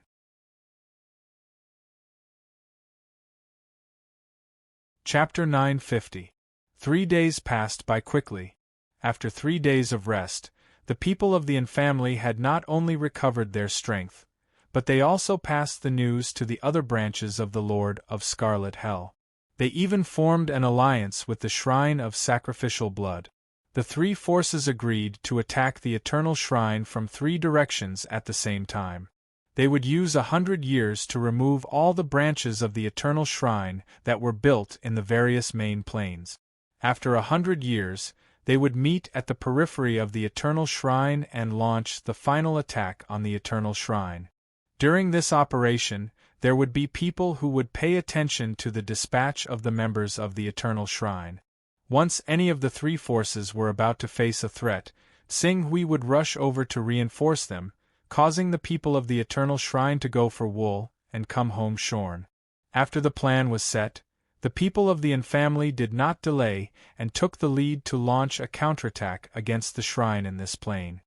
Chapter 950. 3 days passed by quickly. After 3 days of rest, the people of the Yin family had not only recovered their strength, but they also passed the news to the other branches of the Lord of Scarlet Hell. They even formed an alliance with the Shrine of Sacrificial Blood. The 3 forces agreed to attack the Eternal Shrine from 3 directions at the same time. They would use 100 years to remove all the branches of the Eternal Shrine that were built in the various main planes. After 100 years, they would meet at the periphery of the Eternal Shrine and launch the final attack on the Eternal Shrine. During this operation, there would be people who would pay attention to the dispatch of the members of the Eternal Shrine. Once any of the 3 forces were about to face a threat, Tsing Hui would rush over to reinforce them, causing the people of the Eternal Shrine to go for wool and come home shorn. After the plan was set, the people of the Yin family did not delay and took the lead to launch a counterattack against the shrine in this plane.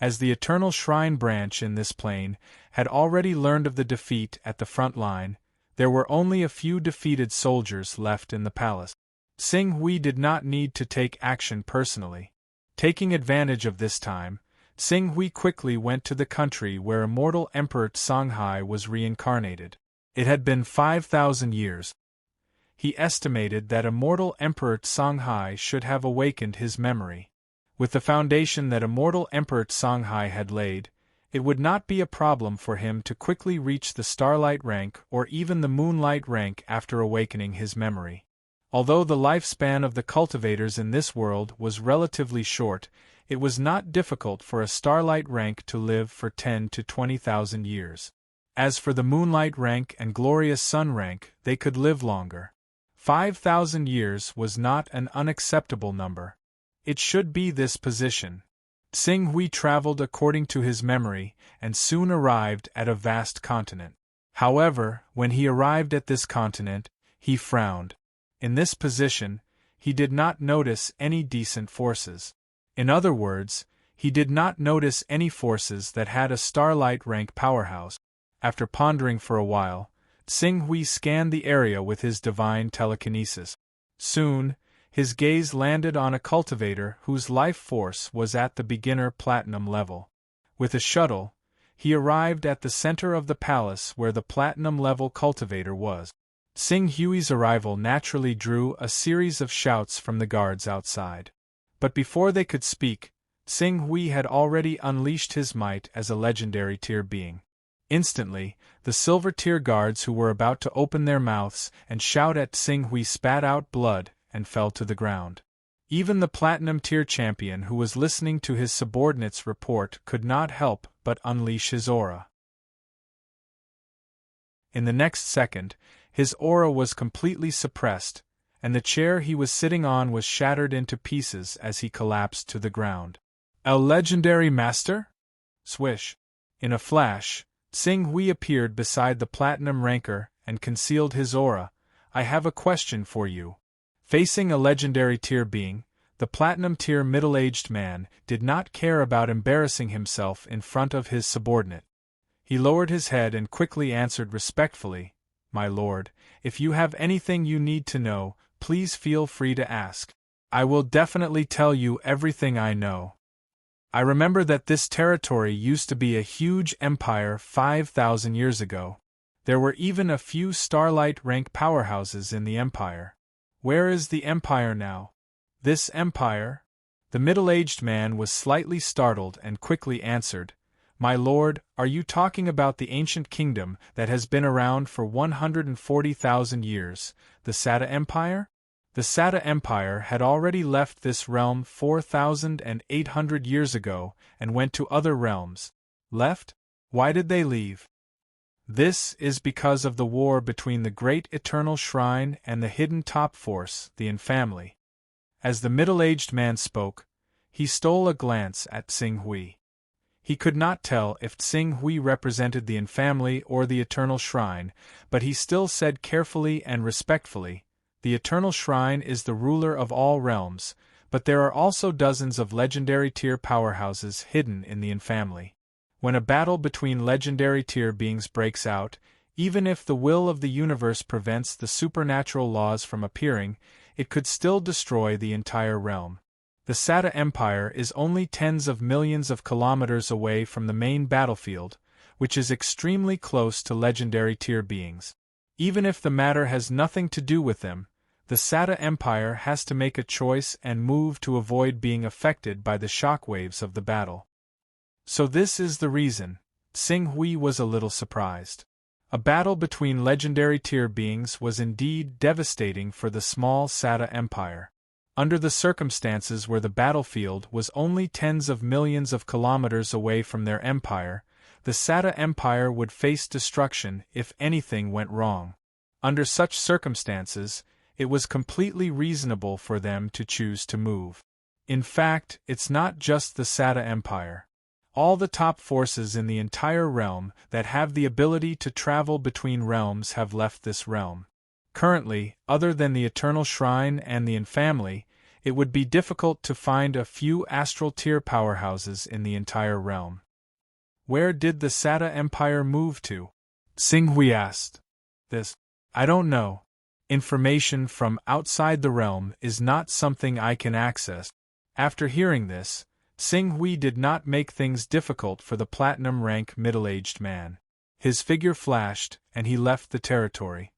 As the Eternal Shrine branch in this plane had already learned of the defeat at the front line, there were only a few defeated soldiers left in the palace. Tsing Hui did not need to take action personally. Taking advantage of this time, Tsing Hui quickly went to the country where immortal Emperor Songhai was reincarnated. It had been 5,000 years. He estimated that immortal Emperor Songhai should have awakened his memory. With the foundation that immortal Emperor Songhai had laid, it would not be a problem for him to quickly reach the Starlight rank or even the Moonlight rank after awakening his memory. Although the lifespan of the cultivators in this world was relatively short, it was not difficult for a Starlight rank to live for 10 to 20,000 years. As for the Moonlight rank and Glorious Sun rank, they could live longer. 5,000 years was not an unacceptable number. It should be this position. Tsing Hui traveled according to his memory and soon arrived at a vast continent. However, when he arrived at this continent, he frowned. In this position, he did not notice any decent forces. In other words, he did not notice any forces that had a Starlight rank powerhouse. After pondering for a while, Tsing Hui scanned the area with his divine telekinesis. Soon, his gaze landed on a cultivator whose life force was at the beginner platinum level. With a shuttle, he arrived at the center of the palace where the platinum level cultivator was. Tsing Hui's arrival naturally drew a series of shouts from the guards outside. But before they could speak, Tsing Hui had already unleashed his might as a legendary tier being. Instantly, the silver tier guards who were about to open their mouths and shout at Tsing Hui spat out blood and fell to the ground. Even the platinum tier champion who was listening to his subordinate's report could not help but unleash his aura. In the next second, his aura was completely suppressed, and the chair he was sitting on was shattered into pieces as he collapsed to the ground. A legendary master? Swish. In a flash, Tsing Hui appeared beside the platinum ranker and concealed his aura. I have a question for you. Facing a legendary tier being, The platinum-tier middle-aged man did not care about embarrassing himself in front of his subordinate. He lowered his head and quickly answered respectfully, "My lord, if you have anything you need to know, please feel free to ask. I will definitely tell you everything I know. I remember that this territory used to be a huge empire 5,000 years ago. There were even a few starlight rank powerhouses in the empire. Where is the empire now?" "This empire?" The middle-aged man was slightly startled and quickly answered, "My lord, are you talking about the ancient kingdom that has been around for 140,000 years, the Sata Empire?" The Sata Empire had already left this realm 4,800 years ago and went to other realms. Left? Why did they leave? This is because of the war between the Great Eternal Shrine and the hidden top force, the Infamily. As the middle-aged man spoke, he stole a glance at Tsing Hui. He could not tell if Tsing Hui represented the Infamily or the Eternal Shrine, but he still said carefully and respectfully, "The Eternal Shrine is the ruler of all realms, but there are also dozens of legendary tier powerhouses hidden in the Infamily. When a battle between legendary tier beings breaks out, even if the will of the universe prevents the supernatural laws from appearing, it could still destroy the entire realm. The Sata Empire is only tens of millions of kilometers away from the main battlefield, which is extremely close to legendary tier beings. Even if the matter has nothing to do with them, the Sata Empire has to make a choice and move to avoid being affected by the shockwaves of the battle. So this is the reason." Tsing Hui was a little surprised. A battle between legendary tier beings was indeed devastating for the small Sata Empire. Under the circumstances where the battlefield was only tens of millions of kilometers away from their empire, the Sata Empire would face destruction if anything went wrong. Under such circumstances, it was completely reasonable for them to choose to move. In fact, it's not just the Sata Empire. All the top forces in the entire realm that have the ability to travel between realms have left this realm. Currently, other than the Eternal Shrine and the Infamily, it would be difficult to find a few astral tier powerhouses in the entire realm. "Where did the Sata Empire move to?" Tsing Hui asked. I don't know. Information from outside the realm is not something I can access." After hearing this, Tsing Hui did not make things difficult for the platinum rank middle-aged man. His figure flashed, and he left the territory.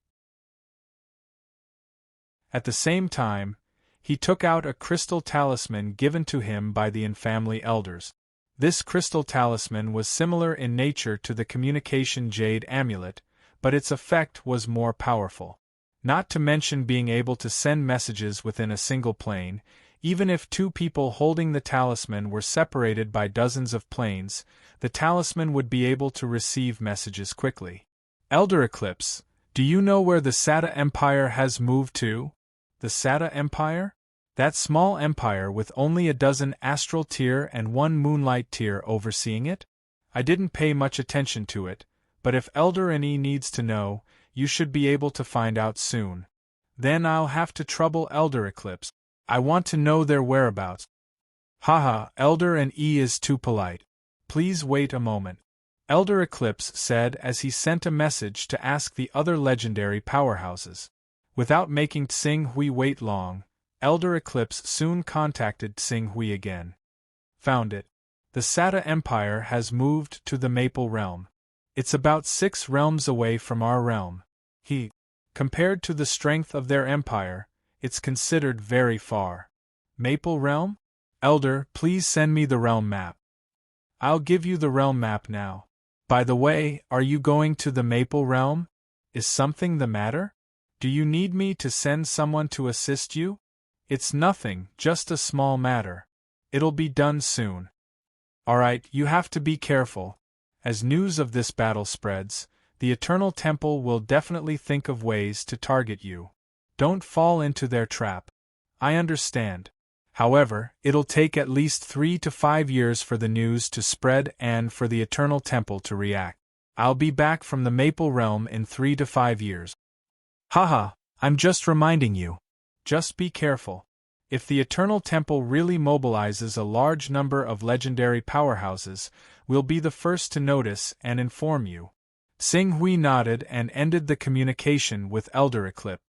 At the same time, he took out a crystal talisman given to him by the Infamily elders. This crystal talisman was similar in nature to the communication jade amulet, but its effect was more powerful. Not to mention being able to send messages within a single plane. Even if two people holding the talisman were separated by dozens of planes, the talisman would be able to receive messages quickly. "Elder Eclipse, do you know where the Sata Empire has moved to?" "The Sata Empire? That small empire with only a dozen astral tier and one moonlight tier overseeing it? I didn't pay much attention to it, but if Elder Ne needs to know, you should be able to find out soon. Then I'll have to trouble Elder Eclipse. I want to know their whereabouts." "Haha, Elder Ne is too polite. Please wait a moment," Elder Eclipse said as he sent a message to ask the other legendary powerhouses. Without making Tsing Hui wait long, Elder Eclipse soon contacted Tsing Hui again. "Found it. The Sata Empire has moved to the Maple Realm. It's about 6 realms away from our realm. Compared to the strength of their empire, it's considered very far." "Maple Realm? Elder, please send me the realm map." "I'll give you the realm map now. By the way, are you going to the Maple Realm? Is something the matter? Do you need me to send someone to assist you?" "It's nothing, just a small matter. It'll be done soon." "Alright, you have to be careful. As news of this battle spreads, the Eternal Temple will definitely think of ways to target you. Don't fall into their trap." "I understand. However, it'll take at least 3 to 5 years for the news to spread and for the Eternal Temple to react. I'll be back from the Maple Realm in 3 to 5 years. Haha, I'm just reminding you. Just be careful. If the Eternal Temple really mobilizes a large number of legendary powerhouses, we'll be the first to notice and inform you. Sing Hui nodded and ended the communication with Elder Eclipse.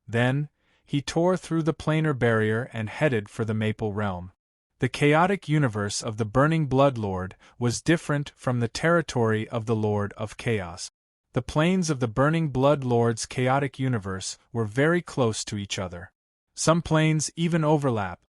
Then, he tore through the planar barrier and headed for the Maple Realm. The chaotic universe of the Burning Blood Lord was different from the territory of the Lord of Chaos. The planes of the Burning Blood Lord's chaotic universe were very close to each other. Some planes even overlap.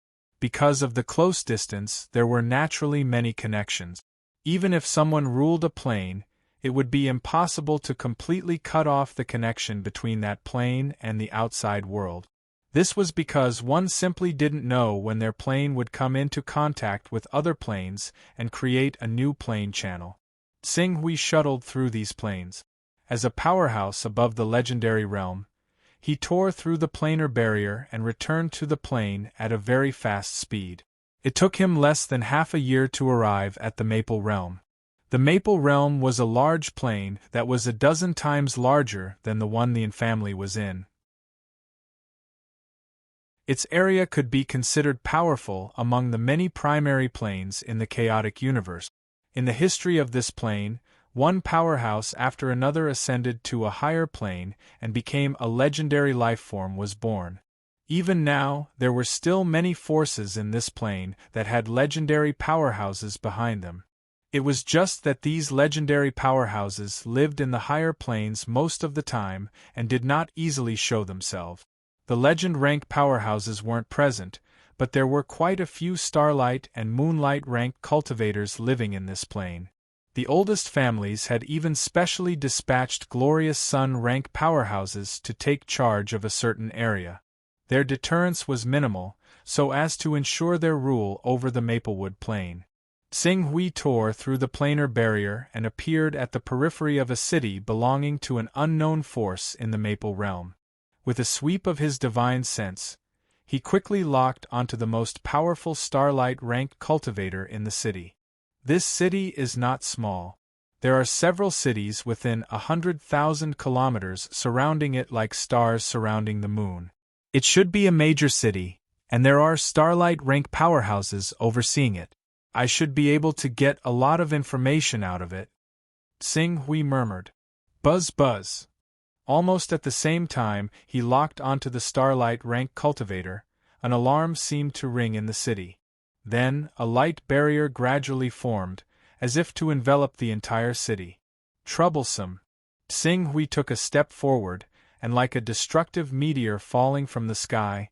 Because of the close distance, there were naturally many connections. Even if someone ruled a plane, it would be impossible to completely cut off the connection between that plane and the outside world. This was because one simply didn't know when their plane would come into contact with other planes and create a new plane channel. Sing Hui shuttled through these planes. As a powerhouse above the legendary realm, he tore through the planar barrier and returned to the plane at a very fast speed. It took him less than half a year to arrive at the Maple Realm. The Maple Realm was a large plane that was a dozen times larger than the one the family was in. Its area could be considered powerful among the many primary planes in the chaotic universe. In the history of this plane, one powerhouse after another ascended to a higher plane and became a legendary lifeform was born. Even now, there were still many forces in this plane that had legendary powerhouses behind them. It was just that these legendary powerhouses lived in the higher planes most of the time and did not easily show themselves. The legend rank powerhouses weren't present, but there were quite a few starlight and moonlight rank cultivators living in this plane. The oldest families had even specially dispatched glorious sun rank powerhouses to take charge of a certain area. Their deterrence was minimal, so as to ensure their rule over the Maplewood Plain. Sing Hui tore through the planar barrier and appeared at the periphery of a city belonging to an unknown force in the Maple Realm. With a sweep of his divine sense, he quickly locked onto the most powerful starlight-ranked cultivator in the city. This city is not small. There are several cities within 100,000 kilometers surrounding it like stars surrounding the moon. It should be a major city, and there are starlight-rank powerhouses overseeing it. I should be able to get a lot of information out of it. Sing Hui murmured. Buzz buzz. Almost at the same time he locked onto the starlight-rank cultivator, an alarm seemed to ring in the city. Then, a light barrier gradually formed, as if to envelop the entire city. Troublesome. Sing Hui took a step forward, and like a destructive meteor falling from the sky,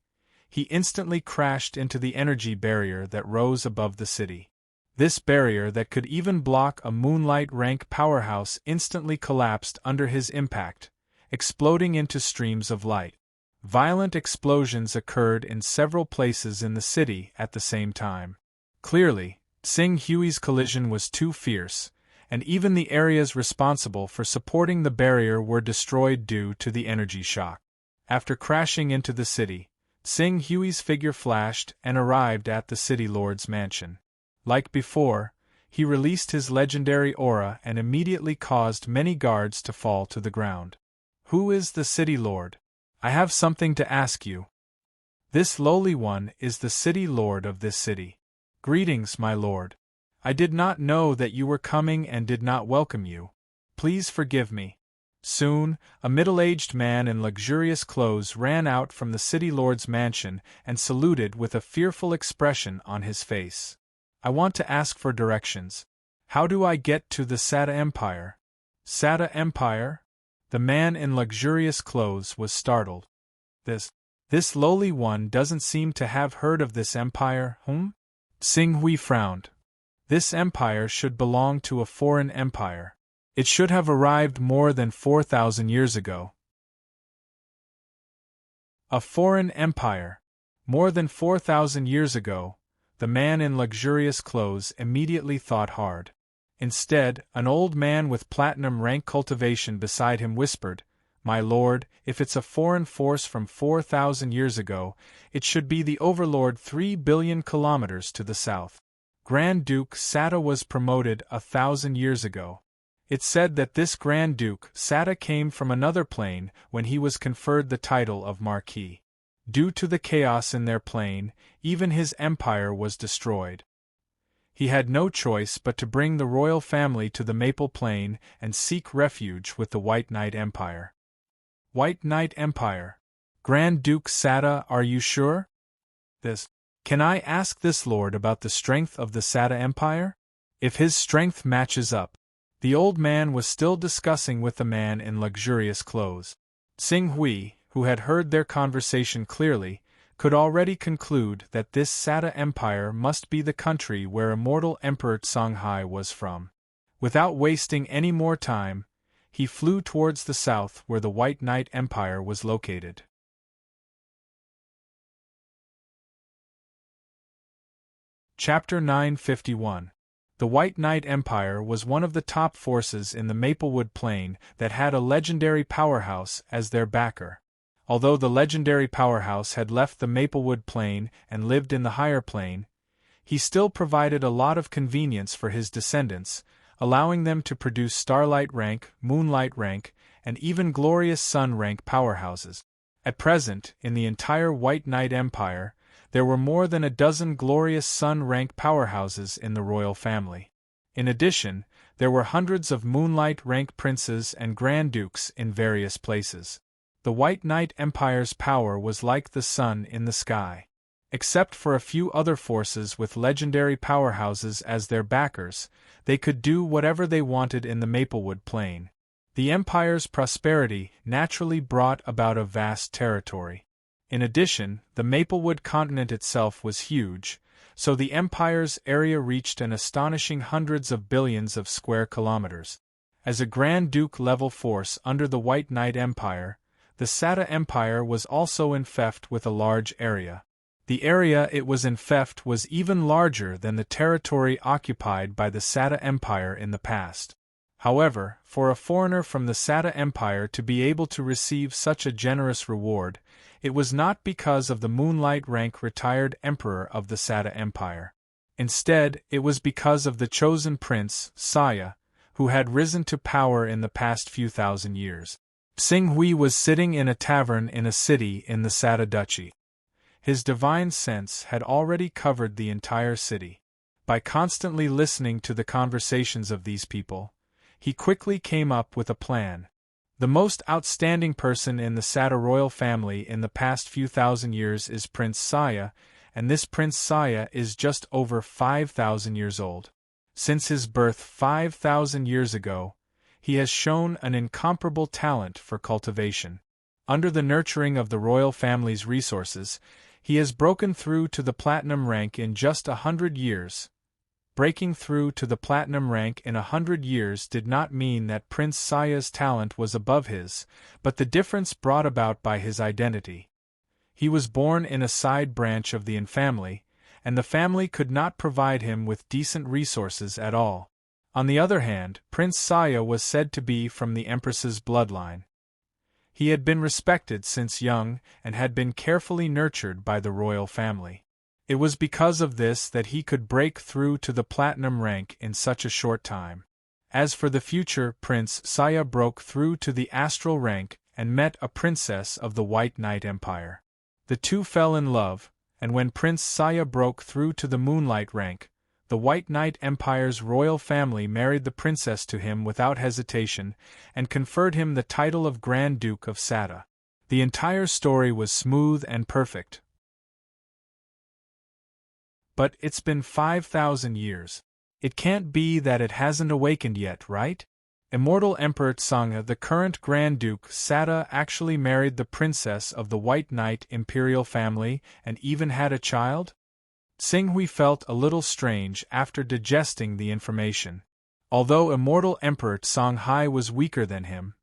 he instantly crashed into the energy barrier that rose above the city. This barrier that could even block a moonlight-rank powerhouse instantly collapsed under his impact, exploding into streams of light. Violent explosions occurred in several places in the city at the same time. Clearly, Sing Hui's collision was too fierce, and even the areas responsible for supporting the barrier were destroyed due to the energy shock. After crashing into the city, Sing Hui's figure flashed and arrived at the City Lord's mansion. Like before, he released his legendary aura and immediately caused many guards to fall to the ground. Who is the City Lord? I have something to ask you. This lowly one is the City Lord of this city. Greetings, my lord. I did not know that you were coming and did not welcome you. Please forgive me. Soon, a middle-aged man in luxurious clothes ran out from the City Lord's mansion and saluted with a fearful expression on his face. I want to ask for directions. How do I get to the Sata Empire? Sata Empire? The man in luxurious clothes was startled. This lowly one doesn't seem to have heard of this empire, Sing Hui frowned. This empire should belong to a foreign empire. It should have arrived more than 4,000 years ago. A foreign empire. More than 4,000 years ago, the man in luxurious clothes immediately thought hard. Instead, an old man with platinum rank cultivation beside him whispered, My lord, if it's a foreign force from 4,000 years ago, it should be the overlord 3 billion kilometers to the south. Grand Duke Sata was promoted 1,000 years ago. It's said that this Grand Duke Sata came from another plane when he was conferred the title of Marquis. Due to the chaos in their plane, even his empire was destroyed. He had no choice but to bring the royal family to the Maple Plain and seek refuge with the White Knight Empire. White Knight Empire. Grand Duke Sada, are you sure? Can I ask this lord about the strength of the Sada Empire? If his strength matches up. The old man was still discussing with the man in luxurious clothes. Tsing Hui, who had heard their conversation clearly, could already conclude that this Sada Empire must be the country where immortal Emperor Songhai was from. Without wasting any more time, he flew towards the south where the White Knight Empire was located. Chapter 951. The White Knight Empire was one of the top forces in the Maplewood Plain that had a legendary powerhouse as their backer. Although the legendary powerhouse had left the Maplewood Plain and lived in the higher plane, he still provided a lot of convenience for his descendants, allowing them to produce Starlight rank, Moonlight rank, and even Glorious Sun rank powerhouses. At present, in the entire White Knight Empire, there were more than a dozen Glorious Sun rank powerhouses in the royal family. In addition, there were hundreds of Moonlight rank princes and Grand Dukes in various places. The White Knight Empire's power was like the sun in the sky. Except for a few other forces with legendary powerhouses as their backers, they could do whatever they wanted in the Maplewood Plain. The Empire's prosperity naturally brought about a vast territory. In addition, the Maplewood continent itself was huge, so the Empire's area reached an astonishing hundreds of billions of square kilometers. As a Grand Duke-level force under the White Knight Empire, the Sada Empire was also infested with a large area. The area it was infested was even larger than the territory occupied by the Sada Empire in the past. However, for a foreigner from the Sada Empire to be able to receive such a generous reward, it was not because of the Moonlight rank retired emperor of the Sada Empire. Instead, it was because of the chosen prince, Saya, who had risen to power in the past few thousand years. Tsing Hui was sitting in a tavern in a city in the Sada Duchy. His divine sense had already covered the entire city. By constantly listening to the conversations of these people, he quickly came up with a plan. The most outstanding person in the Sada royal family in the past few thousand years is Prince Saya, and this Prince Saya is just over 5,000 years old. Since his birth 5,000 years ago, he has shown an incomparable talent for cultivation. Under the nurturing of the royal family's resources, he has broken through to the platinum rank in just 100 years. Breaking through to the platinum rank in 100 years did not mean that Prince Saya's talent was above his, but the difference brought about by his identity. He was born in a side branch of the Yin family, and the family could not provide him with decent resources at all. On the other hand, Prince Saya was said to be from the Empress's bloodline. He had been respected since young and had been carefully nurtured by the royal family. It was because of this that he could break through to the platinum rank in such a short time. As for the future, Prince Saya broke through to the astral rank and met a princess of the White Knight Empire. The two fell in love, and when Prince Saya broke through to the Moonlight rank, the White Knight Empire's royal family married the princess to him without hesitation and conferred him the title of Grand Duke of Sada. The entire story was smooth and perfect. But it's been 5,000 years. It can't be that it hasn't awakened yet, right? Immortal Emperor Tsonga, the current Grand Duke Sada, actually married the princess of the White Knight imperial family and even had a child? Tsing Hui felt a little strange after digesting the information. Although Immortal Emperor Songhai was weaker than him,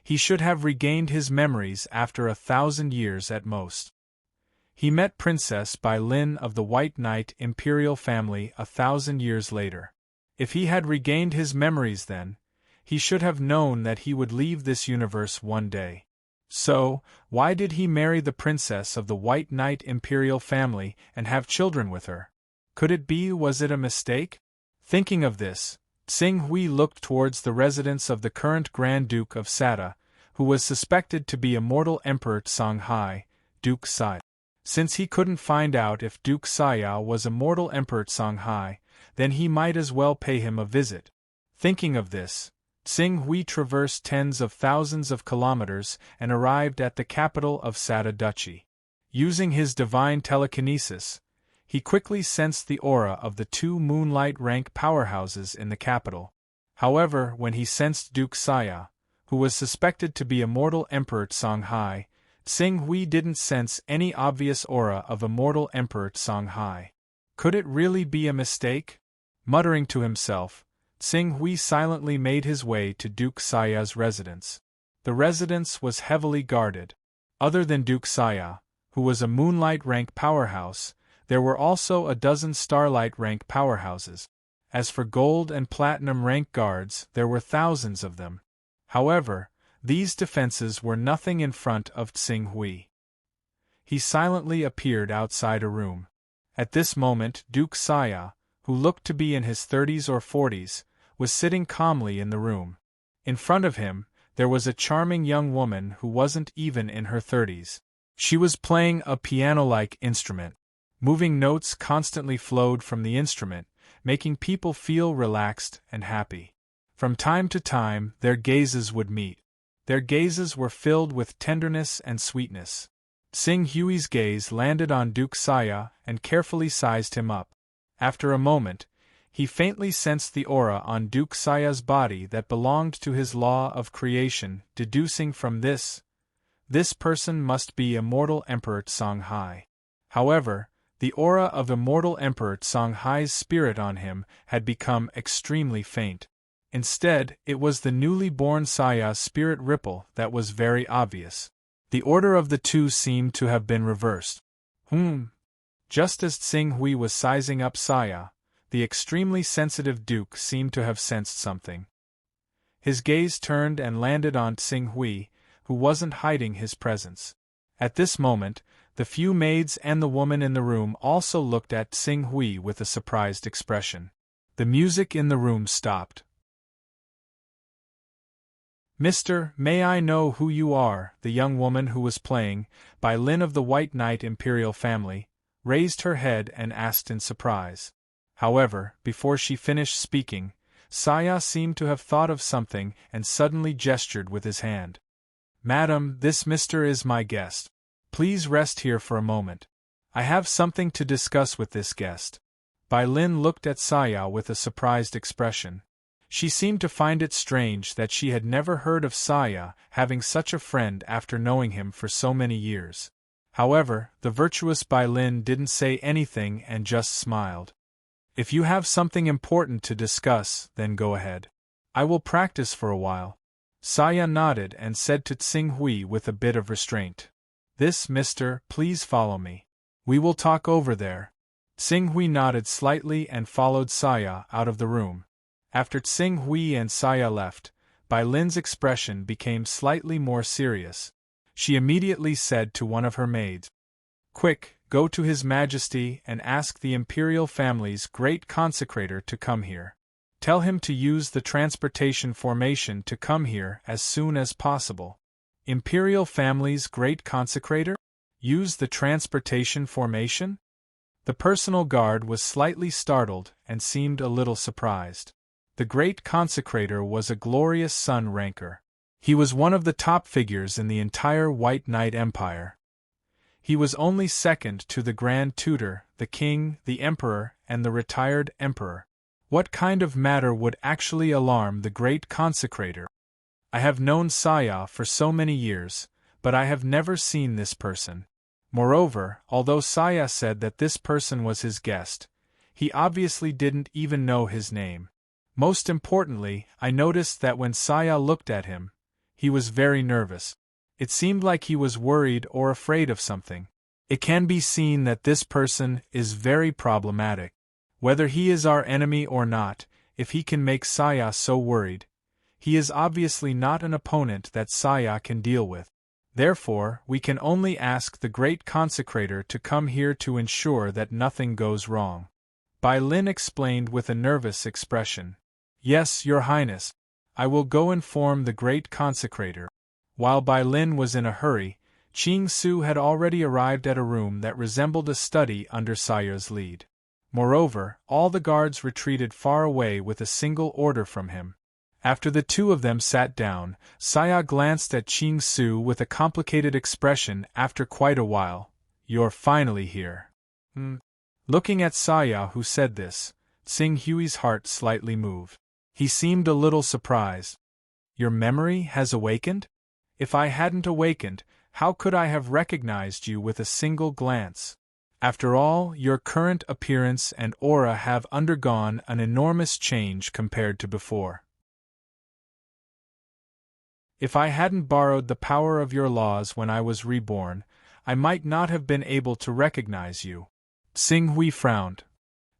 he should have regained his memories after 1,000 years at most. He met Princess Bai Lin of the White Knight imperial family 1,000 years later. If he had regained his memories then, he should have known that he would leave this universe one day. So, why did he marry the princess of the White Knight imperial family and have children with her? Could it be was it a mistake? Thinking of this, Tsing Hui looked towards the residence of the current Grand Duke of Sada, who was suspected to be Immortal Emperor Songhai, Duke Sai. Since he couldn't find out if Duke Saya was immortal Emperor Songhai, then he might as well pay him a visit. Thinking of this, Tsing Hui traversed tens of thousands of kilometers and arrived at the capital of Sada Duchy. Using his divine telekinesis, he quickly sensed the aura of the two moonlight rank powerhouses in the capital. However, when he sensed Duke Saya, who was suspected to be immortal Emperor Songhai, Tsing Hui didn't sense any obvious aura of immortal Emperor Songhai. Could it really be a mistake? Muttering to himself, Tsing Hui silently made his way to Duke Saya's residence. The residence was heavily guarded. Other than Duke Saya, who was a moonlight rank powerhouse, there were also a dozen starlight rank powerhouses. As for gold and platinum rank guards, there were thousands of them. However, these defenses were nothing in front of Tsing Hui. He silently appeared outside a room. At this moment, Duke Saya, who looked to be in his 30s or 40s, was sitting calmly in the room. In front of him, there was a charming young woman who wasn't even in her 30s. She was playing a piano-like instrument. Moving notes constantly flowed from the instrument, making people feel relaxed and happy. From time to time, their gazes would meet. Their gazes were filled with tenderness and sweetness. Tsing Hui's gaze landed on Duke Saya and carefully sized him up. After a moment, he faintly sensed the aura on Duke Saya's body that belonged to his law of creation, deducing from this person must be immortal Emperor Songhai. However, the aura of immortal Emperor Songhai's spirit on him had become extremely faint. Instead, it was the newly born Saya's spirit ripple that was very obvious. The order of the two seemed to have been reversed. Just as Tsing Hui was sizing up Saya, the extremely sensitive Duke seemed to have sensed something. His gaze turned and landed on Tsing Hui, who wasn't hiding his presence. At this moment, the few maids and the woman in the room also looked at Tsing Hui with a surprised expression. The music in the room stopped. "Mister, may I know who you are?" The young woman who was playing, by Lin of the White Knight Imperial family, raised her head and asked in surprise. However, before she finished speaking, Saya seemed to have thought of something and suddenly gestured with his hand. "Madam, this mister is my guest. Please rest here for a moment. I have something to discuss with this guest." Bai Lin looked at Saya with a surprised expression. She seemed to find it strange that she had never heard of Saya having such a friend after knowing him for so many years. However, the virtuous Bai Lin didn't say anything and just smiled. "If you have something important to discuss, then go ahead. I will practice for a while." Saya nodded and said to Tsing Hui with a bit of restraint, "This, mister, please follow me. We will talk over there." Tsing Hui nodded slightly and followed Saya out of the room. After Tsing Hui and Saya left, Bai Lin's expression became slightly more serious. She immediately said to one of her maids, "Quick, go to His Majesty and ask the Imperial family's great consecrator to come here. Tell him to use the transportation formation to come here as soon as possible." Imperial family's great consecrator? Use the transportation formation? The personal guard was slightly startled and seemed a little surprised. The great consecrator was a glorious sun ranker. He was one of the top figures in the entire White Knight Empire. He was only second to the Grand Tutor, the King, the Emperor, and the retired Emperor. What kind of matter would actually alarm the great consecrator? I have known Saya for so many years, but I have never seen this person. Moreover, although Saya said that this person was his guest, he obviously didn't even know his name. Most importantly, I noticed that when Saya looked at him, he was very nervous. It seemed like he was worried or afraid of something. It can be seen that this person is very problematic. Whether he is our enemy or not, if he can make Saya so worried, he is obviously not an opponent that Saya can deal with. Therefore, we can only ask the great consecrator to come here to ensure that nothing goes wrong. Bai Lin explained with a nervous expression. "Yes, Your Highness. I will go inform the great consecrator." While Bai Lin was in a hurry, Ching Su had already arrived at a room that resembled a study under Saya's lead. Moreover, all the guards retreated far away with a single order from him. After the two of them sat down, Saya glanced at Ching Su with a complicated expression after quite a while. "You're finally here." Looking at Saya, who said this, Tsing Hui's heart slightly moved. He seemed a little surprised. "Your memory has awakened? If I hadn't awakened, how could I have recognized you with a single glance? After all, your current appearance and aura have undergone an enormous change compared to before. If I hadn't borrowed the power of your laws when I was reborn, I might not have been able to recognize you." Tsing Hui frowned.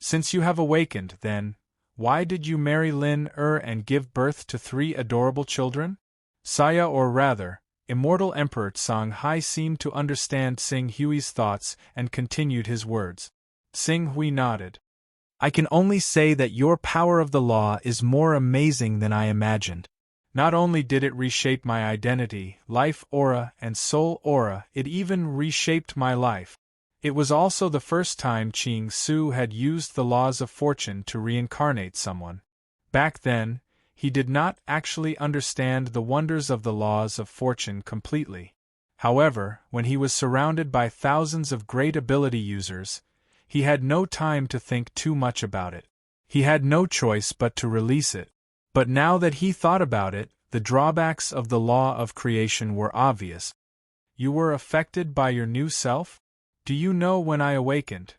"Since you have awakened, then, why did you marry Lin and give birth to 3 adorable children?" Saya, or rather, Immortal Emperor Tsang Hai, seemed to understand Tsing Hui's thoughts and continued his words. Tsing Hui nodded. "I can only say that your power of the law is more amazing than I imagined. Not only did it reshape my identity, life aura, and soul aura, it even reshaped my life. It was also the first time Ching Su had used the laws of fortune to reincarnate someone. Back then, he did not actually understand the wonders of the laws of fortune completely. However, when he was surrounded by thousands of great ability users, he had no time to think too much about it. He had no choice but to release it. But now that he thought about it, the drawbacks of the law of creation were obvious. You were affected by your new self? Do you know when I awakened?"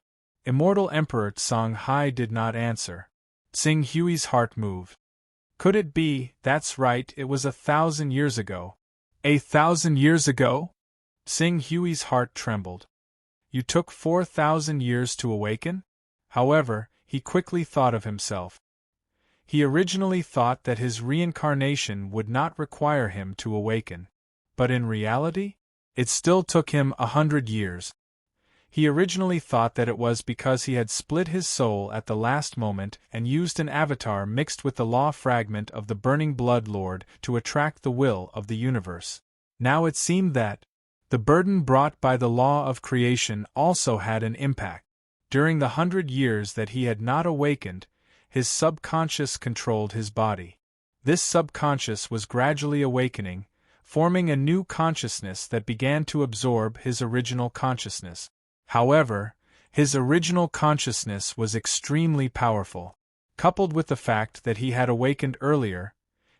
Immortal Emperor Tsang Hai did not answer. Tsing Hui's heart moved. Could it be? That's right, it was 1,000 years ago. 1,000 years ago? Tsing Hui's heart trembled. You took 4,000 years to awaken? However, he quickly thought of himself. He originally thought that his reincarnation would not require him to awaken. But in reality, it still took him 100 years. He originally thought that it was because he had split his soul at the last moment and used an avatar mixed with the law fragment of the Burning Blood Lord to attract the will of the universe. Now it seemed that the burden brought by the law of creation also had an impact. During the 100 years that he had not awakened, his subconscious controlled his body. This subconscious was gradually awakening, forming a new consciousness that began to absorb his original consciousness. However, his original consciousness was extremely powerful. Coupled with the fact that he had awakened earlier,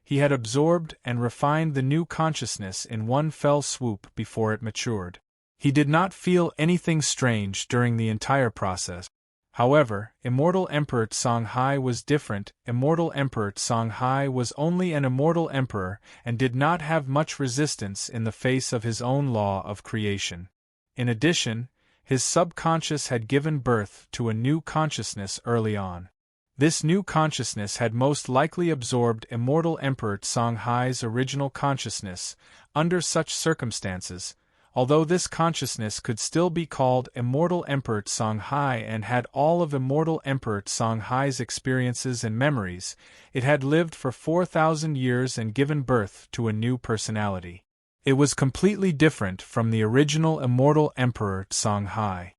he had absorbed and refined the new consciousness in one fell swoop before it matured. He did not feel anything strange during the entire process. However, Immortal Emperor Tsang Hai was different. Immortal Emperor Tsang Hai was only an immortal emperor and did not have much resistance in the face of his own law of creation. In addition, his subconscious had given birth to a new consciousness early on. This new consciousness had most likely absorbed Immortal Emperor Tsang Hai's original consciousness. Under such circumstances, although this consciousness could still be called Immortal Emperor Tsang Hai and had all of Immortal Emperor Tsang Hai's experiences and memories, it had lived for 4,000 years and given birth to a new personality. It was completely different from the original Immortal Emperor Tsang Hai.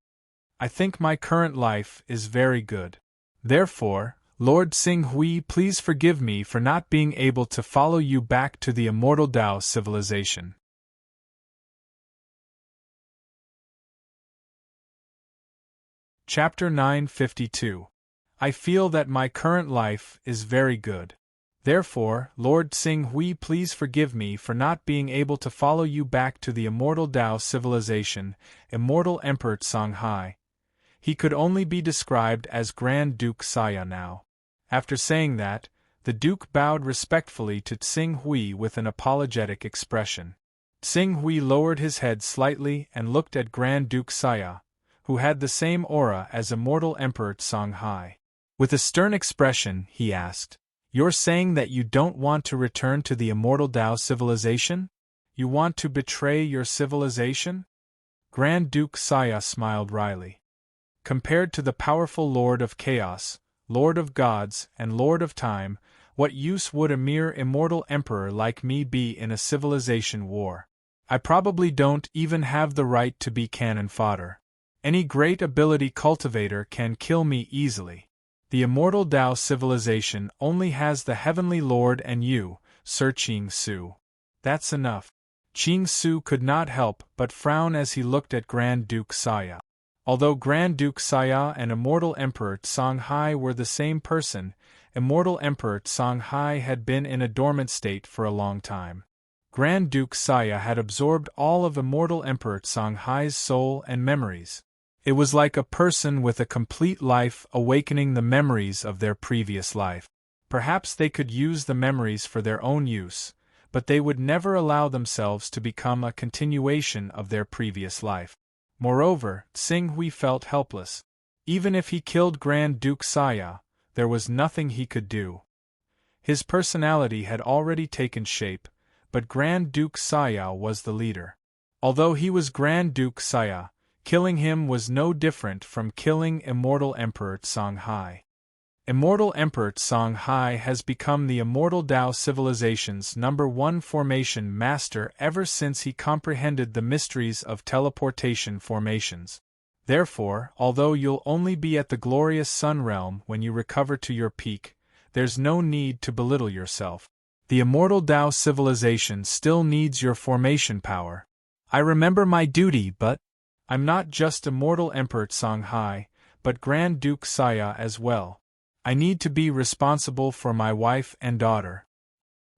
"I think my current life is very good. Therefore, Lord Tsing Hui, please forgive me for not being able to follow you back to the Immortal Tao civilization." Chapter 952. I feel that my current life is very good. Therefore, Lord Tsing Hui, please forgive me for not being able to follow you back to the Immortal Tao civilization. Immortal Emperor Tsang Hai. He could only be described as Grand Duke Saya now. After saying that, the Duke bowed respectfully to Tsing Hui with an apologetic expression. Tsing Hui lowered his head slightly and looked at Grand Duke Saya, who had the same aura as Immortal Emperor Tsang Hai. With a stern expression, he asked, "You're saying that you don't want to return to the Immortal Tao civilization? You want to betray your civilization?" Grand Duke Saya smiled wryly. Compared to the powerful Lord of Chaos, Lord of Gods, and Lord of Time, what use would a mere immortal emperor like me be in a civilization war? I probably don't even have the right to be cannon fodder. Any great ability cultivator can kill me easily. The immortal Tao civilization only has the Heavenly Lord and you, Sir Qing Su. That's enough. Qing Su could not help but frown as he looked at Grand Duke Saya. Although Grand Duke Saya and Immortal Emperor Songhai were the same person, Immortal Emperor Songhai had been in a dormant state for a long time. Grand Duke Saya had absorbed all of Immortal Emperor Songhai's soul and memories. It was like a person with a complete life awakening the memories of their previous life. Perhaps they could use the memories for their own use, but they would never allow themselves to become a continuation of their previous life. Moreover, Tsing Hui felt helpless. Even if he killed Grand Duke Saya, there was nothing he could do. His personality had already taken shape, but Grand Duke Saya was the leader. Although he was Grand Duke Saya, killing him was no different from killing Immortal Emperor Songhai. Immortal Emperor Songhai has become the Immortal Tao civilization's #1 formation master ever since he comprehended the mysteries of teleportation formations. Therefore, although you'll only be at the glorious Sun Realm when you recover to your peak, there's no need to belittle yourself. The Immortal Tao civilization still needs your formation power. I remember my duty, but I'm not just Immortal Emperor Songhai, but Grand Duke Saya as well. I need to be responsible for my wife and daughter.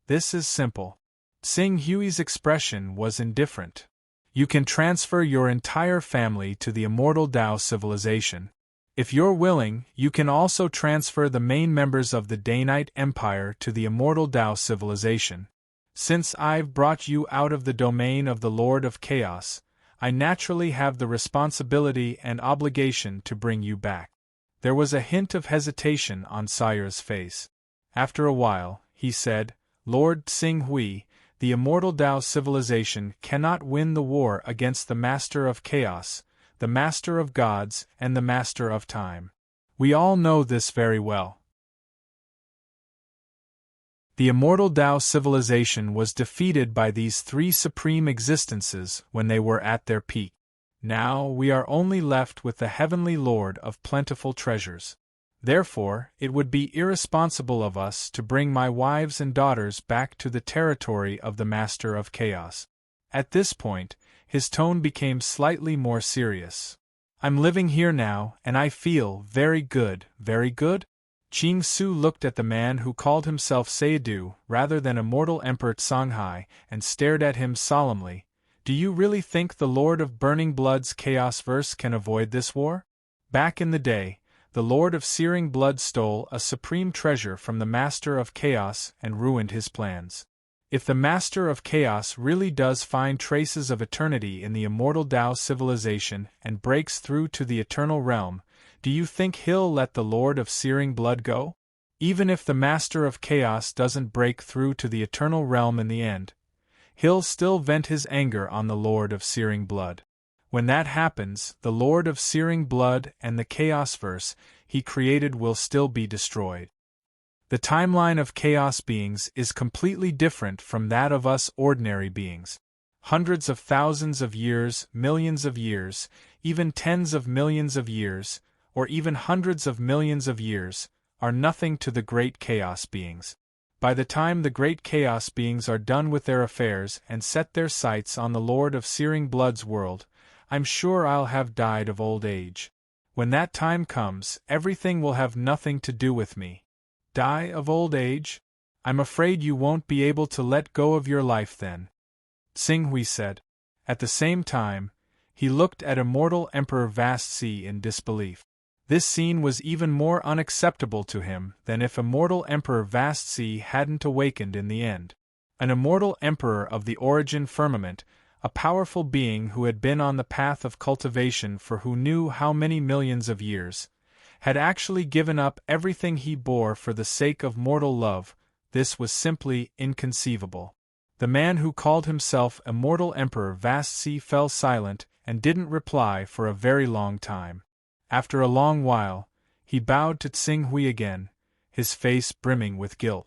This is simple. Tsing Hui's expression was indifferent. You can transfer your entire family to the Immortal Tao civilization. If you're willing, you can also transfer the main members of the Dainite Empire to the Immortal Tao civilization. Since I've brought you out of the domain of the Lord of Chaos, I naturally have the responsibility and obligation to bring you back. There was a hint of hesitation on Sire's face. After a while, he said, Lord Tsing Hui, the Immortal Tao civilization cannot win the war against the Master of Chaos, the Master of Gods, and the Master of Time. We all know this very well. The Immortal Tao civilization was defeated by these three supreme existences when they were at their peak. Now we are only left with the Heavenly Lord of plentiful treasures. Therefore, it would be irresponsible of us to bring my wives and daughters back to the territory of the Master of Chaos. At this point, his tone became slightly more serious. I'm living here now, and I feel very good, very good. Qing Su looked at the man who called himself Seidu rather than Immortal Emperor Songhai and stared at him solemnly. Do you really think the Lord of Burning Blood's Chaos Verse can avoid this war? Back in the day, the Lord of Searing Blood stole a supreme treasure from the Master of Chaos and ruined his plans. If the Master of Chaos really does find traces of eternity in the Immortal Tao civilization and breaks through to the Eternal Realm, do you think he'll let the Lord of Searing Blood go? Even if the Master of Chaos doesn't break through to the Eternal Realm in the end, he'll still vent his anger on the Lord of Searing Blood. When that happens, the Lord of Searing Blood and the Chaos Verse he created will still be destroyed. The timeline of Chaos beings is completely different from that of us ordinary beings. Hundreds of thousands of years, millions of years, even tens of millions of years, or even hundreds of millions of years, are nothing to the great Chaos beings. By the time the great Chaos beings are done with their affairs and set their sights on the Lord of Searing Blood's world, I'm sure I'll have died of old age. When that time comes, everything will have nothing to do with me. Die of old age? I'm afraid you won't be able to let go of your life then, Tsing Hui said. At the same time, he looked at Immortal Emperor Vast Sea in disbelief. This scene was even more unacceptable to him than if Immortal Emperor Vast Sea hadn't awakened in the end. An Immortal Emperor of the Origin Firmament, a powerful being who had been on the path of cultivation for who knew how many millions of years, had actually given up everything he bore for the sake of mortal love. This was simply inconceivable. The man who called himself Immortal Emperor Vast Sea fell silent and didn't reply for a very long time. After a long while, he bowed to Tsing Hui again, his face brimming with guilt.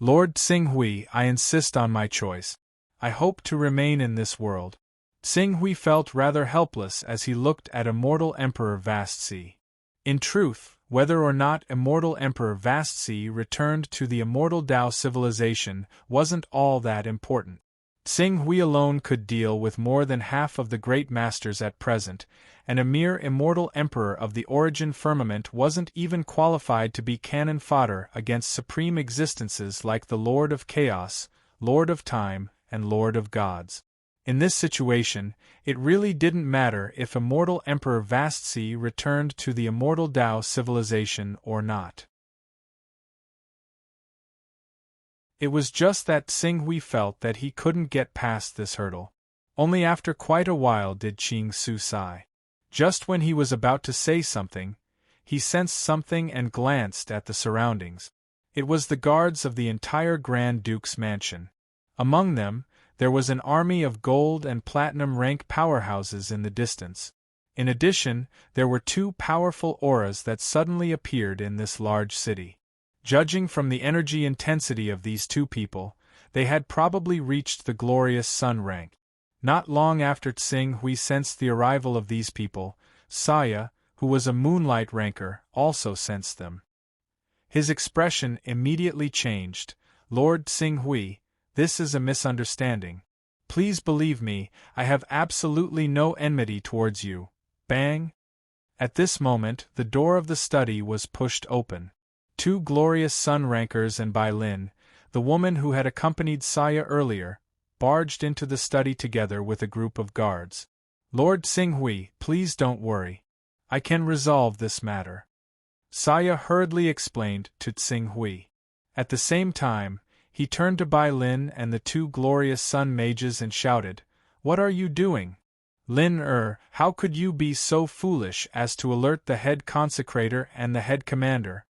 Lord Tsing Hui, I insist on my choice. I hope to remain in this world. Tsing Hui felt rather helpless as he looked at Immortal Emperor Vast Sea. In truth, whether or not Immortal Emperor Vast Sea returned to the Immortal Tao civilization wasn't all that important. Tsing Hui alone could deal with more than half of the great masters at present, and a mere immortal emperor of the origin firmament wasn't even qualified to be cannon fodder against supreme existences like the Lord of Chaos, Lord of Time, and Lord of Gods. In this situation, it really didn't matter if Immortal Emperor Vast Sea returned to the Immortal Tao civilization or not. It was just that Tsing Hui felt that he couldn't get past this hurdle. Only after quite a while did Qing Su sigh. Just when he was about to say something, he sensed something and glanced at the surroundings. It was the guards of the entire Grand Duke's mansion. Among them, there was an army of gold and platinum rank powerhouses in the distance. In addition, there were two powerful auras that suddenly appeared in this large city. Judging from the energy intensity of these two people, they had probably reached the glorious sun rank. Not long after Tsing Hui sensed the arrival of these people, Saya, who was a moonlight ranker, also sensed them. His expression immediately changed. Lord Tsing Hui, this is a misunderstanding. Please believe me, I have absolutely no enmity towards you. Bang! At this moment, the door of the study was pushed open. Two glorious sun rankers and Bai Lin, the woman who had accompanied Saya earlier, barged into the study together with a group of guards. Lord Tsing Hui, please don't worry. I can resolve this matter. Saya hurriedly explained to Tsing Hui. At the same time, he turned to Bai Lin and the two glorious sun mages and shouted, "What are you doing? Lin how could you be so foolish as to alert the head consecrator and the head commander?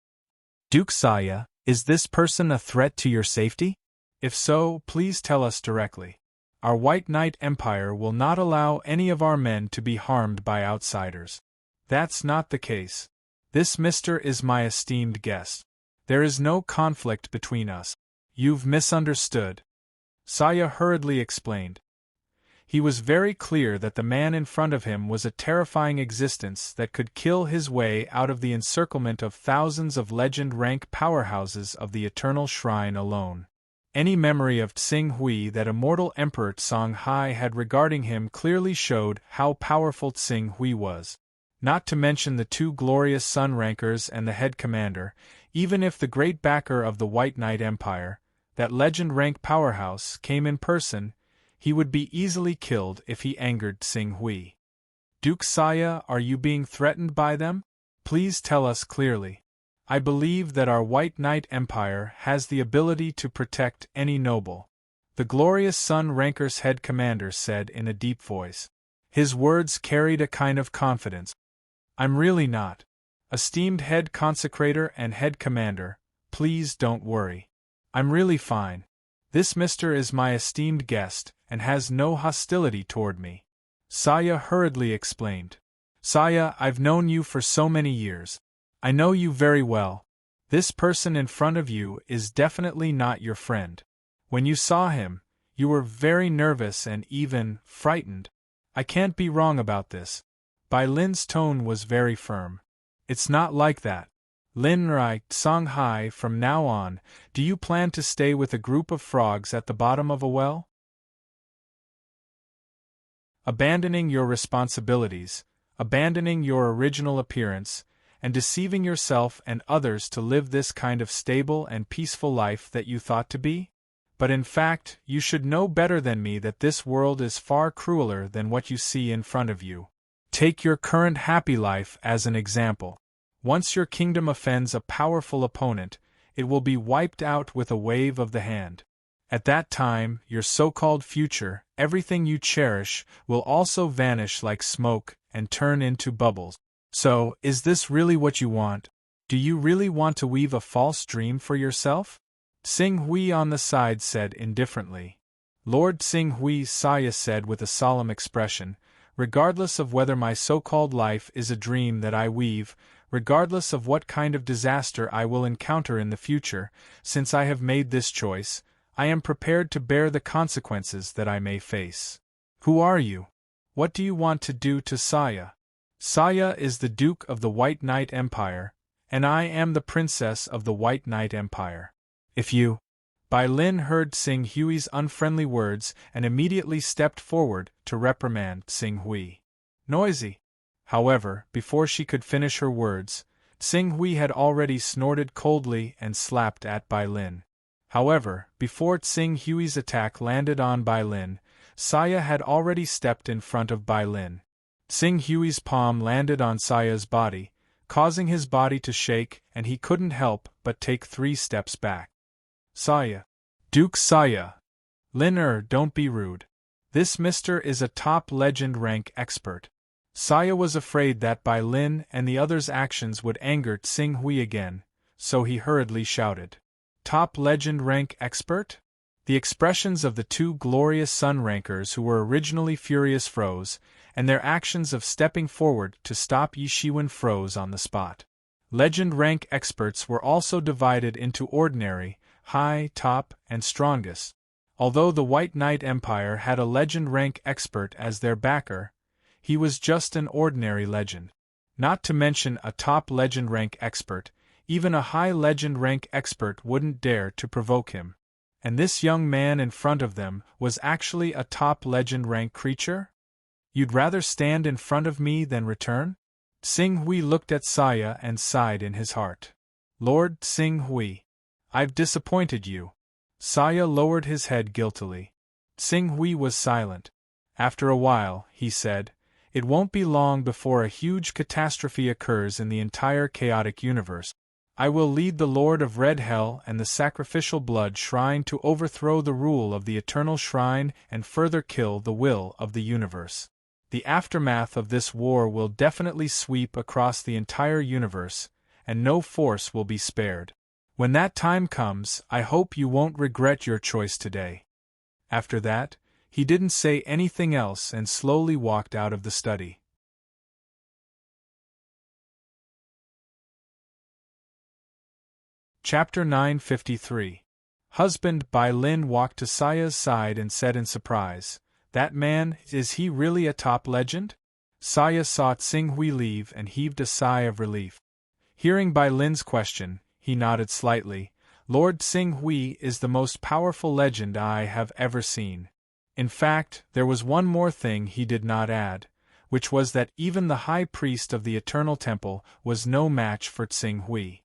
Duke Saya, is this person a threat to your safety? If so, please tell us directly. Our White Knight Empire will not allow any of our men to be harmed by outsiders." "That's not the case. This mister is my esteemed guest. There is no conflict between us. You've misunderstood," Saya hurriedly explained. He was very clear that the man in front of him was a terrifying existence that could kill his way out of the encirclement of thousands of legend-rank powerhouses of the Eternal Shrine alone. Any memory of Tsing Hui that Immortal Emperor Tsang Hai had regarding him clearly showed how powerful Tsing Hui was. Not to mention the two glorious sun rankers and the head commander, even if the great backer of the White Knight Empire, that legend-rank powerhouse, came in person, he would be easily killed if he angered Tsing Hui. "Duke Saya, are you being threatened by them? Please tell us clearly. I believe that our White Knight Empire has the ability to protect any noble," the glorious Sun Ranker's head commander said in a deep voice. His words carried a kind of confidence. "I'm really not. Esteemed head consecrator and head commander, please don't worry. I'm really fine. This mister is my esteemed guest, and has no hostility toward me," Saya hurriedly explained. "Saya, I've known you for so many years. I know you very well. This person in front of you is definitely not your friend. When you saw him, you were very nervous and even frightened. I can't be wrong about this." Bai Lin's tone was very firm. "It's not like that. Lin Rai, Tsang Hai, from now on, do you plan to stay with a group of frogs at the bottom of a well? Abandoning your responsibilities, abandoning your original appearance, and deceiving yourself and others to live this kind of stable and peaceful life that you thought to be? But in fact, you should know better than me that this world is far crueler than what you see in front of you. Take your current happy life as an example. Once your kingdom offends a powerful opponent, it will be wiped out with a wave of the hand. At that time, your so-called future, everything you cherish, will also vanish like smoke and turn into bubbles. So, is this really what you want? Do you really want to weave a false dream for yourself? Tsing Hui on the side said indifferently. Lord Tsing Hui, Saya said with a solemn expression, regardless of whether my so-called life is a dream that I weave, regardless of what kind of disaster I will encounter in the future, since I have made this choice, I am prepared to bear the consequences that I may face. Who are you? What do you want to do to Saya? Saya is the Duke of the White Knight Empire, and I am the Princess of the White Knight Empire. If you... Bai Lin heard Xing Hui's unfriendly words and immediately stepped forward to reprimand Xing Hui. Noisy! However, before she could finish her words, Xing Hui had already snorted coldly and slapped at Bai Lin. However, before Xing Hui's attack landed on Bai Lin, Saya had already stepped in front of Bai Lin. Xing Hui's palm landed on Saya's body, causing his body to shake, and he couldn't help but take 3 steps back. Saya. Duke Saya. Lin don't be rude. This mister is a top legend rank expert. Saya was afraid that Bai Lin and the others' actions would anger Xing Hui again, so he hurriedly shouted. Top legend rank expert? The expressions of the 2 glorious Sun rankers who were originally furious froze, and their actions of stepping forward to stop Yi Shiwen froze on the spot. Legend rank experts were also divided into ordinary, high, top, and strongest. Although the White Knight Empire had a legend rank expert as their backer, he was just an ordinary legend. Not to mention a top legend rank expert, even a high legend rank expert wouldn't dare to provoke him. And this young man in front of them was actually a top legend rank creature? You'd rather stand in front of me than return? Xing Hui looked at Saya and sighed in his heart. Lord Xing Hui, I've disappointed you. Saya lowered his head guiltily. Xing Hui was silent. After a while, he said, It won't be long before a huge catastrophe occurs in the entire chaotic universe. I will lead the Lord of Red Hell and the Sacrificial Blood Shrine to overthrow the rule of the Eternal Shrine and further kill the will of the universe. The aftermath of this war will definitely sweep across the entire universe, and no force will be spared. When that time comes, I hope you won't regret your choice today. After that, he didn't say anything else and slowly walked out of the study. Chapter 953. Husband Bai Lin walked to Saya's side and said in surprise, That man, is he really a top legend? Saya saw Xing Hui leave and heaved a sigh of relief. Hearing Bai Lin's question, he nodded slightly. Lord Xing Hui is the most powerful legend I have ever seen. In fact, there was one more thing he did not add, which was that even the high priest of the Eternal Temple was no match for Xing Hui.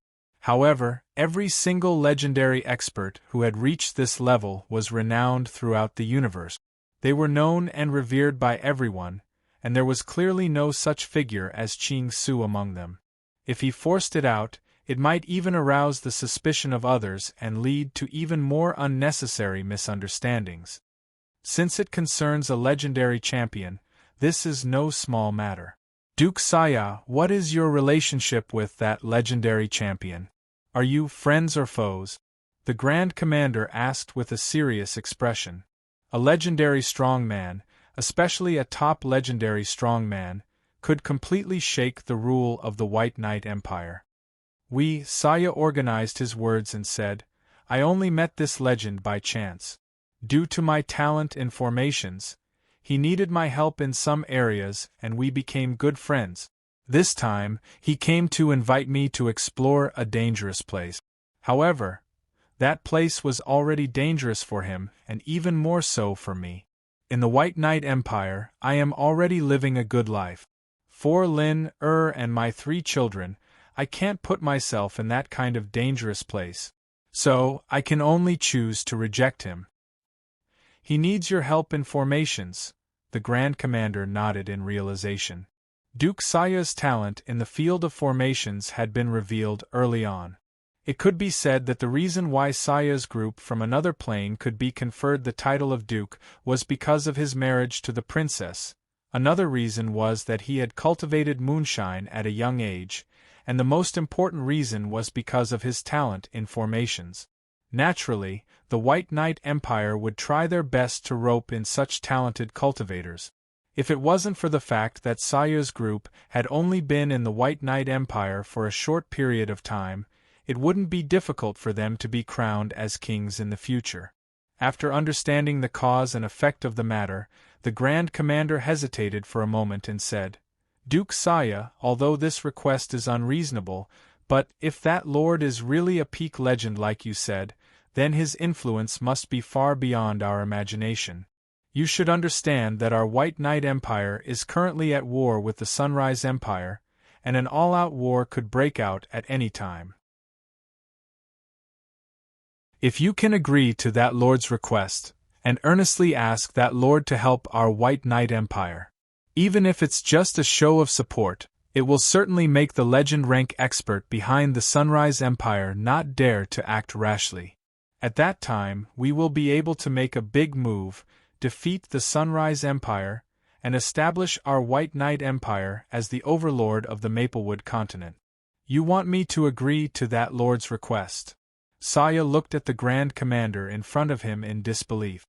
However, every single legendary expert who had reached this level was renowned throughout the universe. They were known and revered by everyone, and there was clearly no such figure as Qing Su among them. If he forced it out, it might even arouse the suspicion of others and lead to even more unnecessary misunderstandings. Since it concerns a legendary champion, this is no small matter. Duke Saya, what is your relationship with that legendary champion? Are you friends or foes? The Grand Commander asked with a serious expression. A legendary strongman, especially a top legendary strongman, could completely shake the rule of the White Knight Empire. Saya organized his words and said, I only met this legend by chance. Due to my talent in formations, he needed my help in some areas and we became good friends. This time, he came to invite me to explore a dangerous place. However, that place was already dangerous for him and even more so for me. In the White Knight Empire, I am already living a good life. For Lin, and my 3 children, I can't put myself in that kind of dangerous place. So, I can only choose to reject him. He needs your help in formations, the Grand Commander nodded in realization. Duke Saya's talent in the field of formations had been revealed early on. It could be said that the reason why Saya's group from another plane could be conferred the title of Duke was because of his marriage to the princess. Another reason was that he had cultivated moonshine at a young age, and the most important reason was because of his talent in formations. Naturally, the White Knight Empire would try their best to rope in such talented cultivators. If it wasn't for the fact that Saya's group had only been in the White Knight Empire for a short period of time, it wouldn't be difficult for them to be crowned as kings in the future. After understanding the cause and effect of the matter, the Grand Commander hesitated for a moment and said, Duke Saya, although this request is unreasonable, but if that lord is really a peak legend like you said, then his influence must be far beyond our imagination. You should understand that our White Knight Empire is currently at war with the Sunrise Empire, and an all-out war could break out at any time. If you can agree to that lord's request, and earnestly ask that lord to help our White Knight Empire, even if it's just a show of support, it will certainly make the legend rank expert behind the Sunrise Empire not dare to act rashly. At that time, we will be able to make a big move, defeat the Sunrise Empire, and establish our White Knight Empire as the overlord of the Maplewood continent. You want me to agree to that lord's request? Saya looked at the Grand Commander in front of him in disbelief.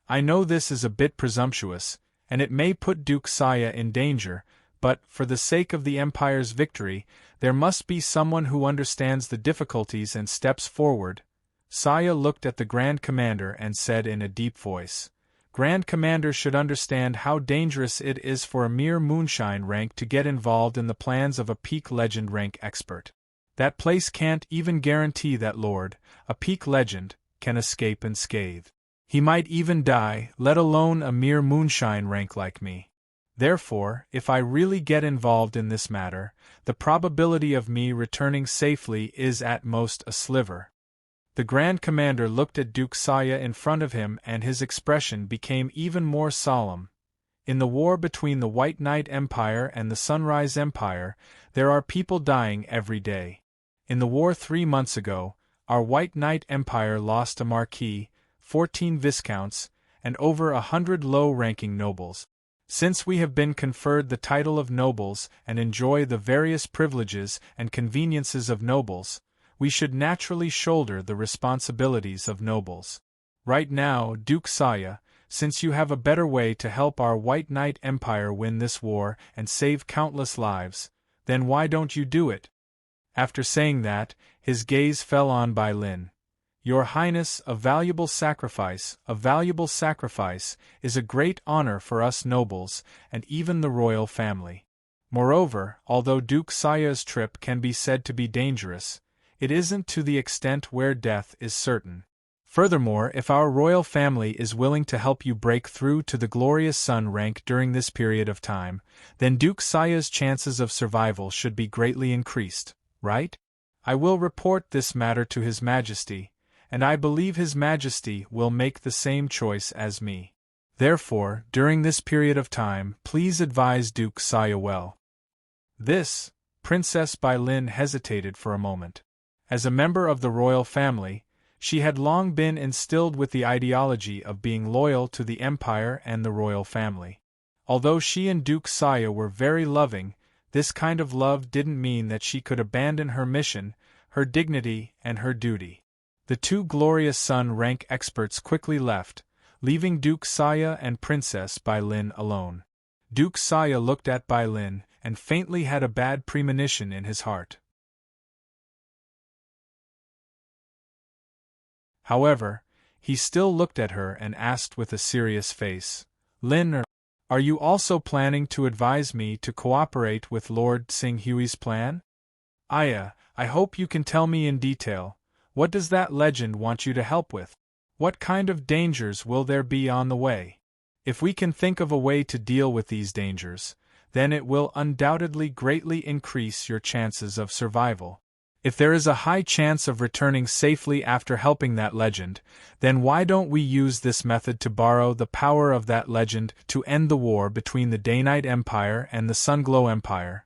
I know this is a bit presumptuous, and it may put Duke Saya in danger, but, for the sake of the Empire's victory, there must be someone who understands the difficulties and steps forward. Saya looked at the Grand Commander and said in a deep voice, Grand Commander should understand how dangerous it is for a mere moonshine rank to get involved in the plans of a peak legend rank expert. That place can't even guarantee that lord, a peak legend, can escape unscathed. He might even die, let alone a mere moonshine rank like me. Therefore, if I really get involved in this matter, the probability of me returning safely is at most a sliver. The Grand Commander looked at Duke Saya in front of him and his expression became even more solemn. In the war between the White Knight Empire and the Sunrise Empire, there are people dying every day. In the war 3 months ago, our White Knight Empire lost a marquis, 14 viscounts, and over 100 low-ranking nobles. Since we have been conferred the title of nobles and enjoy the various privileges and conveniences of nobles, we should naturally shoulder the responsibilities of nobles. Right now, Duke Saya, since you have a better way to help our White Knight Empire win this war and save countless lives, then why don't you do it? After saying that, his gaze fell on Bai Lin. Your Highness, a valuable sacrifice is a great honor for us nobles and even the royal family. Moreover, although Duke Saya's trip can be said to be dangerous, it isn't to the extent where death is certain. Furthermore, if our royal family is willing to help you break through to the glorious sun rank during this period of time, then Duke Saya's chances of survival should be greatly increased, right? I will report this matter to His Majesty, and I believe His Majesty will make the same choice as me. Therefore, during this period of time, please advise Duke Saya well. This, Princess Bai Lin hesitated for a moment. As a member of the royal family, she had long been instilled with the ideology of being loyal to the empire and the royal family. Although she and Duke Saya were very loving, this kind of love didn't mean that she could abandon her mission, her dignity, and her duty. The two glorious sun rank experts quickly left, leaving Duke Saya and Princess Bai Lin alone. Duke Saya looked at Bai Lin and faintly had a bad premonition in his heart. However, he still looked at her and asked with a serious face, Lin, are you also planning to advise me to cooperate with Lord Tsinghui's plan? Aya, I hope you can tell me in detail, what does that legend want you to help with? What kind of dangers will there be on the way? If we can think of a way to deal with these dangers, then it will undoubtedly greatly increase your chances of survival. If there is a high chance of returning safely after helping that legend, then why don't we use this method to borrow the power of that legend to end the war between the Day-Night Empire and the Sunglow Empire?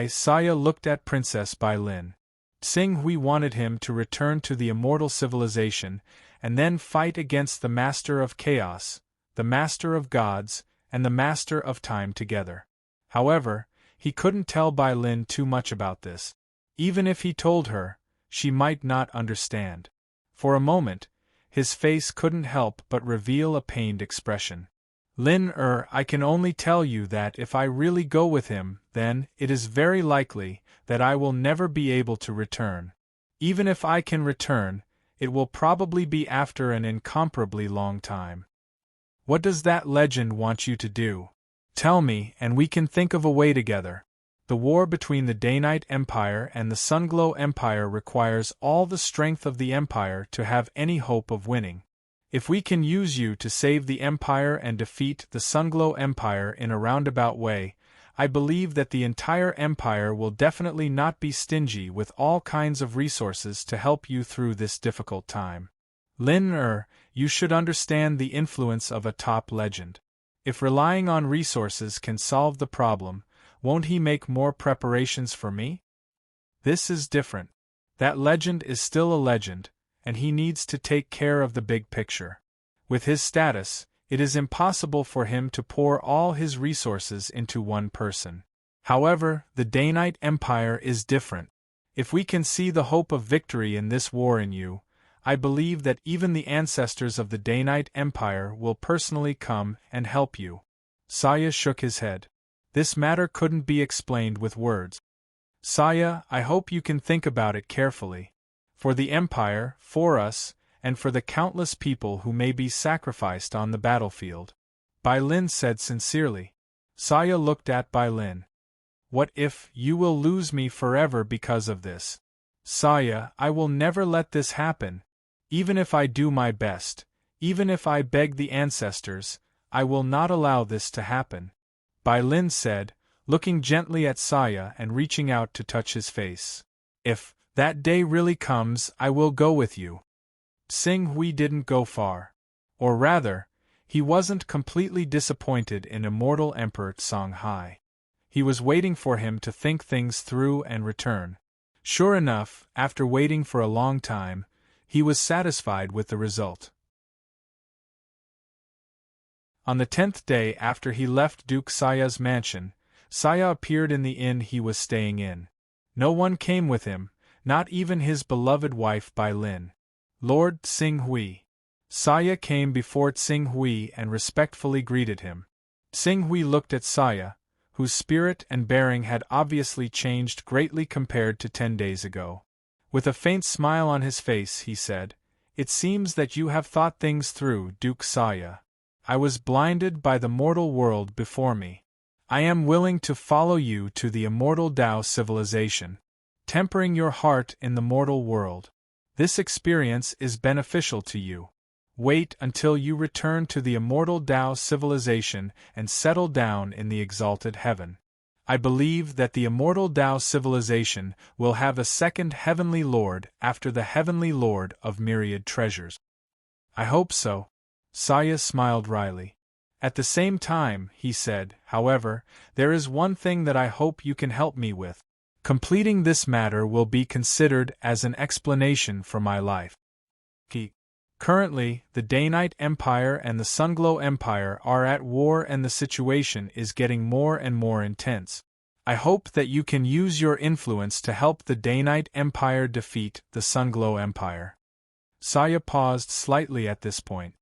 Saya looked at Princess Bai Lin. Tsinghui wanted him to return to the immortal civilization and then fight against the Master of Chaos, the Master of Gods, and the Master of Time together. However, he couldn't tell Bai Lin too much about this. Even if he told her, she might not understand. For a moment, his face couldn't help but reveal a pained expression. Lin, I can only tell you that if I really go with him, then it is very likely that I will never be able to return. Even if I can return, it will probably be after an incomparably long time. What does that legend want you to do? Tell me, and we can think of a way together. The war between the Day-Night Empire and the Sunglow Empire requires all the strength of the Empire to have any hope of winning. If we can use you to save the Empire and defeat the Sunglow Empire in a roundabout way, I believe that the entire Empire will definitely not be stingy with all kinds of resources to help you through this difficult time. Lin, you should understand the influence of a top legend. If relying on resources can solve the problem, won't he make more preparations for me? This is different. That legend is still a legend, and he needs to take care of the big picture. With his status, it is impossible for him to pour all his resources into one person. However, the Day-Night Empire is different. If we can see the hope of victory in this war in you, I believe that even the ancestors of the Day-Night Empire will personally come and help you. Saya shook his head. This matter couldn't be explained with words. Saya, I hope you can think about it carefully. For the Empire, for us, and for the countless people who may be sacrificed on the battlefield. Bai Lin said sincerely. Saya looked at Bai Lin. What if you will lose me forever because of this? Saya, I will never let this happen. Even if I do my best, even if I beg the ancestors, I will not allow this to happen. Bai Lin said, looking gently at Saya and reaching out to touch his face. If that day really comes, I will go with you. Xing Hui didn't go far. Or rather, he wasn't completely disappointed in immortal Emperor Songhai. He was waiting for him to think things through and return. Sure enough, after waiting for a long time, he was satisfied with the result. On the 10th day after he left Duke Saya's mansion, Saya appeared in the inn he was staying in. No one came with him, not even his beloved wife Bai Lin. Lord Xing Hui. Saya came before Xing Hui and respectfully greeted him. Xing Hui looked at Saya, whose spirit and bearing had obviously changed greatly compared to 10 days ago. With a faint smile on his face, he said, "It seems that you have thought things through, Duke Saya. I was blinded by the mortal world before me. I am willing to follow you to the immortal Tao civilization, tempering your heart in the mortal world. This experience is beneficial to you. Wait until you return to the immortal Tao civilization and settle down in the exalted heaven. I believe that the immortal Tao civilization will have a second heavenly lord after the heavenly lord of myriad treasures." "I hope so." Saya smiled wryly. "At the same time," he said, "however, there is one thing that I hope you can help me with. Completing this matter will be considered as an explanation for my life. Currently, the Day-Night Empire and the Sunglow Empire are at war and the situation is getting more and more intense. I hope that you can use your influence to help the Day-Night Empire defeat the Sunglow Empire." Saya paused slightly at this point.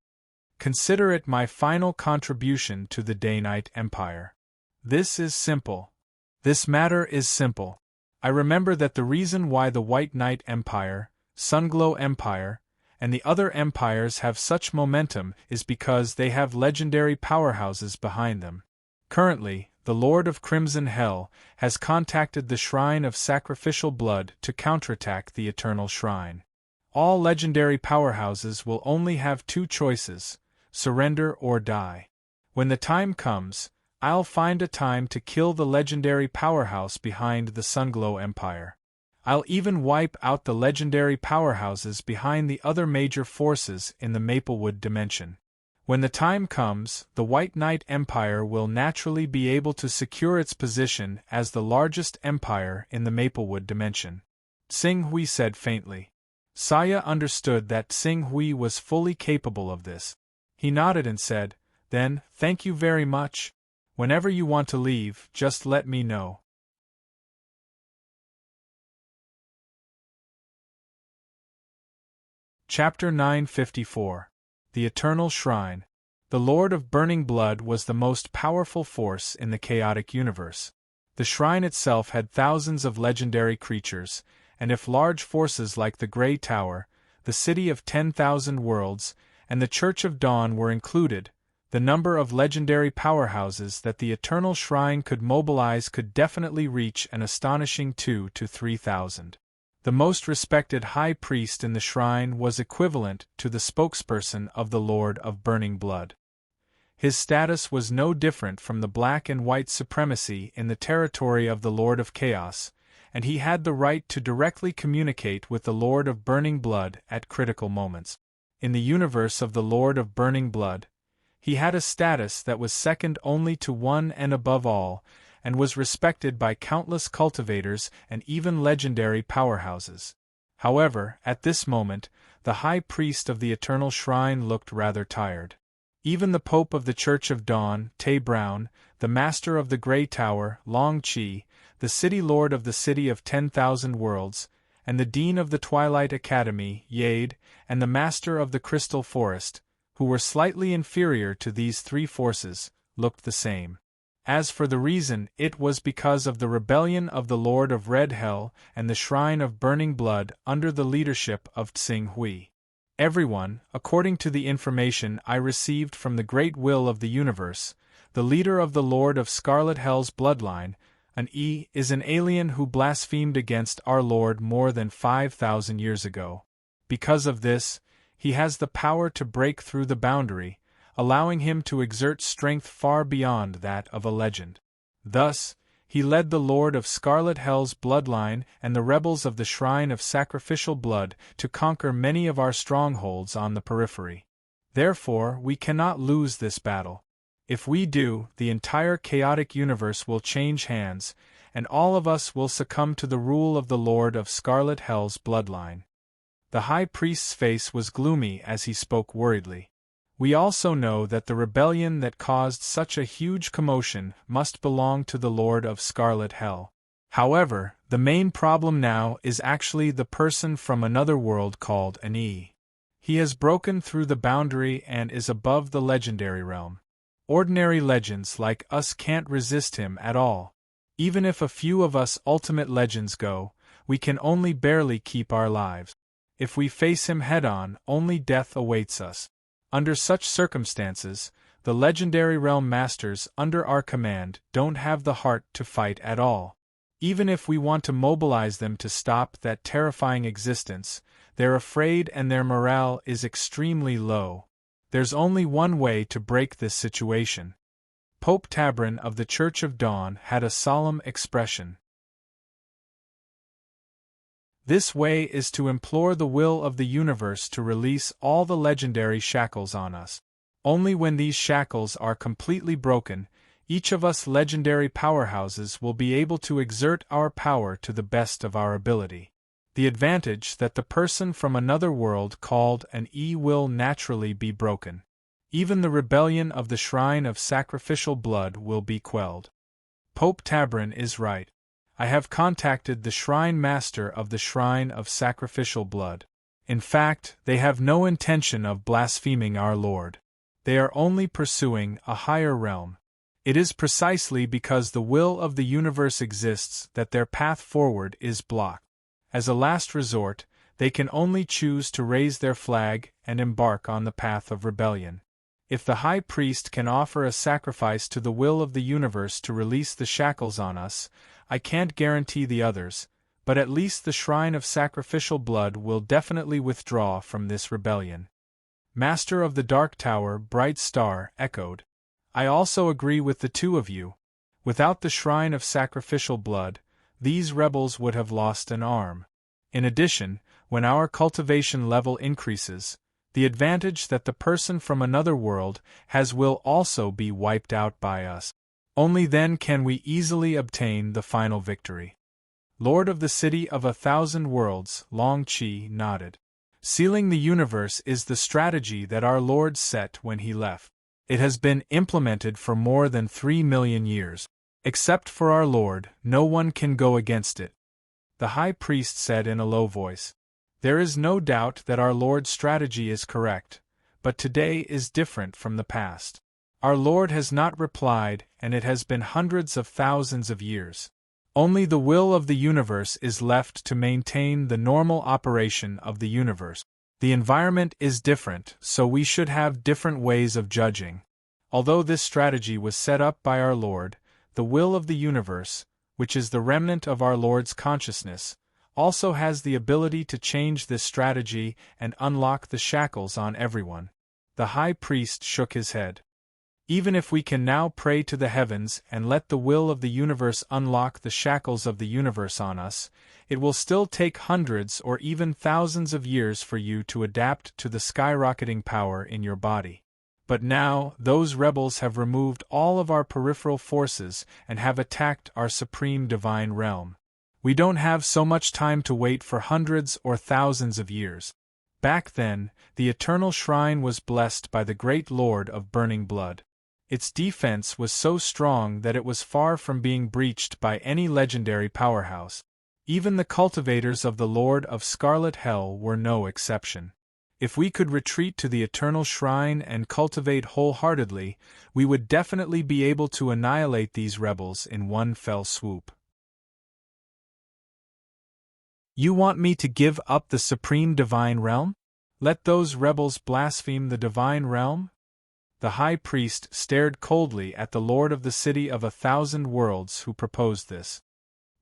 "Consider it my final contribution to the Day-Night Empire. This is simple. This matter is simple. I remember that the reason why the White Knight Empire, Sunglow Empire, and the other empires have such momentum is because they have legendary powerhouses behind them. Currently, the Lord of Crimson Hell has contacted the Shrine of Sacrificial Blood to counterattack the Eternal Shrine. All legendary powerhouses will only have two choices: surrender or die. When the time comes, I'll find a time to kill the legendary powerhouse behind the Sunglow Empire. I'll even wipe out the legendary powerhouses behind the other major forces in the Maplewood dimension. When the time comes, the White Knight Empire will naturally be able to secure its position as the largest empire in the Maplewood dimension." Xing Hui said faintly. Saya understood that Xing Hui was fully capable of this. He nodded and said, "Then, thank you very much. Whenever you want to leave, just let me know." Chapter 954. The Eternal Shrine. The Lord of Burning Blood was the most powerful force in the chaotic universe. The shrine itself had thousands of legendary creatures, and if large forces like the Grey Tower, the City of 10,000 Worlds, and the Church of Dawn were included, the number of legendary powerhouses that the Eternal Shrine could mobilize could definitely reach an astonishing 2,000 to 3,000. The most respected High Priest in the shrine was equivalent to the spokesperson of the Lord of Burning Blood. His status was no different from the black and white supremacy in the territory of the Lord of Chaos, and he had the right to directly communicate with the Lord of Burning Blood at critical moments. In the universe of the Lord of Burning Blood, he had a status that was second only to one and above all, and was respected by countless cultivators and even legendary powerhouses. However, at this moment, the High Priest of the Eternal Shrine looked rather tired. Even the Pope of the Church of Dawn, Tay Brown, the Master of the Grey Tower, Long Chi, the City Lord of the City of 10,000 Worlds, and the Dean of the Twilight Academy, Yade, and the Master of the Crystal Forest, who were slightly inferior to these three forces, looked the same. As for the reason, it was because of the rebellion of the Lord of Red Hell and the Shrine of Burning Blood under the leadership of Tsing Hui. Everyone, according to the information I received from the Great Will of the Universe, the leader of the Lord of Scarlet Hell's bloodline, an E, is an alien who blasphemed against our Lord more than 5,000 years ago. Because of this, he has the power to break through the boundary, allowing him to exert strength far beyond that of a legend. Thus, he led the Lord of Scarlet Hell's bloodline and the rebels of the Shrine of Sacrificial Blood to conquer many of our strongholds on the periphery. Therefore, we cannot lose this battle. If we do, the entire chaotic universe will change hands, and all of us will succumb to the rule of the Lord of Scarlet Hell's bloodline. The High Priest's face was gloomy as he spoke worriedly. We also know that the rebellion that caused such a huge commotion must belong to the Lord of Scarlet Hell. However, the main problem now is actually the person from another world called an E. He has broken through the boundary and is above the legendary realm. Ordinary legends like us can't resist him at all. Even if a few of us ultimate legends go, we can only barely keep our lives. If we face him head-on, only death awaits us. Under such circumstances, the legendary realm masters under our command don't have the heart to fight at all. Even if we want to mobilize them to stop that terrifying existence, they're afraid and their morale is extremely low. There's only one way to break this situation. Pope Tabron of the Church of Dawn had a solemn expression. This way is to implore the will of the universe to release all the legendary shackles on us. Only when these shackles are completely broken, each of us legendary powerhouses will be able to exert our power to the best of our ability. The advantage that the person from another world called an E will naturally be broken. Even the rebellion of the Shrine of Sacrificial Blood will be quelled. Pope Tabron is right. I have contacted the Shrine Master of the Shrine of Sacrificial Blood. In fact, they have no intention of blaspheming our Lord. They are only pursuing a higher realm. It is precisely because the will of the universe exists that their path forward is blocked. As a last resort, they can only choose to raise their flag and embark on the path of rebellion. If the High Priest can offer a sacrifice to the will of the universe to release the shackles on us, I can't guarantee the others, but at least the Shrine of Sacrificial Blood will definitely withdraw from this rebellion. Master of the Dark Tower, Bright Star, echoed. I also agree with the two of you. Without the Shrine of Sacrificial Blood, these rebels would have lost an arm. In addition, when our cultivation level increases, the advantage that the person from another world has will also be wiped out by us. Only then can we easily obtain the final victory. Lord of the City of 1,000 Worlds, Long Chi nodded. Sealing the universe is the strategy that our Lord set when he left. It has been implemented for more than 3 million years. Except for our Lord, no one can go against it. The High Priest said in a low voice. There is no doubt that our Lord's strategy is correct, but today is different from the past. Our Lord has not replied, and it has been hundreds of thousands of years. Only the will of the universe is left to maintain the normal operation of the universe. The environment is different, so we should have different ways of judging. Although this strategy was set up by our Lord, the will of the universe, which is the remnant of our Lord's consciousness, also has the ability to change this strategy and unlock the shackles on everyone. The high priest shook his head. Even if we can now pray to the heavens and let the will of the universe unlock the shackles of the universe on us, it will still take hundreds or even thousands of years for you to adapt to the skyrocketing power in your body. But now, those rebels have removed all of our peripheral forces and have attacked our supreme divine realm. We don't have so much time to wait for hundreds or thousands of years. Back then, the eternal shrine was blessed by the great Lord of burning blood. Its defense was so strong that it was far from being breached by any legendary powerhouse. Even the cultivators of the Lord of Scarlet Hell were no exception. If we could retreat to the eternal shrine and cultivate wholeheartedly, we would definitely be able to annihilate these rebels in one fell swoop. You want me to give up the supreme divine realm? Let those rebels blaspheme the divine realm? The high priest stared coldly at the Lord of the City of 1,000 Worlds who proposed this.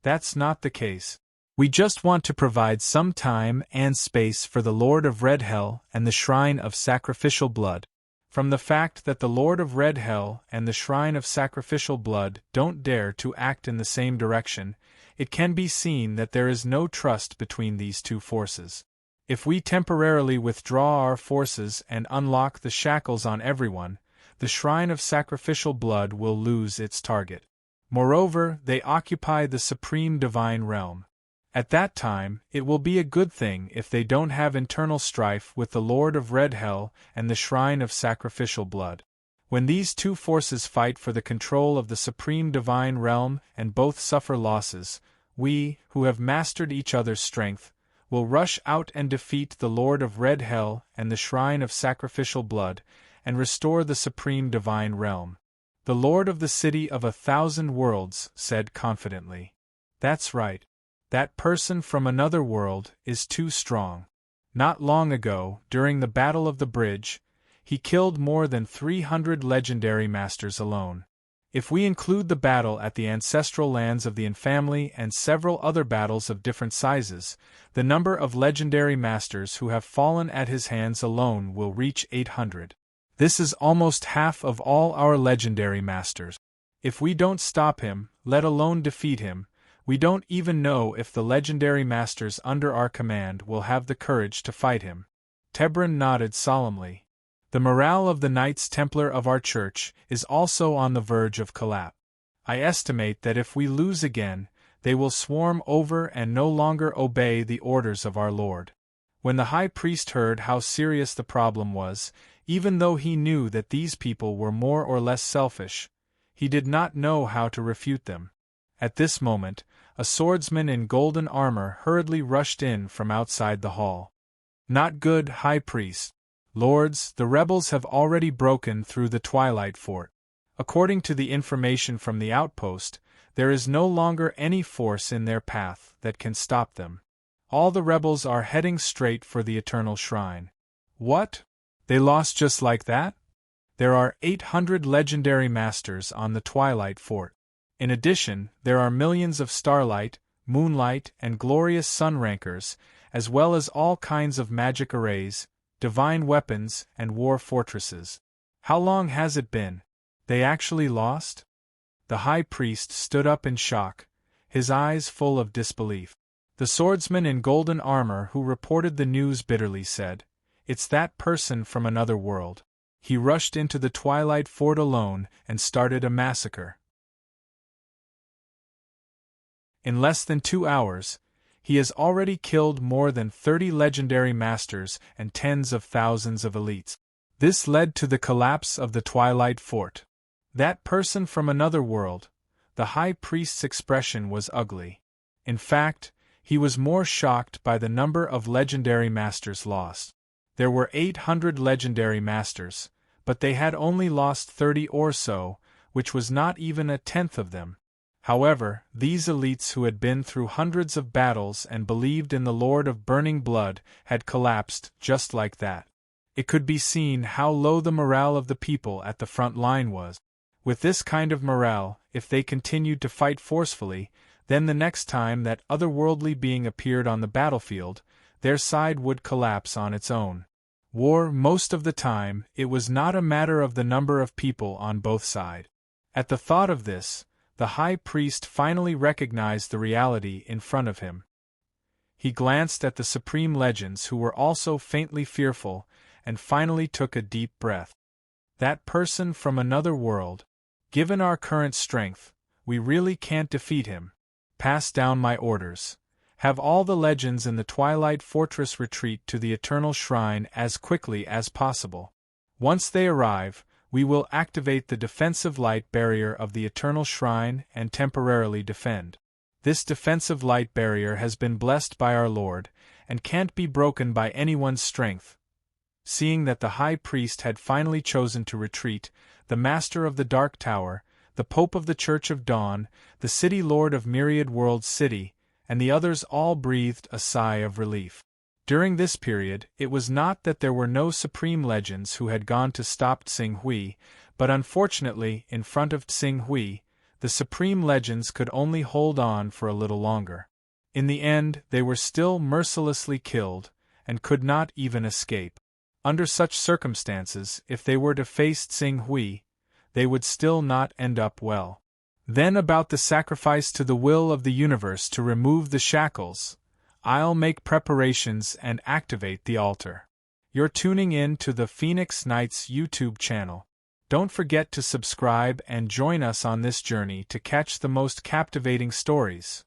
That's not the case. We just want to provide some time and space for the Lord of Red Hell and the Shrine of Sacrificial Blood. From the fact that the Lord of Red Hell and the Shrine of Sacrificial Blood don't dare to act in the same direction, it can be seen that there is no trust between these two forces. If we temporarily withdraw our forces and unlock the shackles on everyone, the Shrine of Sacrificial Blood will lose its target. Moreover, they occupy the supreme divine realm. At that time, it will be a good thing if they don't have internal strife with the Lord of Red Hell and the Shrine of Sacrificial Blood. When these two forces fight for the control of the supreme divine realm and both suffer losses, we, who have mastered each other's strength, will rush out and defeat the Lord of Red Hell and the Shrine of Sacrificial Blood, and restore the supreme divine realm. The Lord of the City of 1,000 Worlds said confidently. That's right. That person from another world is too strong. Not long ago, during the Battle of the Bridge, he killed more than 300 legendary masters alone. If we include the battle at the ancestral lands of the Infamily and several other battles of different sizes, the number of legendary masters who have fallen at his hands alone will reach 800. This is almost half of all our legendary masters. If we don't stop him, let alone defeat him, we don't even know if the legendary masters under our command will have the courage to fight him. Tebran nodded solemnly. The morale of the Knights Templar of our church is also on the verge of collapse. I estimate that if we lose again, they will swarm over and no longer obey the orders of our Lord. When the high priest heard how serious the problem was, even though he knew that these people were more or less selfish, he did not know how to refute them. At this moment, a swordsman in golden armor hurriedly rushed in from outside the hall. Not good, High Priest. Lords, the rebels have already broken through the Twilight Fort. According to the information from the outpost, there is no longer any force in their path that can stop them. All the rebels are heading straight for the Eternal Shrine. What? They lost just like that? There are 800 legendary masters on the Twilight Fort. In addition, there are millions of Starlight, Moonlight, and Glorious Sun rankers, as well as all kinds of magic arrays, divine weapons, and war fortresses. How long has it been? They actually lost? The high priest stood up in shock, his eyes full of disbelief. The swordsman in golden armor who reported the news bitterly said, "It's that person from another world. He rushed into the Twilight Fort alone and started a massacre. In less than 2 hours, he has already killed more than 30 legendary masters and tens of thousands of elites. This led to the collapse of the Twilight Fort. That person from another world." The high priest's expression was ugly. In fact, he was more shocked by the number of legendary masters lost. There were 800 legendary masters, but they had only lost 30 or so, which was not even a tenth of them. However, these elites who had been through hundreds of battles and believed in the Lord of Burning Blood had collapsed just like that. It could be seen how low the morale of the people at the front line was. With this kind of morale, if they continued to fight forcefully, then the next time that otherworldly being appeared on the battlefield, their side would collapse on its own. Most of the time, it was not a matter of the number of people on both sides. At the thought of this, the high priest finally recognized the reality in front of him. He glanced at the supreme legends who were also faintly fearful, and finally took a deep breath. That person from another world. Given our current strength, we really can't defeat him. Pass down my orders. Have all the legends in the Twilight Fortress retreat to the Eternal Shrine as quickly as possible. Once they arrive, we will activate the defensive light barrier of the Eternal Shrine and temporarily defend. This defensive light barrier has been blessed by our Lord, and can't be broken by anyone's strength. Seeing that the High Priest had finally chosen to retreat, the Master of the Dark Tower, the Pope of the Church of Dawn, the City Lord of Myriad World City, and the others all breathed a sigh of relief. During this period, it was not that there were no supreme legends who had gone to stop Tsing Hui, but unfortunately, in front of Tsing Hui, the supreme legends could only hold on for a little longer. In the end, they were still mercilessly killed, and could not even escape. Under such circumstances, if they were to face Tsing Hui, they would still not end up well. Then about the sacrifice to the will of the universe to remove the shackles, I'll make preparations and activate the altar. You're tuning in to the Phoenix Knights YouTube channel. Don't forget to subscribe and join us on this journey to catch the most captivating stories.